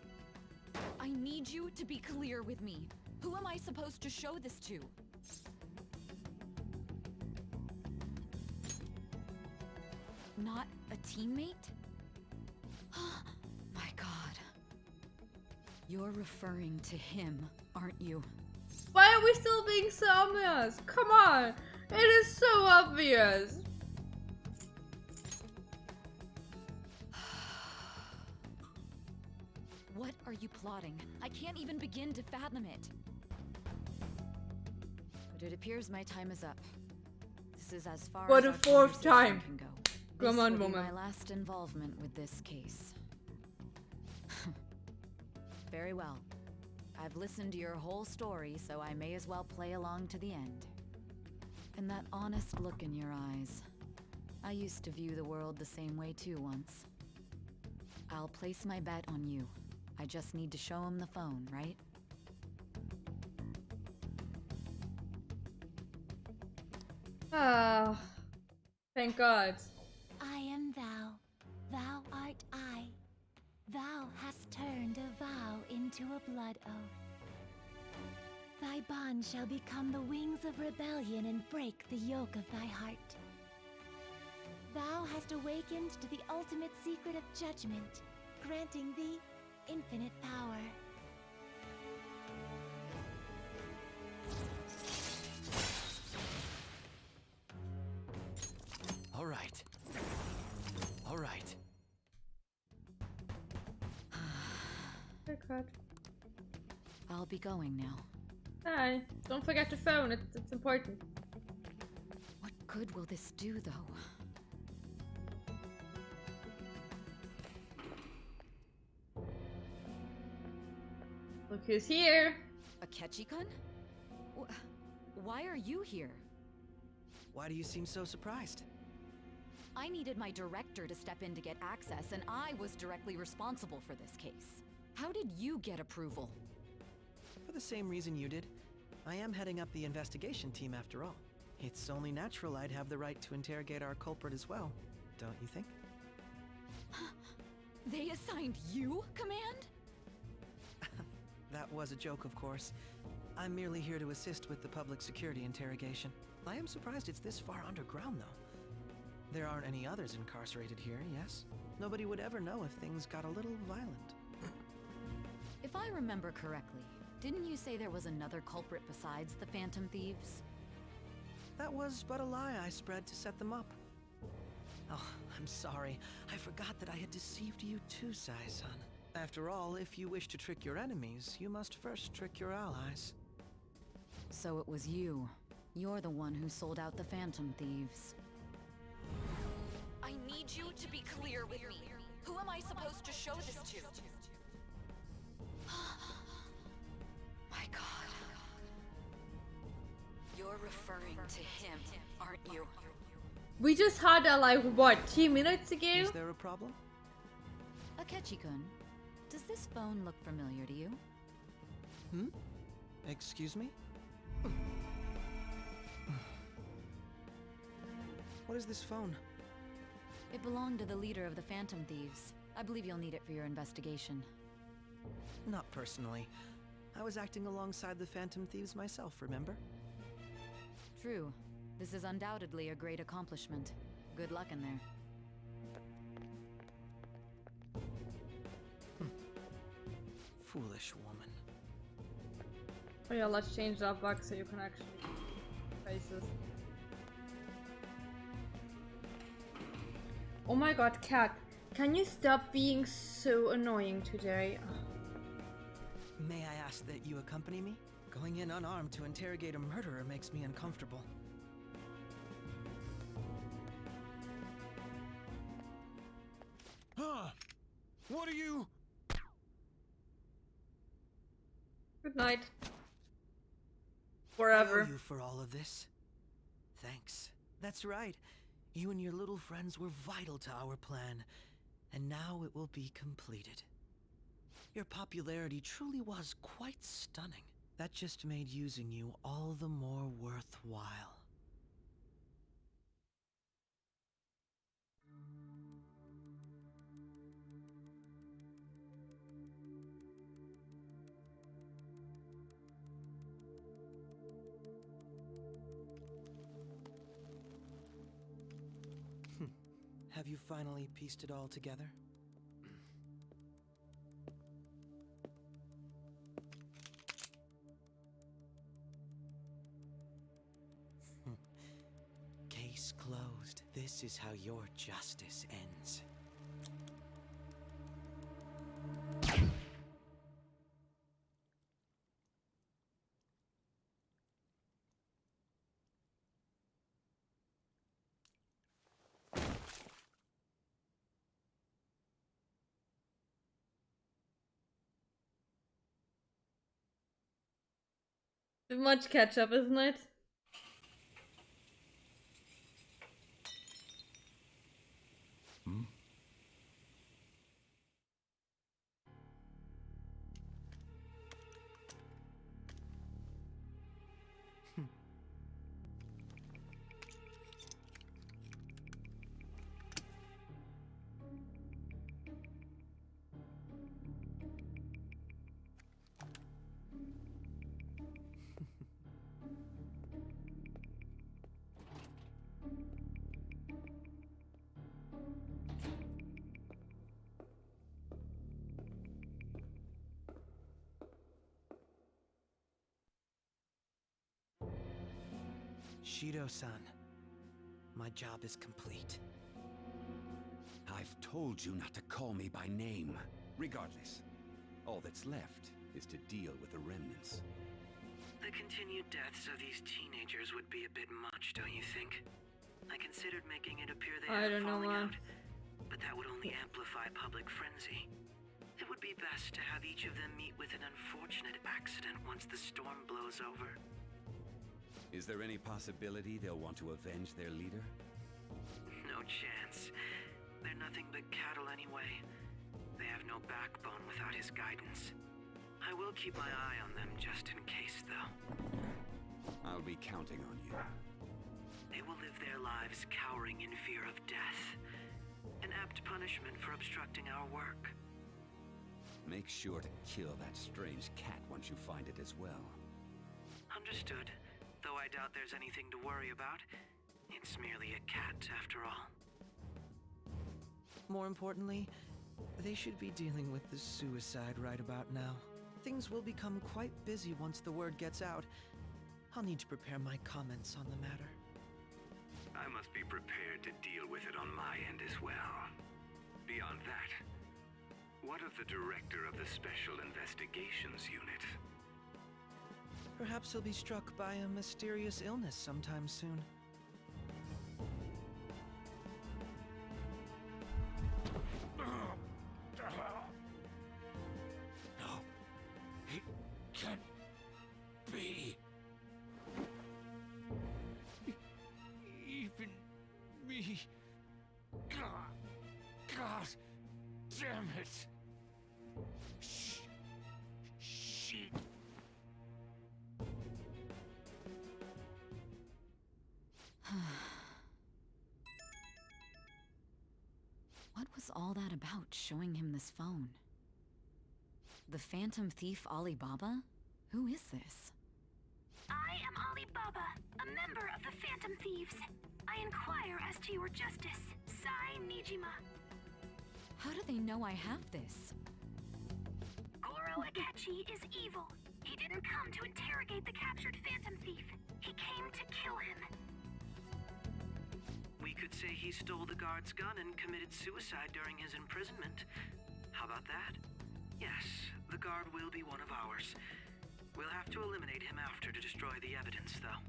I need you to be clear with me. Who am I supposed to show this to? Not a teammate? My God. You're referring to him, aren't you? Why are we still being so obvious? Come on! It is so obvious! What are you plotting? I can't even begin to fathom it. But it appears my time is up. This is as far For as the our fourth conversation time. can go. Come This on, will be woman. my last involvement with this case. Very well. I've listened to your whole story, so I may as well play along to the end. And that honest look in your eyes. I used to view the world the same way too once. I'll place my bet on you. I just need to show him the phone, right? Ah, thank God. I am thou, thou art I. Thou hast turned a vow into a blood oath. Thy bond shall become the wings of rebellion and break the yoke of thy heart. Thou hast awakened to the ultimate secret of judgment, granting thee infinite power. All right. All right. Oh God. I'll be going now. Hi. Don't forget the phone. It's important. What good will this do, though? Look who's here. Akechi-kun? Why are you here? Why do you seem so surprised? I needed my director to step in to get access, and I was directly responsible for this case. How did you get approval? For the same reason you did. I am heading up the investigation team after all. It's only natural I'd have the right to interrogate our culprit as well, don't you think? They assigned you command? That was a joke, of course. I'm merely here to assist with the public security interrogation. I am surprised it's this far underground, though. There aren't any others incarcerated here, yes? Nobody would ever know if things got a little violent. If I remember correctly, didn't you say there was another culprit besides the Phantom Thieves? That was but a lie I spread to set them up. Oh, I'm sorry. I forgot that I had deceived you too, Sai-san. After all, if you wish to trick your enemies, you must first trick your allies. So it was you. You're the one who sold out the Phantom Thieves. I need you to be clear with me. Who am I supposed to show this to? My God. You're referring to him, aren't you? We just had that like, what, 2 minutes ago? Is there a problem? Akechi-kun, does this phone look familiar to you? Hmm? Excuse me? What is this phone? It belonged to the leader of the Phantom Thieves. I believe you'll need it for your investigation. Not personally. I was acting alongside the Phantom Thieves myself, remember? True. This is undoubtedly a great accomplishment. Good luck in there. Foolish woman. Oh yeah, let's change that bug so you can actually face this. Oh my God, Cat, can you stop being so annoying today? May I ask that you accompany me? Going in unarmed to interrogate a murderer makes me uncomfortable. Huh? What are you? Good night. I Forever. owe you for all of this. Thanks. That's right. You and your little friends were vital to our plan, and now it will be completed. Your popularity truly was quite stunning. That just made using you all the more worthwhile. Have you finally pieced it all together? Case closed. This is how your justice ends. Much catch-up, isn't it? Hmm? Shido-san, my job is complete. I've told you not to call me by name. Regardless, all that's left is to deal with the remnants. The continued deaths of these teenagers would be a bit much, don't you think? I considered making it appear they I had don't know, falling man. out, but that would only amplify public frenzy. It would be best to have each of them meet with an unfortunate accident once the storm blows over. Is there any possibility they'll want to avenge their leader? No chance. They're nothing but cattle anyway. They have no backbone without his guidance. I will keep my eye on them just in case, though. I'll be counting on you. They will live their lives cowering in fear of death. An apt punishment for obstructing our work. Make sure to kill that strange cat once you find it as well. Understood. Though I doubt there's anything to worry about. It's merely a cat, after all. More importantly, they should be dealing with the suicide right about now. Things will become quite busy once the word gets out. I'll need to prepare my comments on the matter. I must be prepared to deal with it on my end as well. Beyond that, what of the director of the Special Investigations Unit? Perhaps he'll be struck by a mysterious illness sometime soon. No, it can't be. Even me. God damn it. Shit. What was all that about, showing him this phone? The Phantom Thief Alibaba? Who is this? I am Alibaba, a member of the Phantom Thieves. I inquire as to your justice, Sai Nijima. How do they know I have this? Goro Akechi is evil. He didn't come to interrogate the captured Phantom Thief. He came to kill him. We could say he stole the guard's gun and committed suicide during his imprisonment. How about that? Yes, the guard will be one of ours. We'll have to eliminate him after to destroy the evidence, though.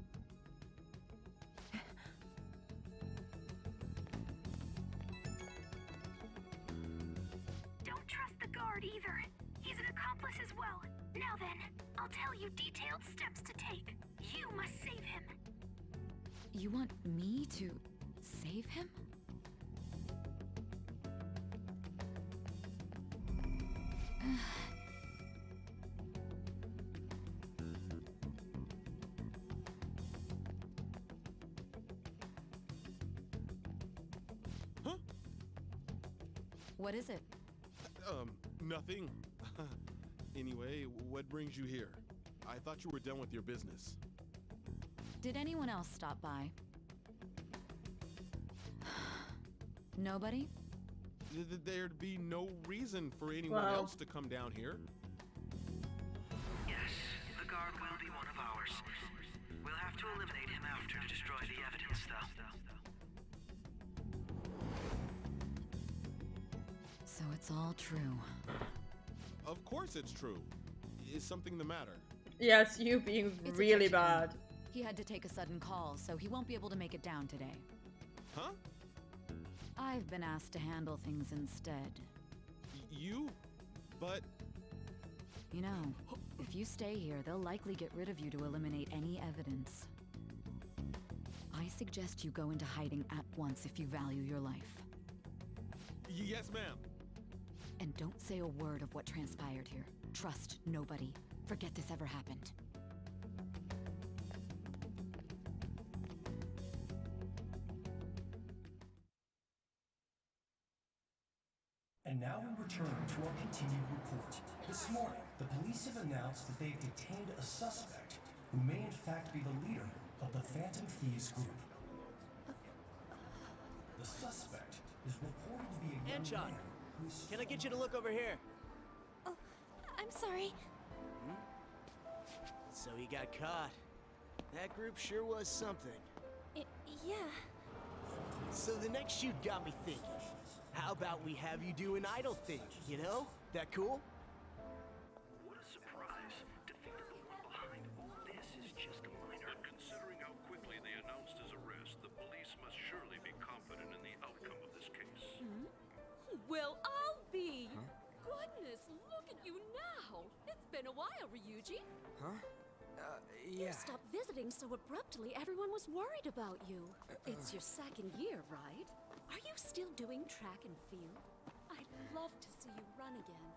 Don't trust the guard either. He's an accomplice as well. Now then, I'll tell you detailed steps to take. You must save him. You want me to save him? Huh? What is it? Nothing. Anyway, what brings you here? I thought you were done with your business. Did anyone else stop by? Nobody? There'd be no reason for anyone Wow. else to come down here. Yes, the guard will be one of ours. We'll have to eliminate him after to destroy the evidence, though. So it's all true. Of course it's true. Is something the matter? Yes, you being It's a really touchy bad. thing. He had to take a sudden call, so he won't be able to make it down today. Huh? I've been asked to handle things instead. You? But... You know, If you stay here, they'll likely get rid of you to eliminate any evidence. I suggest you go into hiding at once if you value your life. Yes, ma'am. And don't say a word of what transpired here. Trust nobody. Forget this ever happened. And now we return to our continued report. This morning, the police have announced that they've detained a suspect who may in fact be the leader of the Phantom Thieves group. The suspect is reported to be a young Anchon, man who's... can I get you to look over here? Oh, I'm sorry. So he got caught. That group sure was something. Yeah. So the next shoot got me thinking. How about we have you do an idol thing, you know? That cool? What a surprise to think that the one behind all this is just a minor. But considering how quickly they announced his arrest, the police must surely be confident in the outcome of this case. Well, I'll be. Goodness, look at you now. It's been a while, Ryuji. Huh? You Yeah. stopped visiting so abruptly, everyone was worried about you. It's your second year, right? Are you still doing track and field? I'd love to see you run again.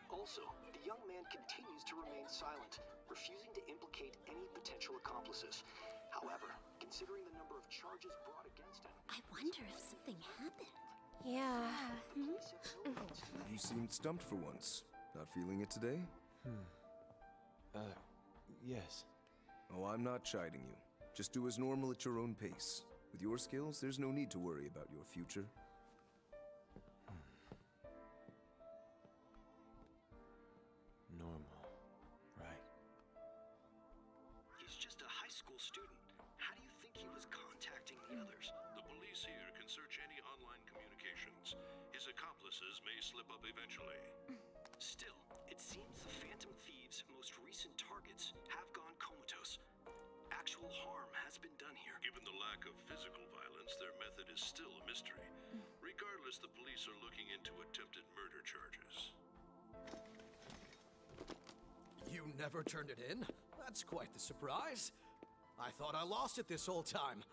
Also, the young man continues to remain silent, refusing to implicate any potential accomplices. However, considering the number of charges brought against him... I wonder if something happened. Yeah. You seemed stumped for once. Not feeling it today? Yes. Oh, I'm not chiding you. Just do as normal at your own pace. With your skills, there's no need to worry about your future. Normal, right? He's just a high school student. How do you think he was contacting the others? The police here can search any online communications. His accomplices may slip up eventually. Still, it seems the Phantom Thieves' most recent targets have gone comatose. Actual harm has been done here. Given the lack of physical violence, their method is still a mystery. Regardless, the police are looking into attempted murder charges. You never turned it in? That's quite the surprise. I thought I lost it this whole time.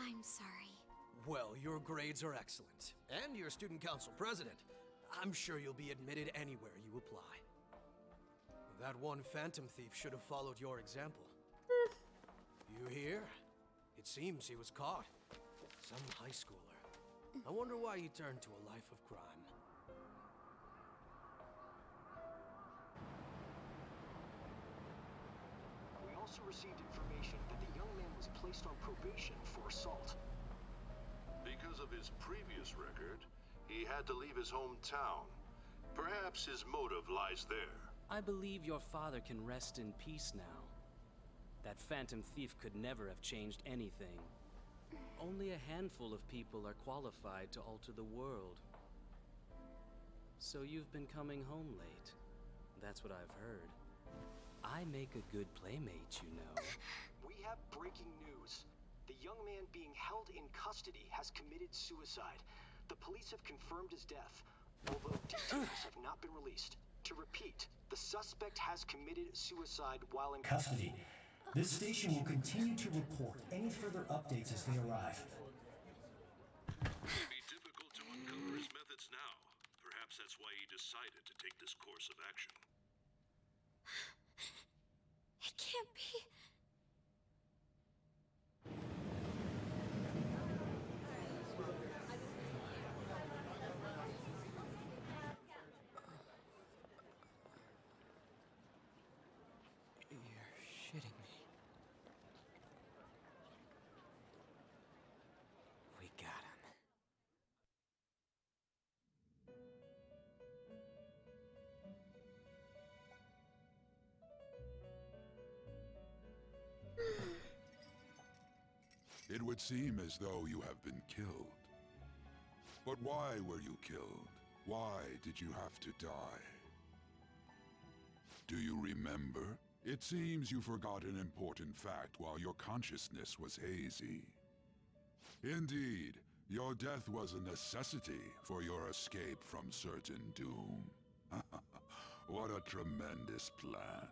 I'm sorry. Well, your grades are excellent. And you're student council president. I'm sure you'll be admitted anywhere you apply. That one Phantom Thief should have followed your example. You hear? It seems he was caught. Some high schooler. I wonder why he turned to a life of crime. We also received information that the young man was placed on probation for assault. Because of his previous record, he had to leave his hometown. Perhaps his motive lies there. I believe your father can rest in peace now. That Phantom Thief could never have changed anything. Only a handful of people are qualified to alter the world. So you've been coming home late. That's what I've heard. I make a good playmate, you know. We have breaking news. The young man being held in custody has committed suicide. The police have confirmed his death, although details have not been released. To repeat, the suspect has committed suicide while in custody. This station will continue to report any further updates as they arrive. It may be difficult to uncover his methods now. Perhaps that's why he decided to take this course of action. It can't be. You're shitting me. We got him. It would seem as though you have been killed. But why were you killed? Why did you have to die? Do you remember? It seems you forgot an important fact while your consciousness was hazy. Indeed, Your death was a necessity for your escape from certain doom. What a tremendous plan.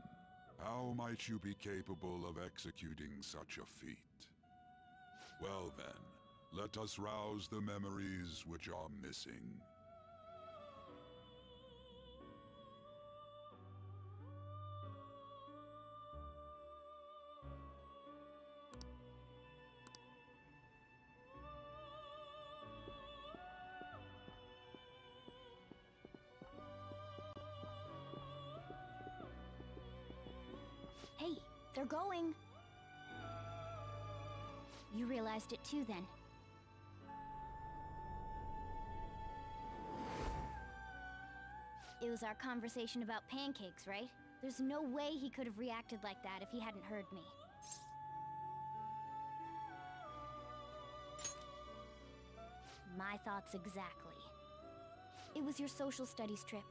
How might you be capable of executing such a feat? Well then, let us rouse the memories which are missing. Hey, they're going. You realized it too, then. It was our conversation about pancakes, right? There's no way he could have reacted like that if he hadn't heard me. My thoughts exactly. It was your social studies trip.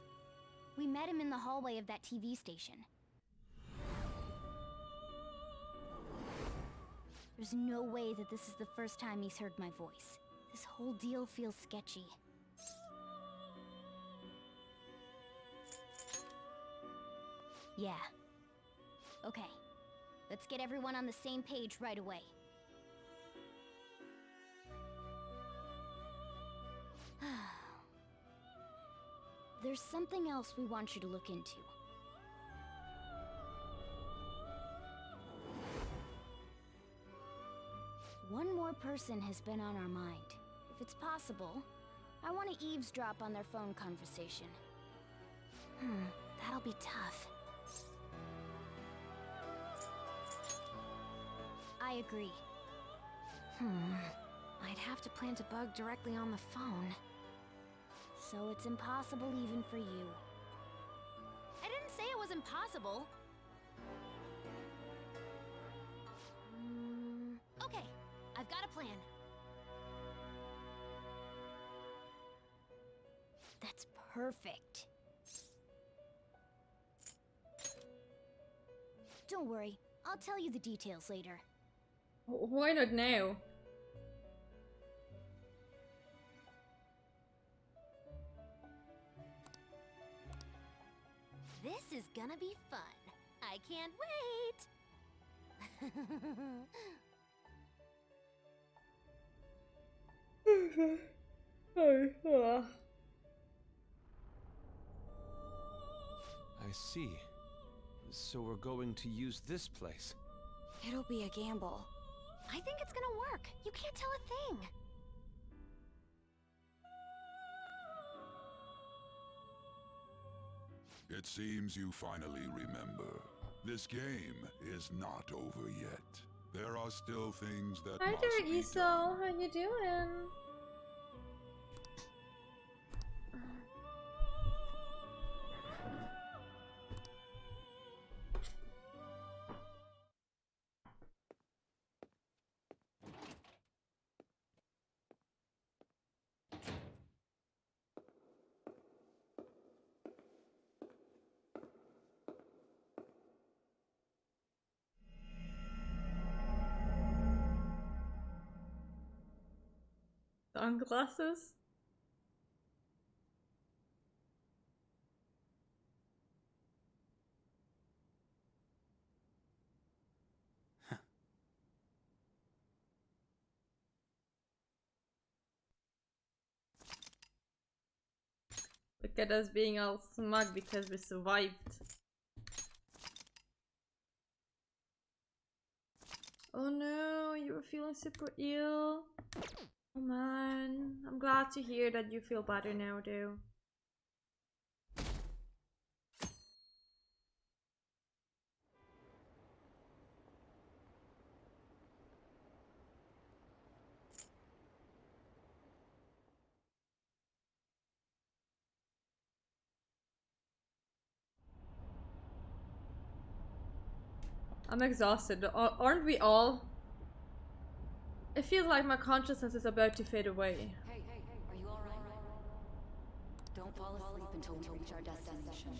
We met him in the hallway of that TV station. There's no way that this is the first time he's heard my voice. This whole deal feels sketchy. Yeah. Okay. Let's get everyone on the same page right away. There's something else we want you to look into. One more person has been on our mind. If it's possible, I want to eavesdrop on their phone conversation. That'll be tough. I agree. I'd have to plant a bug directly on the phone. So it's impossible even for you. I didn't say it was impossible. Okay, I've got a plan. That's perfect. Don't worry, I'll tell you the details later. Why not now? This is gonna be fun. I can't wait. I see. So we're going to use this place. It'll be a gamble. I think it's gonna work. You can't tell a thing. It seems you finally remember. This game is not over yet. There are still things that Hi must there, be Isol. done. How you doing? Sunglasses? Look at us being all smug because we survived. Oh no, you were feeling super ill. Oh man, I'm glad to hear that you feel better now though. I'm exhausted. Aren't we all? It feels like my consciousness is about to fade away. Hey, are you alright? Don't fall asleep until we reach our destination.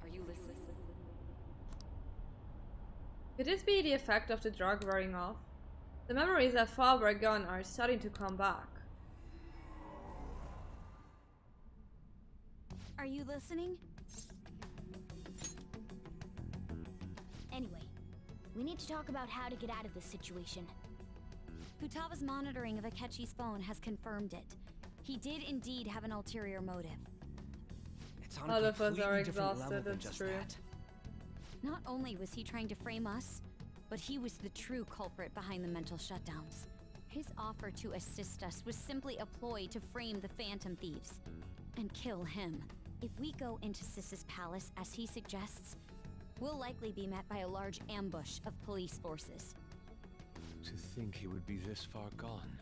Are you listening? Could this be the effect of the drug wearing off? The memories that far were gone are starting to come back. Are you listening? Anyway, we need to talk about how to get out of this situation. Futaba's monitoring of Akechi's phone has confirmed it. He did indeed have an ulterior motive. It's on All a of us are completely different exhausted, level than that's just true. that. Not only was he trying to frame us, but he was the true culprit behind the mental shutdowns. His offer to assist us was simply a ploy to frame the Phantom Thieves and kill him. If we go into Sis's palace as he suggests, we'll likely be met by a large ambush of police forces. To think he would be this far gone.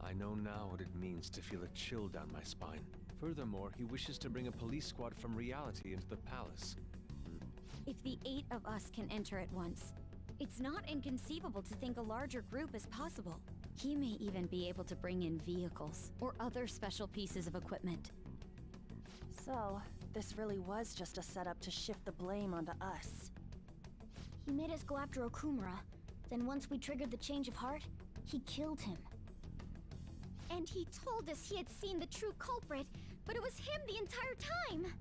I know now what it means to feel a chill down my spine. Furthermore, he wishes to bring a police squad from reality into the palace. If the 8 of us can enter at once, it's not inconceivable to think a larger group is possible. He may even be able to bring in vehicles or other special pieces of equipment. So, this really was just a setup to shift the blame onto us. He made us go after Okumura. Then once we triggered the change of heart, he killed him. And he told us he had seen the true culprit, but it was him the entire time!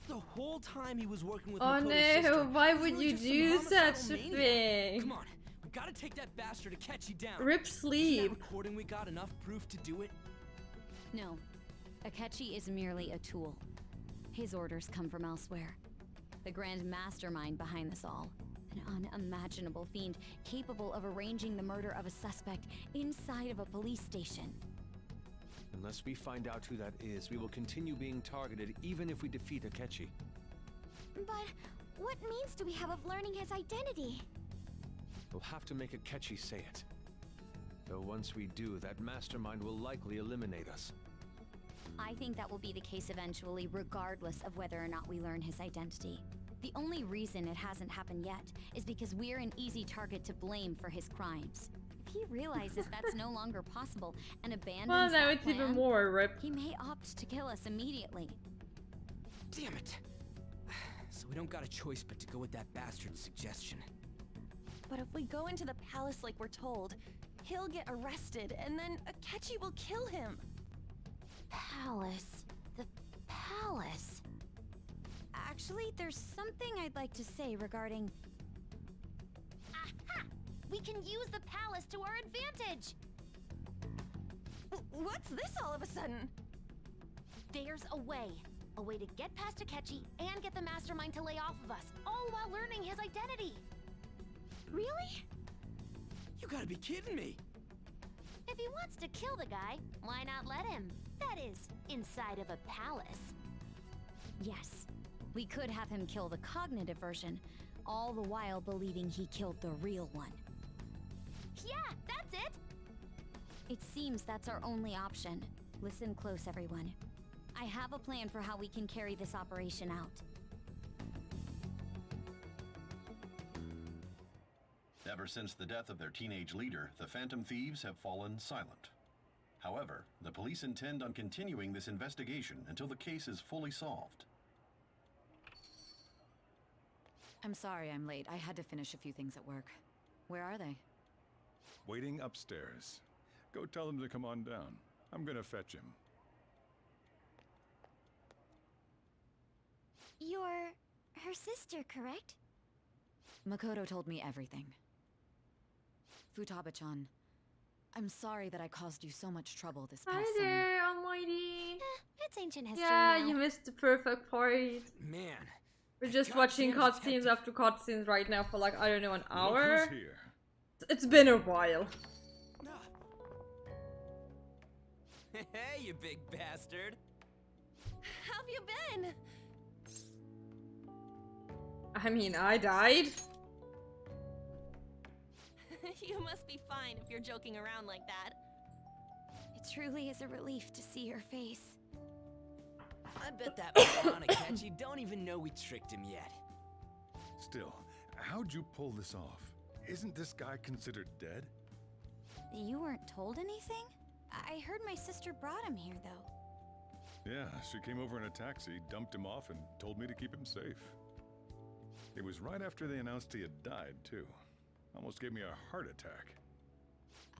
The whole time he was working with Oh Makoto's no, sister, why he's would really you just some do homicidal such a maniac. thing? Come on, we gotta take that bastard Akechi down. Rip Isn't sleep. that recording we got enough proof to do it? No. Akechi is merely a tool. His orders come from elsewhere. The grand mastermind behind this all. An unimaginable fiend capable of arranging the murder of a suspect inside of a police station. Unless we find out who that is, we will continue being targeted even if we defeat Akechi. But what means do we have of learning his identity? We'll have to make Akechi say it. Though once we do, that mastermind will likely eliminate us. I think that will be the case eventually, regardless of whether or not we learn his identity. The only reason it hasn't happened yet is because we're an easy target to blame for his crimes. If he realizes that's no longer possible and abandons Well, now that it's plan, even more, Rip. he may opt to kill us immediately. Damn it. So we don't got a choice but to go with that bastard's suggestion. But if we go into the palace like we're told, he'll get arrested, and then Akechi will kill him. Palace. The palace. Actually, there's something I'd like to say regarding... Aha! We can use the palace to our advantage! What's this all of a sudden? There's a way. A way to get past Akechi and get the mastermind to lay off of us, all while learning his identity. Really? You gotta be kidding me! If he wants to kill the guy, why not let him? That is, inside of a palace. Yes. We could have him kill the cognitive version, all the while believing he killed the real one. Yeah, that's it! It seems that's our only option. Listen close, everyone. I have a plan for how we can carry this operation out. Ever since the death of their teenage leader, the Phantom Thieves have fallen silent. However, the police intend on continuing this investigation until the case is fully solved. I'm sorry I'm late. I had to finish a few things at work. Where are they? Waiting upstairs. Go tell him to come on down. I'm gonna fetch him. You're her sister, correct? Makoto told me everything. Futaba-chan, I'm sorry that I caused you so much trouble this past Hi summer. there, Almighty. It's ancient history Yeah, now. you missed the perfect part. Man. We're just watching cutscenes after cutscenes right now for like, I don't know, an hour? Look who's here. It's been a while. Hey, you big bastard! How have you been? I mean, I died. You must be fine if you're joking around like that. It truly is a relief to see your face. I bet that moron Akechi don't even know we tricked him yet. Still, how'd you pull this off? Isn't this guy considered dead? You weren't told anything? I heard my sister brought him here, though. Yeah, she came over in a taxi, dumped him off, and told me to keep him safe. It was right after they announced he had died, too. Almost gave me a heart attack.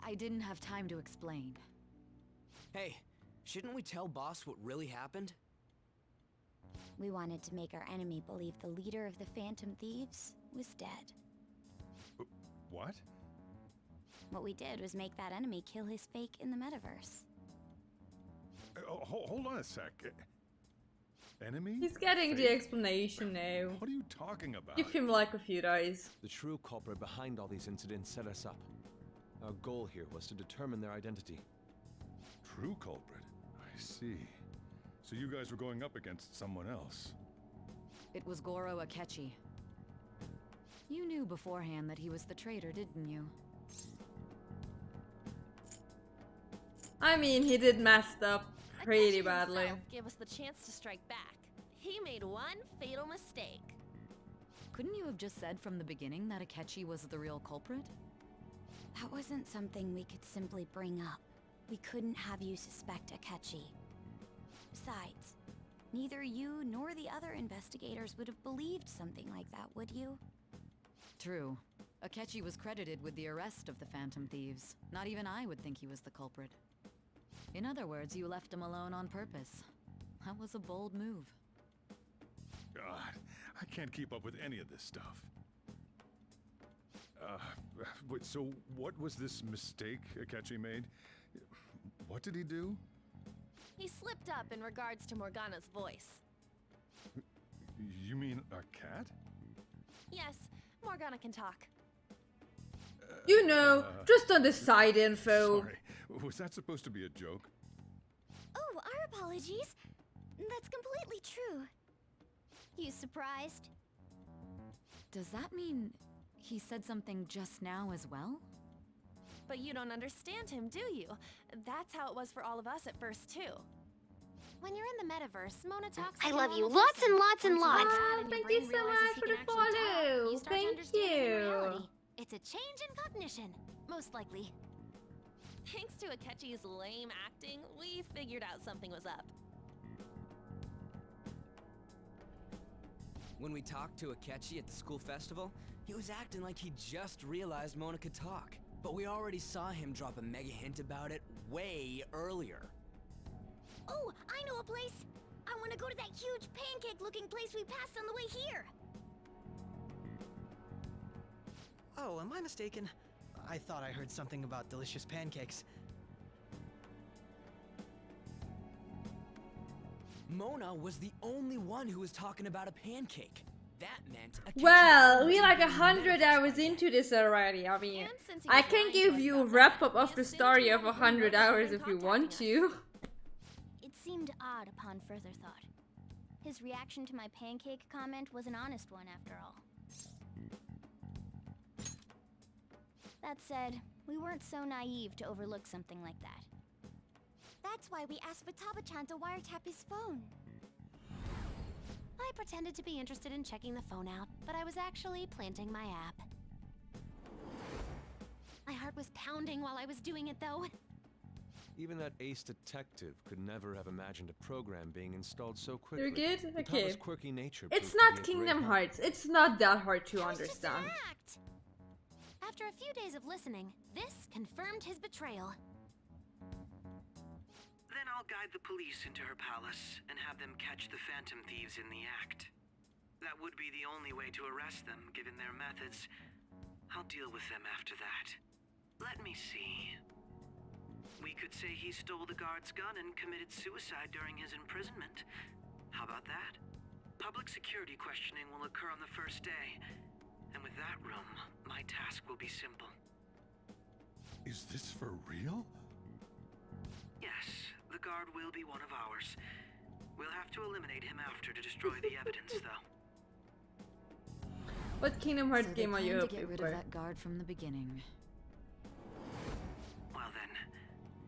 I didn't have time to explain. Hey, shouldn't we tell boss what really happened? We wanted to make our enemy believe the leader of the Phantom Thieves was dead. What? What we did was make that enemy kill his fake in the metaverse. Hold on a sec. Enemy? He's getting the explanation now. What are you talking about? Give him like a few days. The true culprit behind all these incidents set us up. Our goal here was to determine their identity. True culprit? I see. So you guys were going up against someone else. It was Goro Akechi. You knew beforehand that he was the traitor, didn't you? I mean, he did messed up pretty Akechi badly. himself gave us the chance to strike back. He made one fatal mistake. Couldn't you have just said from the beginning that Akechi was the real culprit? That wasn't something we could simply bring up. We couldn't have you suspect Akechi. Besides, neither you nor the other investigators would have believed something like that, would you? True. Akechi was credited with the arrest of the Phantom Thieves. Not even I would think he was the culprit. In other words, you left him alone on purpose. That was a bold move. God, I can't keep up with any of this stuff. Wait, so what was this mistake Akechi made? What did he do? He slipped up in regards to Morgana's voice. You mean a cat? Yes, Morgana can talk. You know, just on the side info. Sorry, was that supposed to be a joke? Oh, our apologies. That's completely true. You surprised? Does that mean he said something just now as well? But you don't understand him, do you? That's how it was for all of us at first, too. When you're in the metaverse, Mona talks I like a love you normal lots person. and lots and Once you lots. get that and your Thank you brain so realizes much he for can the actually talk, follow. you start to Thank understand him in you. reality. It's a change in cognition, most likely. Thanks to Akechi's lame acting, we figured out something was up. When we talked to Akechi at the school festival, he was acting like he just realized Mona could talk. But we already saw him drop a mega hint about it way earlier. Oh, I know a place! I want to go to that huge pancake-looking place we passed on the way here! Oh, am I mistaken? I thought I heard something about delicious pancakes. Mona was the only one who was talking about a pancake. That meant Akechi Well, was we like already 100 hours into this already. I mean, I can give you a wrap up of the story of 100 hours if you want to. It seemed odd upon further thought. His reaction to my pancake comment was an honest one after all. That said, we weren't so naive to overlook something like that. That's why we asked Futaba-chan to wiretap his phone. I pretended to be interested in checking the phone out, but I was actually planting my app. My heart was pounding while I was doing it, though. Even that ace detective could never have imagined a program being installed so quickly. You're good? Okay. Futaga's quirky nature It's proved to not be a great Kingdom help. Hearts. It's not that hard to understand. After a few days of listening, this confirmed his betrayal. Then I'll guide the police into her palace and have them catch the Phantom Thieves in the act. That would be the only way to arrest them, given their methods. I'll deal with them after that. Let me see. We could say he stole the guard's gun and committed suicide during his imprisonment. How about that? Public security questioning will occur on the first day. And with that room, my task will be simple. Is this for real? Yes, the guard will be one of ours. We'll have to eliminate him after to destroy the evidence, though. What Kingdom Hearts So game are they you planned to hoping get rid for? of that guard from the beginning. Well then,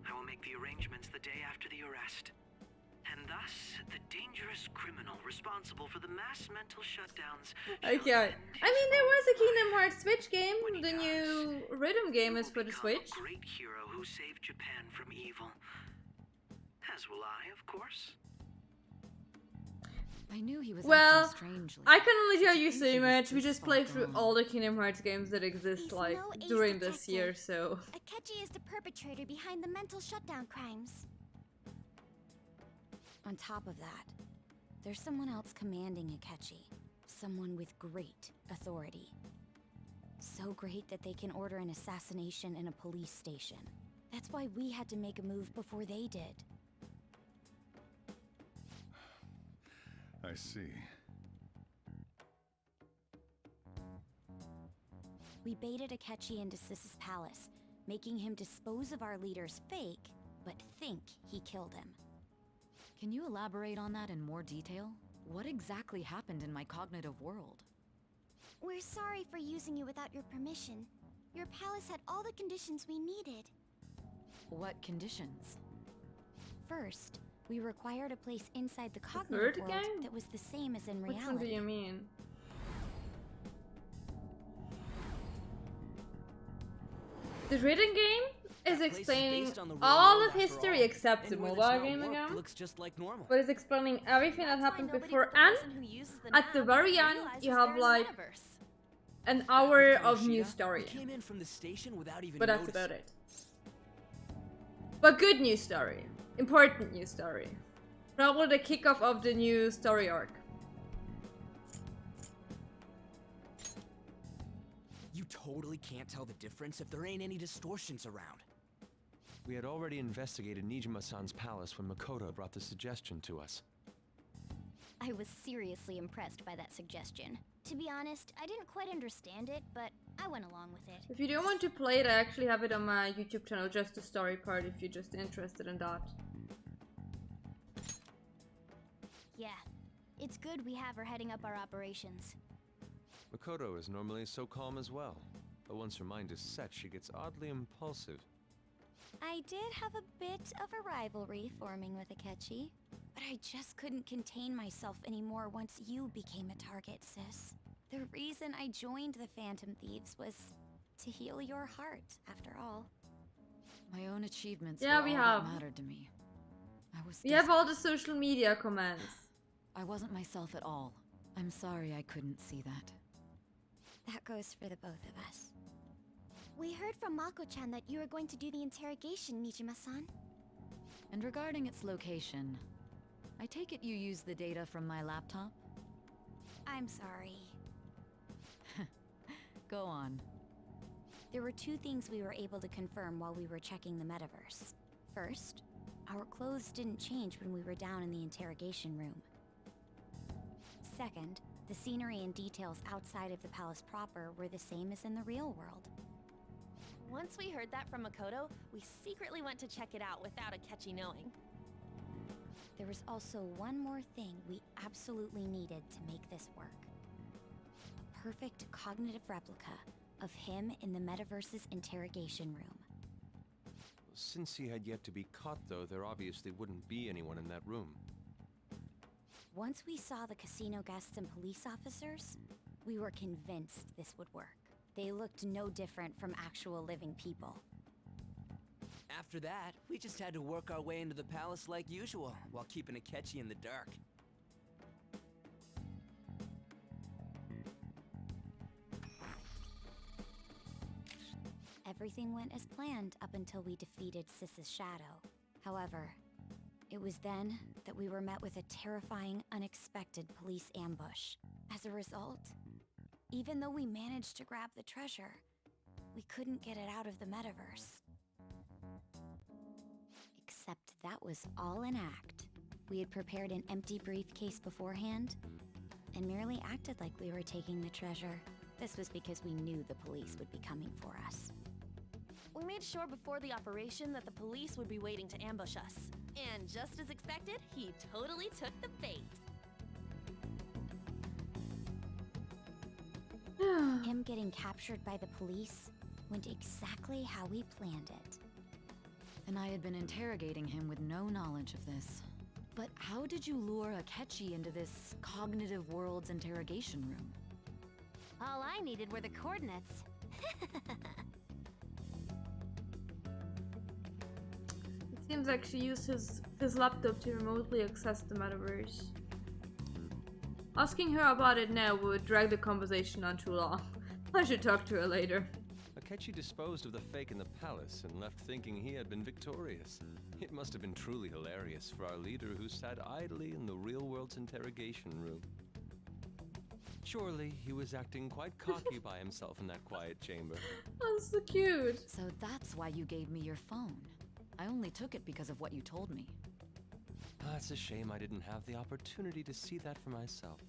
I will make the arrangements the day after the arrest. And thus, the dangerous criminal responsible for the mass mental shutdowns. Okay. I mean, there was a Kingdom Hearts Switch game. The new rhythm game is for the Switch. A great hero who saved Japan from evil. As will I, of course. I knew he was Well, acting strangely. I can only tell you think so he was much. We this just far played through gone. all the Kingdom Hearts games that exist, He's like, no ace during this detective. year, so... Akechi is the perpetrator behind the mental shutdown crimes. On top of that, there's someone else commanding Akechi. Someone with great authority. So great that they can order an assassination in a police station. That's why we had to make a move before they did. I see. We baited Akechi into Sis's palace, making him dispose of our leader's fake, but think he killed him. Can you elaborate on that in more detail? What exactly happened in my cognitive world? We're sorry for using you without your permission. Your palace had all the conditions we needed. What conditions? First, we required a place inside the Bird cognitive world game? that was the same as in reality. Which one do you mean? The written game is explaining all of history except the mobile game again. Looks just like normal. But it's explaining everything that happened before, and at the very end you have like an hour of new story. Came in from the station without even But that's noticing. about it. But good news story. Important news story. Probably the kickoff of the new story arc. You totally can't tell the difference if there ain't any distortions around. We had already investigated Nijima-san's palace when Makoto brought the suggestion to us. I was seriously impressed by that suggestion. To be honest, I didn't quite understand it, but I went along with it. If you don't want to play it, I actually have it on my YouTube channel, just the story part, if you're just interested in that. Yeah, it's good we have her heading up our operations. Makoto is normally so calm as well, but once her mind is set, she gets oddly impulsive. I did have a bit of a rivalry forming with Akechi, but I just couldn't contain myself anymore once you became a target, sis. The reason I joined the Phantom Thieves was to heal your heart, after all. My own achievements Yeah, were we all have. that mattered to me. We have all the social media comments. I wasn't myself at all. I'm sorry I couldn't see that. That goes for the both of us. We heard from Mako-chan that you were going to do the interrogation, Nijima-san. And regarding its location, I take it you used the data from my laptop? I'm sorry. Go on. There were two things we were able to confirm while we were checking the metaverse. First, our clothes didn't change when we were down in the interrogation room. Second, the scenery and details outside of the palace proper were the same as in the real world. Once we heard that from Makoto, we secretly went to check it out without Akechi knowing. There was also one more thing we absolutely needed to make this work. A perfect cognitive replica of him in the metaverse's interrogation room. Since he had yet to be caught, though, there obviously wouldn't be anyone in that room. Once we saw the casino guests and police officers, we were convinced this would work. They looked no different from actual living people. After that, we just had to work our way into the palace like usual, while keeping Akechi in the dark. Everything went as planned up until we defeated Sis's shadow. However, it was then that we were met with a terrifying, unexpected police ambush. As a result, even though we managed to grab the treasure, we couldn't get it out of the metaverse. Except that was all an act. We had prepared an empty briefcase beforehand, and merely acted like we were taking the treasure. This was because we knew the police would be coming for us. We made sure before the operation that the police would be waiting to ambush us. And just as expected, he totally took the bait. Him getting captured by the police went exactly how we planned it. And I had been interrogating him with no knowledge of this. But how did you lure Akechi into this cognitive world's interrogation room? All I needed were the coordinates. It seems like she used his laptop to remotely access the metaverse. Asking her about it now would drag the conversation on too long. I should talk to her later. Akechi disposed of the fake in the palace and left thinking he had been victorious. It must have been truly hilarious for our leader who sat idly in the real world's interrogation room. Surely he was acting quite cocky by himself in that quiet chamber. That's so cute. So that's why you gave me your phone. I only took it because of what you told me. It's a shame I didn't have the opportunity to see that for myself.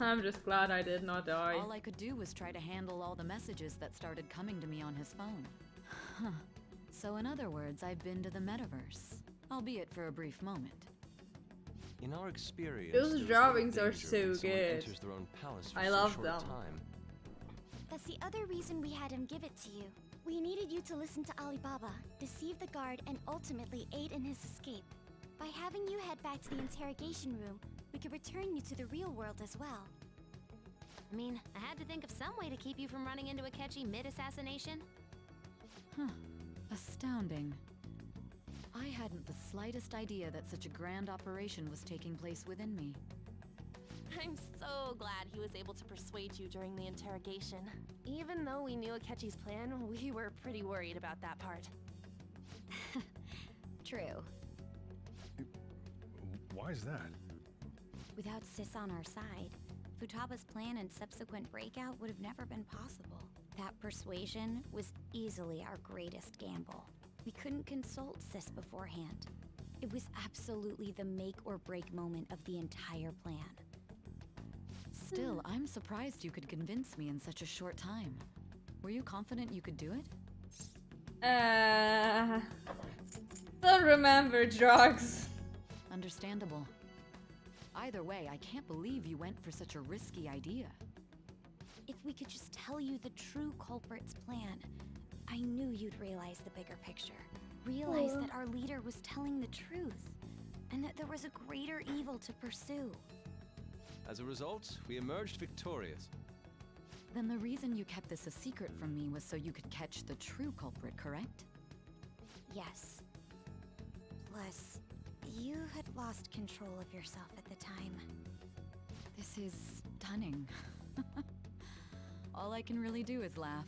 I'm just glad I did not die. All I could do was try to handle all the messages that started coming to me on his phone. Huh. So in other words, I've been to the metaverse, albeit for a brief moment. In our experience, those drawings are so good. I love them. That's the other reason we had him give it to you. We needed you to listen to Alibaba, deceive the guard, and ultimately aid in his escape. By having you head back to the interrogation room, we could return you to the real world as well. I mean, I had to think of some way to keep you from running into Akechi mid-assassination. Huh. Astounding. I hadn't the slightest idea that such a grand operation was taking place within me. I'm so glad he was able to persuade you during the interrogation. Even though we knew Akechi's plan, we were pretty worried about that part. True. Why is that? Without Sis on our side, Futaba's plan and subsequent breakout would have never been possible. That persuasion was easily our greatest gamble. We couldn't consult Sis beforehand. It was absolutely the make or break moment of the entire plan. Still, I'm surprised you could convince me in such a short time. Were you confident you could do it? Don't remember drugs. Understandable. Either way, I can't believe you went for such a risky idea. If we could just tell you the true culprit's plan, I knew you'd realize the bigger picture. Realize that our leader was telling the truth, and that there was a greater evil to pursue. As a result, we emerged victorious. Then the reason you kept this a secret from me was so you could catch the true culprit, correct? Yes. Plus, you had lost control of yourself at the time. This is stunning. All I can really do is laugh.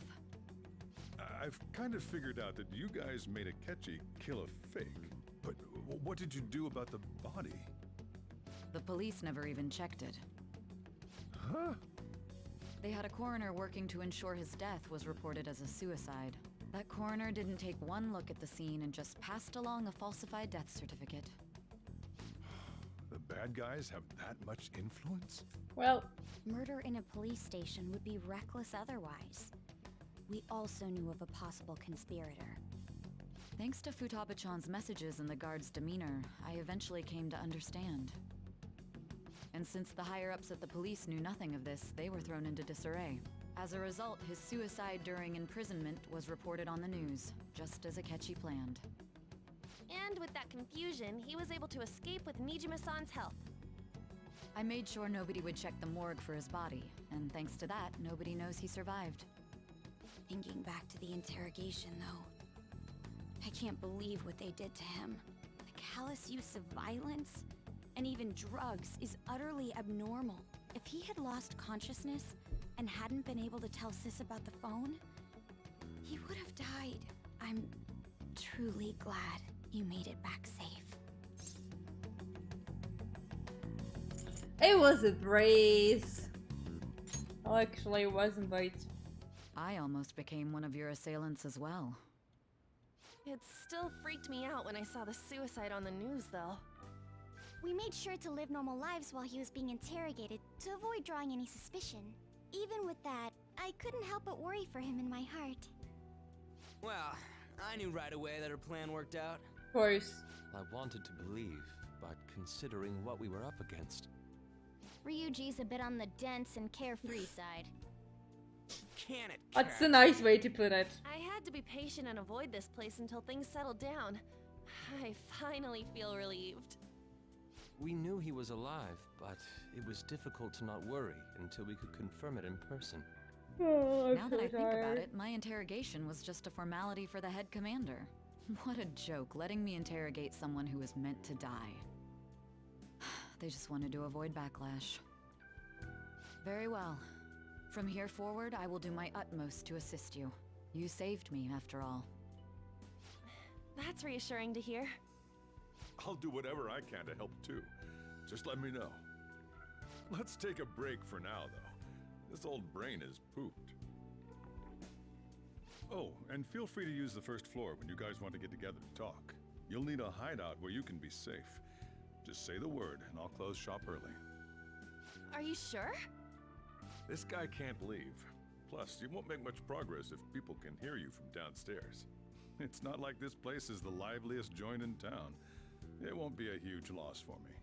I've kind of figured out that you guys made Akechi kill a fake. But what did you do about the body? The police never even checked it. Huh? They had a coroner working to ensure his death was reported as a suicide. That coroner didn't take one look at the scene and just passed along a falsified death certificate. The bad guys have that much influence? Well, murder in a police station would be reckless otherwise. We also knew of a possible conspirator. Thanks to Futaba-chan's messages and the guard's demeanor, I eventually came to understand. And since the higher-ups at the police knew nothing of this, they were thrown into disarray. As a result, his suicide during imprisonment was reported on the news, just as Akechi planned. And with that confusion, he was able to escape with Nijima-san's help. I made sure nobody would check the morgue for his body, and thanks to that, nobody knows he survived. Thinking back to the interrogation, though, I can't believe what they did to him. The callous use of violence, and even drugs, is utterly abnormal. If he had lost consciousness and hadn't been able to tell Sis about the phone, he would have died. I'm truly glad you made it back safe. It was a breeze. Actually, it wasn't, but I almost became one of your assailants as well. It still freaked me out when I saw the suicide on the news, though. We made sure to live normal lives while he was being interrogated to avoid drawing any suspicion. Even with that, I couldn't help but worry for him in my heart. Well, I knew right away that her plan worked out. Of course. I wanted to believe, but considering what we were up against... Ryuji's a bit on the dense and carefree side. Can it? That's a nice way to put it. I had to be patient and avoid this place until things settled down. I finally feel relieved. We knew he was alive, but it was difficult to not worry until we could confirm it in person. Oh, now that I think about it, my interrogation was just a formality for the head commander. What a joke, letting me interrogate someone who was meant to die. They just wanted to avoid backlash. Very well. From here forward, I will do my utmost to assist you. You saved me, after all. That's reassuring to hear. I'll do whatever I can to help too. Just let me know. Let's take a break for now, though. This old brain is pooped. Oh, and feel free to use the first floor when you guys want to get together to talk. You'll need a hideout where you can be safe. Just say the word, and I'll close shop early. Are you sure? This guy can't leave. Plus, you won't make much progress if people can hear you from downstairs. It's not like this place is the liveliest joint in town. It won't be a huge loss for me.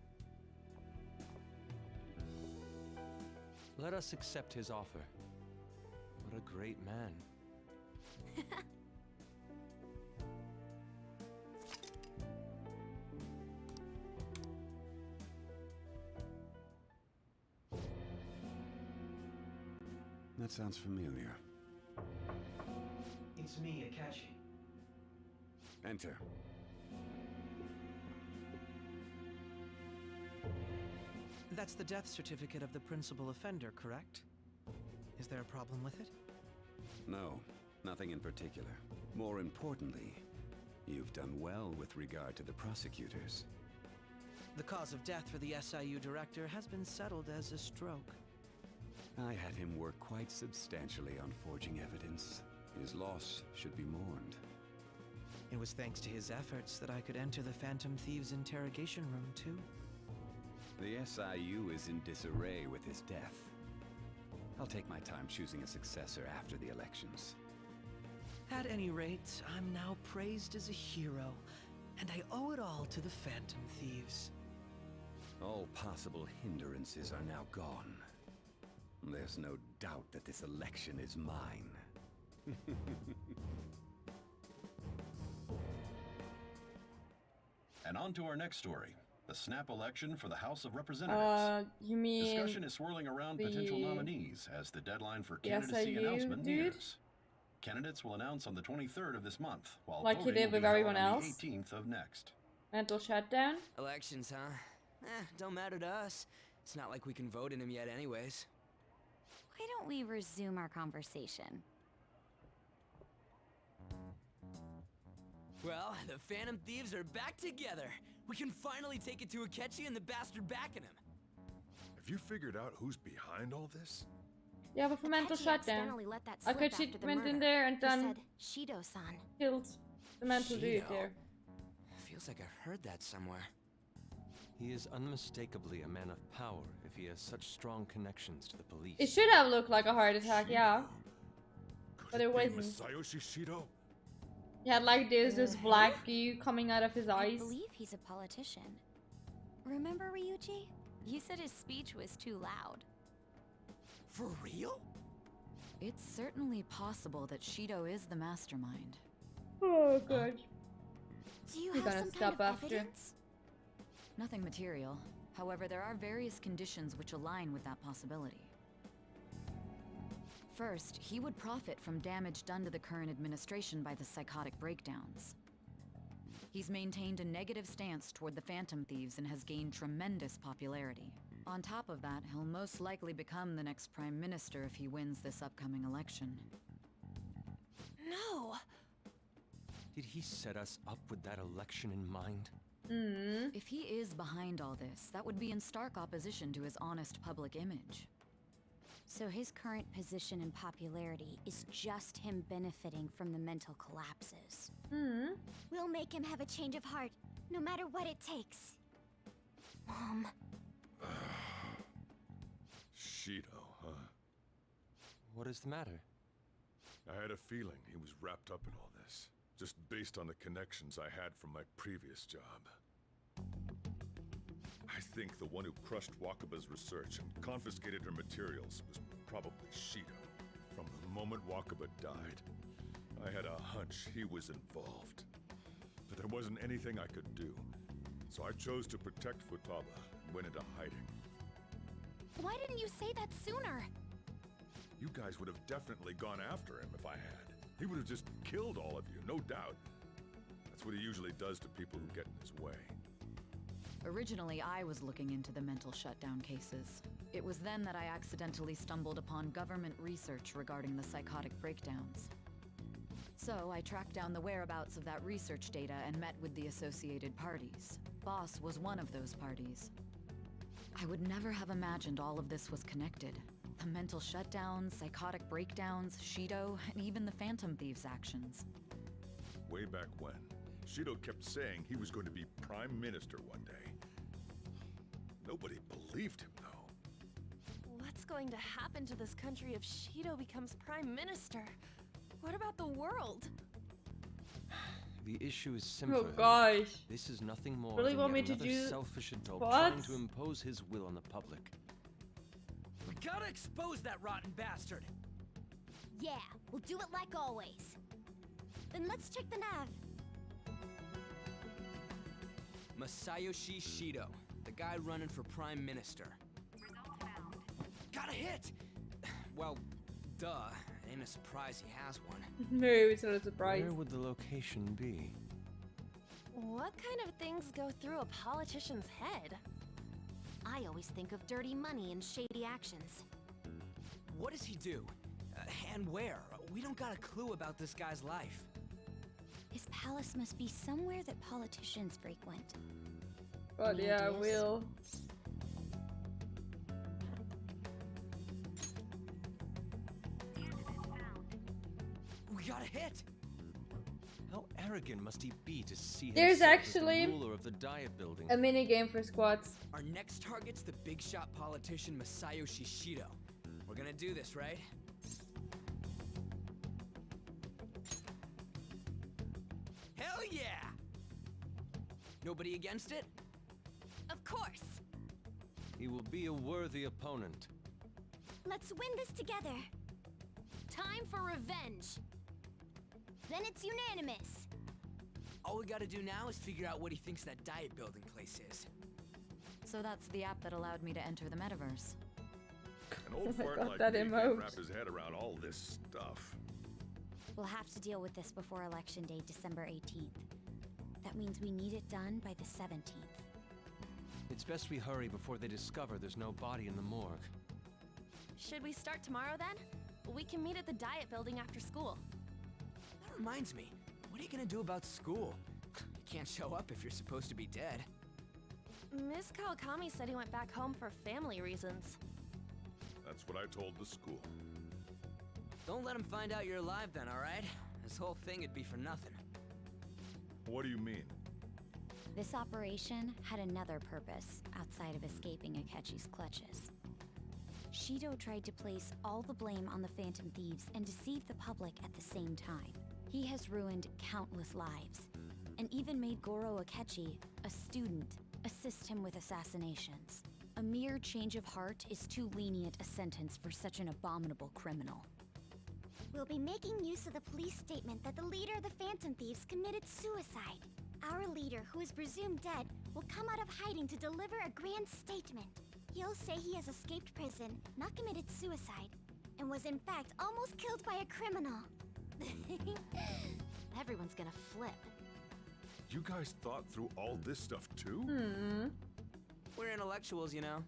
Let us accept his offer. What a great man. That sounds familiar. It's me, Akechi. Enter. That's the death certificate of the principal offender, correct? Is there a problem with it? No, nothing in particular. More importantly, you've done well with regard to the prosecutors. The cause of death for the SIU director has been settled as a stroke. I had him work quite substantially on forging evidence. His loss should be mourned. It was thanks to his efforts that I could enter the Phantom Thieves' interrogation room, too. The SIU is in disarray with his death. I'll take my time choosing a successor after the elections. At any rate, I'm now praised as a hero, and I owe it all to the Phantom Thieves. All possible hindrances are now gone. There's no doubt that this election is mine. And on to our next story. The snap election for the House of Representatives. You mean Discussion is swirling around potential nominees as the deadline for candidacy SIU announcement dude? nears. Candidates will announce on the 23rd of this month, while Like he voting did will with be held everyone on else? the 18th of next. Mental shutdown? Elections, huh? Don't matter to us. It's not like we can vote in them yet anyways. Why don't we resume our conversation? Well, the Phantom Thieves are back together. We can finally take it to Akechi and the bastard backing him. Have you figured out who's behind all this? Yeah, but for mental Akechi shutdown. accidentally let that slip Akechi after the went murder. in there and He done said, Shido-san. killed the mental dude Shido. there. Feels like I've heard that somewhere. He is unmistakably a man of power if he has such strong connections to the police. It should have looked like a heart attack, yeah. But it wasn't. Masayoshi Shido? He had like this black goo coming out of his I eyes. believe he's a politician. Remember, Ryuji? You said his speech was too loud. For real? It's certainly possible that Shido is the mastermind. Oh god. Do you You're have gonna some stop kind of after. evidence? Nothing material. However, there are various conditions which align with that possibility. First, he would profit from damage done to the current administration by the psychotic breakdowns. He's maintained a negative stance toward the Phantom Thieves and has gained tremendous popularity. On top of that, he'll most likely become the next Prime Minister if he wins this upcoming election. No! Did he set us up with that election in mind? If he is behind all this, that would be in stark opposition to his honest public image. So his current position and popularity is just him benefiting from the mental collapses. We'll make him have a change of heart, no matter what it takes. Mom. Shido, huh? What is the matter? I had a feeling he was wrapped up in all this, just based on the connections I had from my previous job. I think the one who crushed Wakaba's research and confiscated her materials was probably Shido. From the moment Wakaba died, I had a hunch he was involved. But there wasn't anything I could do, so I chose to protect Futaba and went into hiding. Why didn't you say that sooner? You guys would have definitely gone after him if I had. He would have just killed all of you, no doubt. That's what he usually does to people who get in his way. Originally, I was looking into the mental shutdown cases. It was then that I accidentally stumbled upon government research regarding the psychotic breakdowns. So I tracked down the whereabouts of that research data and met with the associated parties. Boss was one of those parties. I would never have imagined all of this was connected. The mental shutdowns, psychotic breakdowns, Shido, and even the Phantom Thieves' actions. Way back when, Shido kept saying he was going to be Prime Minister one day. Nobody believed him, though. What's going to happen to this country if Shido becomes Prime Minister? What about the world? The issue is simple. Oh gosh. This is nothing more Really than want me yet to another do selfish adult what? trying to impose his will on the public. We gotta expose that rotten bastard! Yeah, we'll do it like always. Then let's check the nav. Masayoshi Shido, the guy running for Prime Minister. Got a hit! Well, duh. Ain't a surprise he has one. No, it's not a surprise. Where would the location be? What kind of things go through a politician's head? I always think of dirty money and shady actions. What does he do? And where? We don't got a clue about this guy's life. His palace must be somewhere that politicians frequent. But Any yeah, I ideas? will. We got a hit! How arrogant must he be to see There's himself actually as the ruler of the Diet Building? A mini game for squads. Our next target's the big shot politician Masayoshi Shido. We're gonna do this, right? Hell yeah! Nobody against it? Of course! He will be a worthy opponent. Let's win this together. Time for revenge! Then it's unanimous. All we gotta do now is figure out what he thinks that diet building place is. So that's the app that allowed me to enter the metaverse. An old my fart God, like that me can't emote. wrap his head around all this stuff. We'll have to deal with this before Election Day, December 18th. That means we need it done by the 17th. It's best we hurry before they discover there's no body in the morgue. Should we start tomorrow then? We can meet at the Diet Building after school. That reminds me, what are you gonna do about school? You can't show up if you're supposed to be dead. Miss Kawakami said he went back home for family reasons. That's what I told the school. Don't let him find out you're alive then, alright? This whole thing would be for nothing. What do you mean? This operation had another purpose outside of escaping Akechi's clutches. Shido tried to place all the blame on the Phantom Thieves and deceive the public at the same time. He has ruined countless lives, and even made Goro Akechi, a student, assist him with assassinations. A mere change of heart is too lenient a sentence for such an abominable criminal. We'll be making use of the police statement that the leader of the Phantom Thieves committed suicide. Our leader, who is presumed dead, will come out of hiding to deliver a grand statement. He'll say he has escaped prison, not committed suicide, and was in fact almost killed by a criminal. Everyone's gonna flip. You guys thought through all this stuff too? We're intellectuals, you know.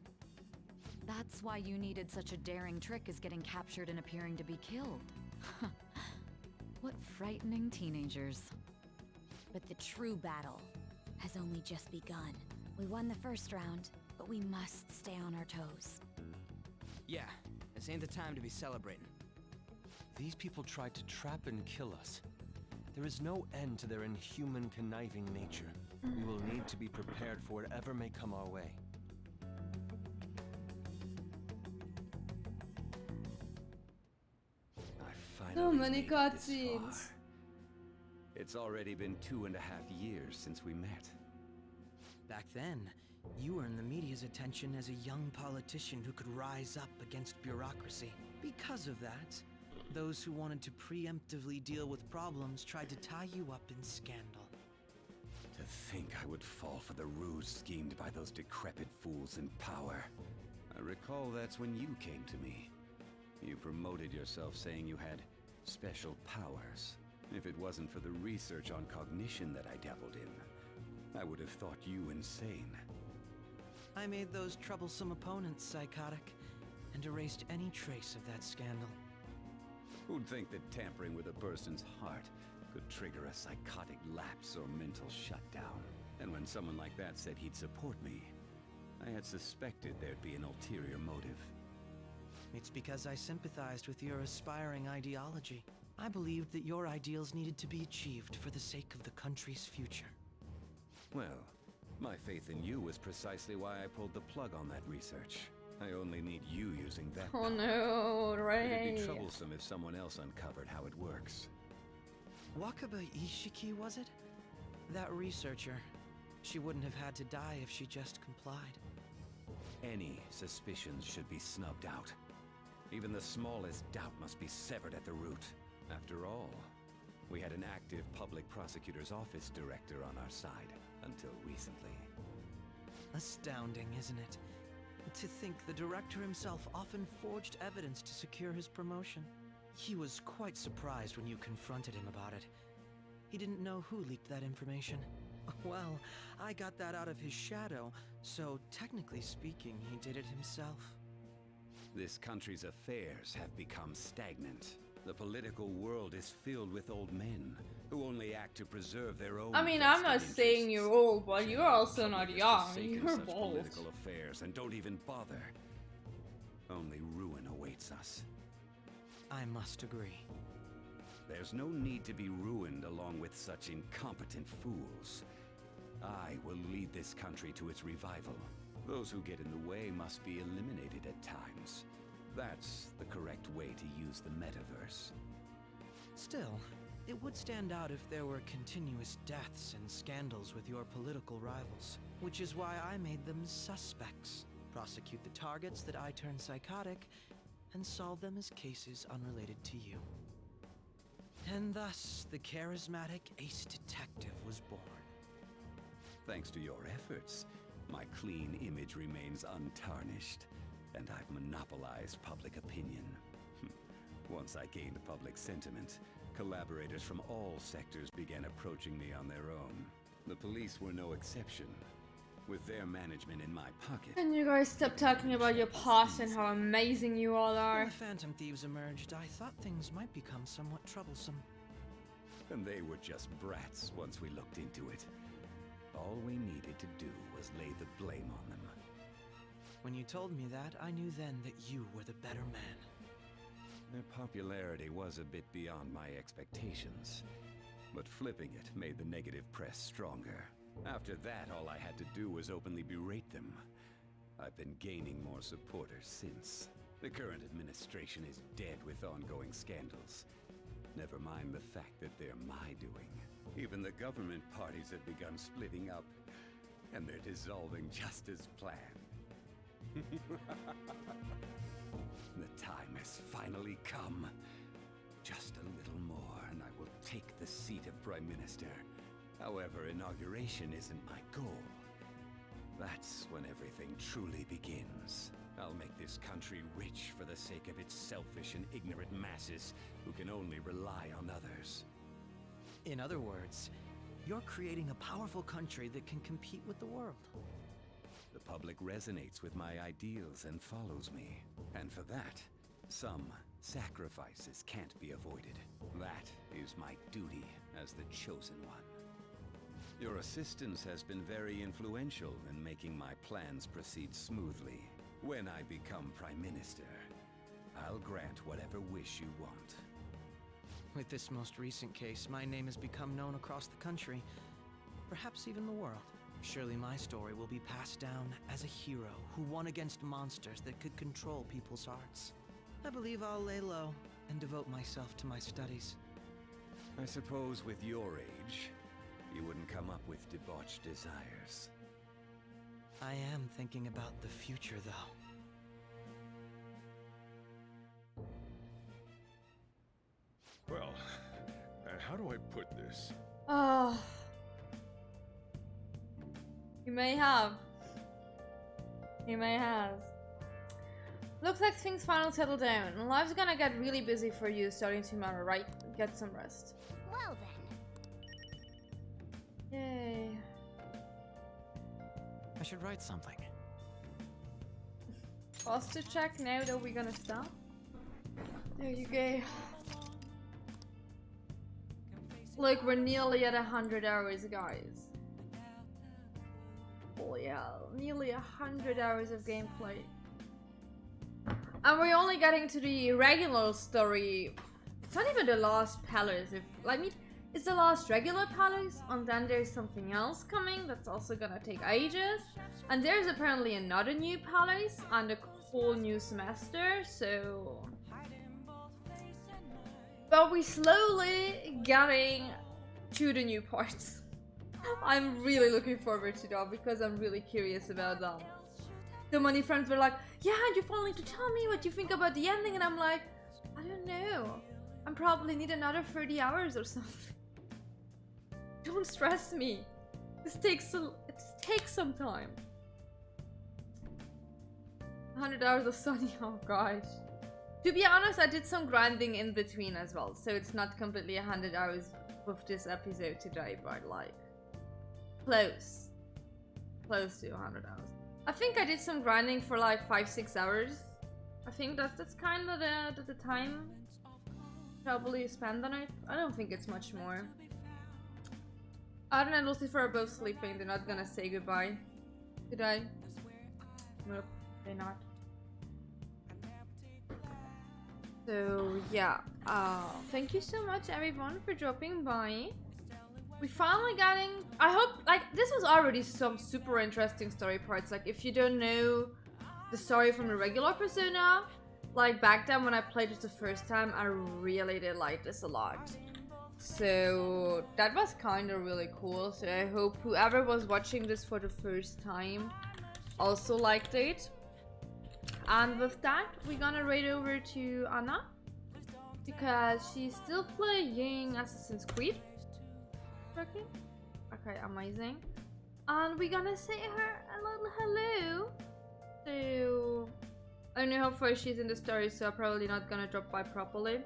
That's why you needed such a daring trick as getting captured and appearing to be killed. What frightening teenagers. But the true battle has only just begun. We won the first round, but we must stay on our toes. Yeah, this ain't the time to be celebrating. These people tried to trap and kill us. There is no end to their inhuman, conniving nature. We will need to be prepared for whatever may come our way. So many cutscenes. It's already been 2.5 years since we met. Back then, you earned the media's attention as a young politician who could rise up against bureaucracy. Because of that, those who wanted to preemptively deal with problems tried to tie you up in scandal. To think I would fall for the ruse schemed by those decrepit fools in power. I recall that's when you came to me. You promoted yourself saying you had special powers. If it wasn't for the research on cognition that I dabbled in, I would have thought you insane. I made those troublesome opponents psychotic and erased any trace of that scandal. Who'd think that tampering with a person's heart could trigger a psychotic lapse or mental shutdown? And when someone like that said he'd support me, I had suspected there'd be an ulterior motive. It's because I sympathized with your aspiring ideology. I believed that your ideals needed to be achieved for the sake of the country's future. Well, my faith in you was precisely why I pulled the plug on that research. I only need you using that. Oh no, Ray. It'd be troublesome if someone else uncovered how it works. Wakaba Ishiki, was it? That researcher. She wouldn't have had to die if she just complied. Any suspicions should be snubbed out. Even the smallest doubt must be severed at the root. After all, we had an active public prosecutor's office director on our side until recently. Astounding, isn't it? To think the director himself often forged evidence to secure his promotion. He was quite surprised when you confronted him about it. He didn't know who leaked that information. Well, I got that out of his shadow, so technically speaking, he did it himself. This country's affairs have become stagnant. The political world is filled with old men who only act to preserve their own. I mean, I'm not saying you're old, but you're also not young. You're such old. Political affairs and don't even bother. Only ruin awaits us. I must agree. There's no need to be ruined along with such incompetent fools. I will lead this country to its revival. Those who get in the way must be eliminated at times. That's the correct way to use the metaverse. Still, it would stand out if there were continuous deaths and scandals with your political rivals, which is why I made them suspects. Prosecute the targets that I turn psychotic, and solve them as cases unrelated to you. And thus, the charismatic ace detective was born. Thanks to your efforts, my clean image remains untarnished, and I've monopolized public opinion. Once I gained public sentiment, collaborators from all sectors began approaching me on their own. The police were no exception. With their management in my pocket... Can you guys stop talking about your past and how amazing you all are? When the Phantom Thieves emerged, I thought things might become somewhat troublesome. And they were just brats once we looked into it. All we needed to do was lay the blame on them. When you told me that, I knew then that you were the better man. Their popularity was a bit beyond my expectations, but flipping it made the negative press stronger. After that, all I had to do was openly berate them. I've been gaining more supporters since. The current administration is dead with ongoing scandals. Never mind the fact that they're my doing. Even the government parties have begun splitting up, and they're dissolving just as planned. The time has finally come. Just a little more, and I will take the seat of Prime Minister. However, inauguration isn't my goal. That's when everything truly begins. I'll make this country rich for the sake of its selfish and ignorant masses who can only rely on others. In other words, you're creating a powerful country that can compete with the world. The public resonates with my ideals and follows me. And for that, some sacrifices can't be avoided. That is my duty as the chosen one. Your assistance has been very influential in making my plans proceed smoothly. When I become Prime Minister, I'll grant whatever wish you want. With this most recent case, my name has become known across the country, perhaps even the world. Surely my story will be passed down as a hero who won against monsters that could control people's hearts. I believe I'll lay low and devote myself to my studies. I suppose with your age, you wouldn't come up with debauched desires. I am thinking about the future, though. Well, how do I put this? Oh. You may have. You may have. Looks like things finally settled down. Life's gonna get really busy for you starting tomorrow, right? Get some rest. Well then. Yay. I should write something. Pause to check now that we're gonna stop. There you go. Look, we're nearly at 100 hours, guys. Oh yeah, nearly 100 hours of gameplay. And we're only getting to the regular story. It's not even the last palace. It's the last regular palace, and then there's something else coming that's also gonna take ages. And there's apparently another new palace and a whole new semester, so... But we're slowly getting to the new parts. I'm really looking forward to that because I'm really curious about them. So many friends were like, yeah, you finally need to tell me what you think about the ending, and I'm like, I don't know. I probably need another 30 hours or something. Don't stress me. It takes some time. 100 hours of Sunny, oh gosh. To be honest, I did some grinding in between as well, so it's not completely 100 hours with this episode today, but like close to 100 hours. I think I did some grinding for like 5-6 hours. I think that's kind of the time probably spend on it. I don't think it's much more. Arden and Lucifer are both sleeping. They're not gonna say goodbye today. Nope, they're not. So yeah, thank you so much everyone for dropping by. We finally getting, I hope, like, this was already some super interesting story parts. Like, if you don't know the story from the regular Persona, like back then when I played it the first time, I really did like this a lot. So that was kind of really cool. So I hope whoever was watching this for the first time also liked it. And with that, we're gonna raid over to Anna because she's still playing Assassin's Creed. Okay, amazing. And we're gonna say her a little hello. So I don't know how far she's in the story, so I'm probably not gonna drop by properly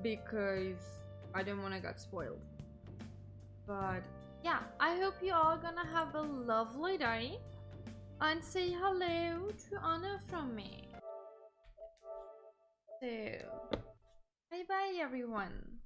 because I don't want to get spoiled. But yeah, I hope you all gonna have a lovely day and say hello to Anna from me. So bye bye everyone.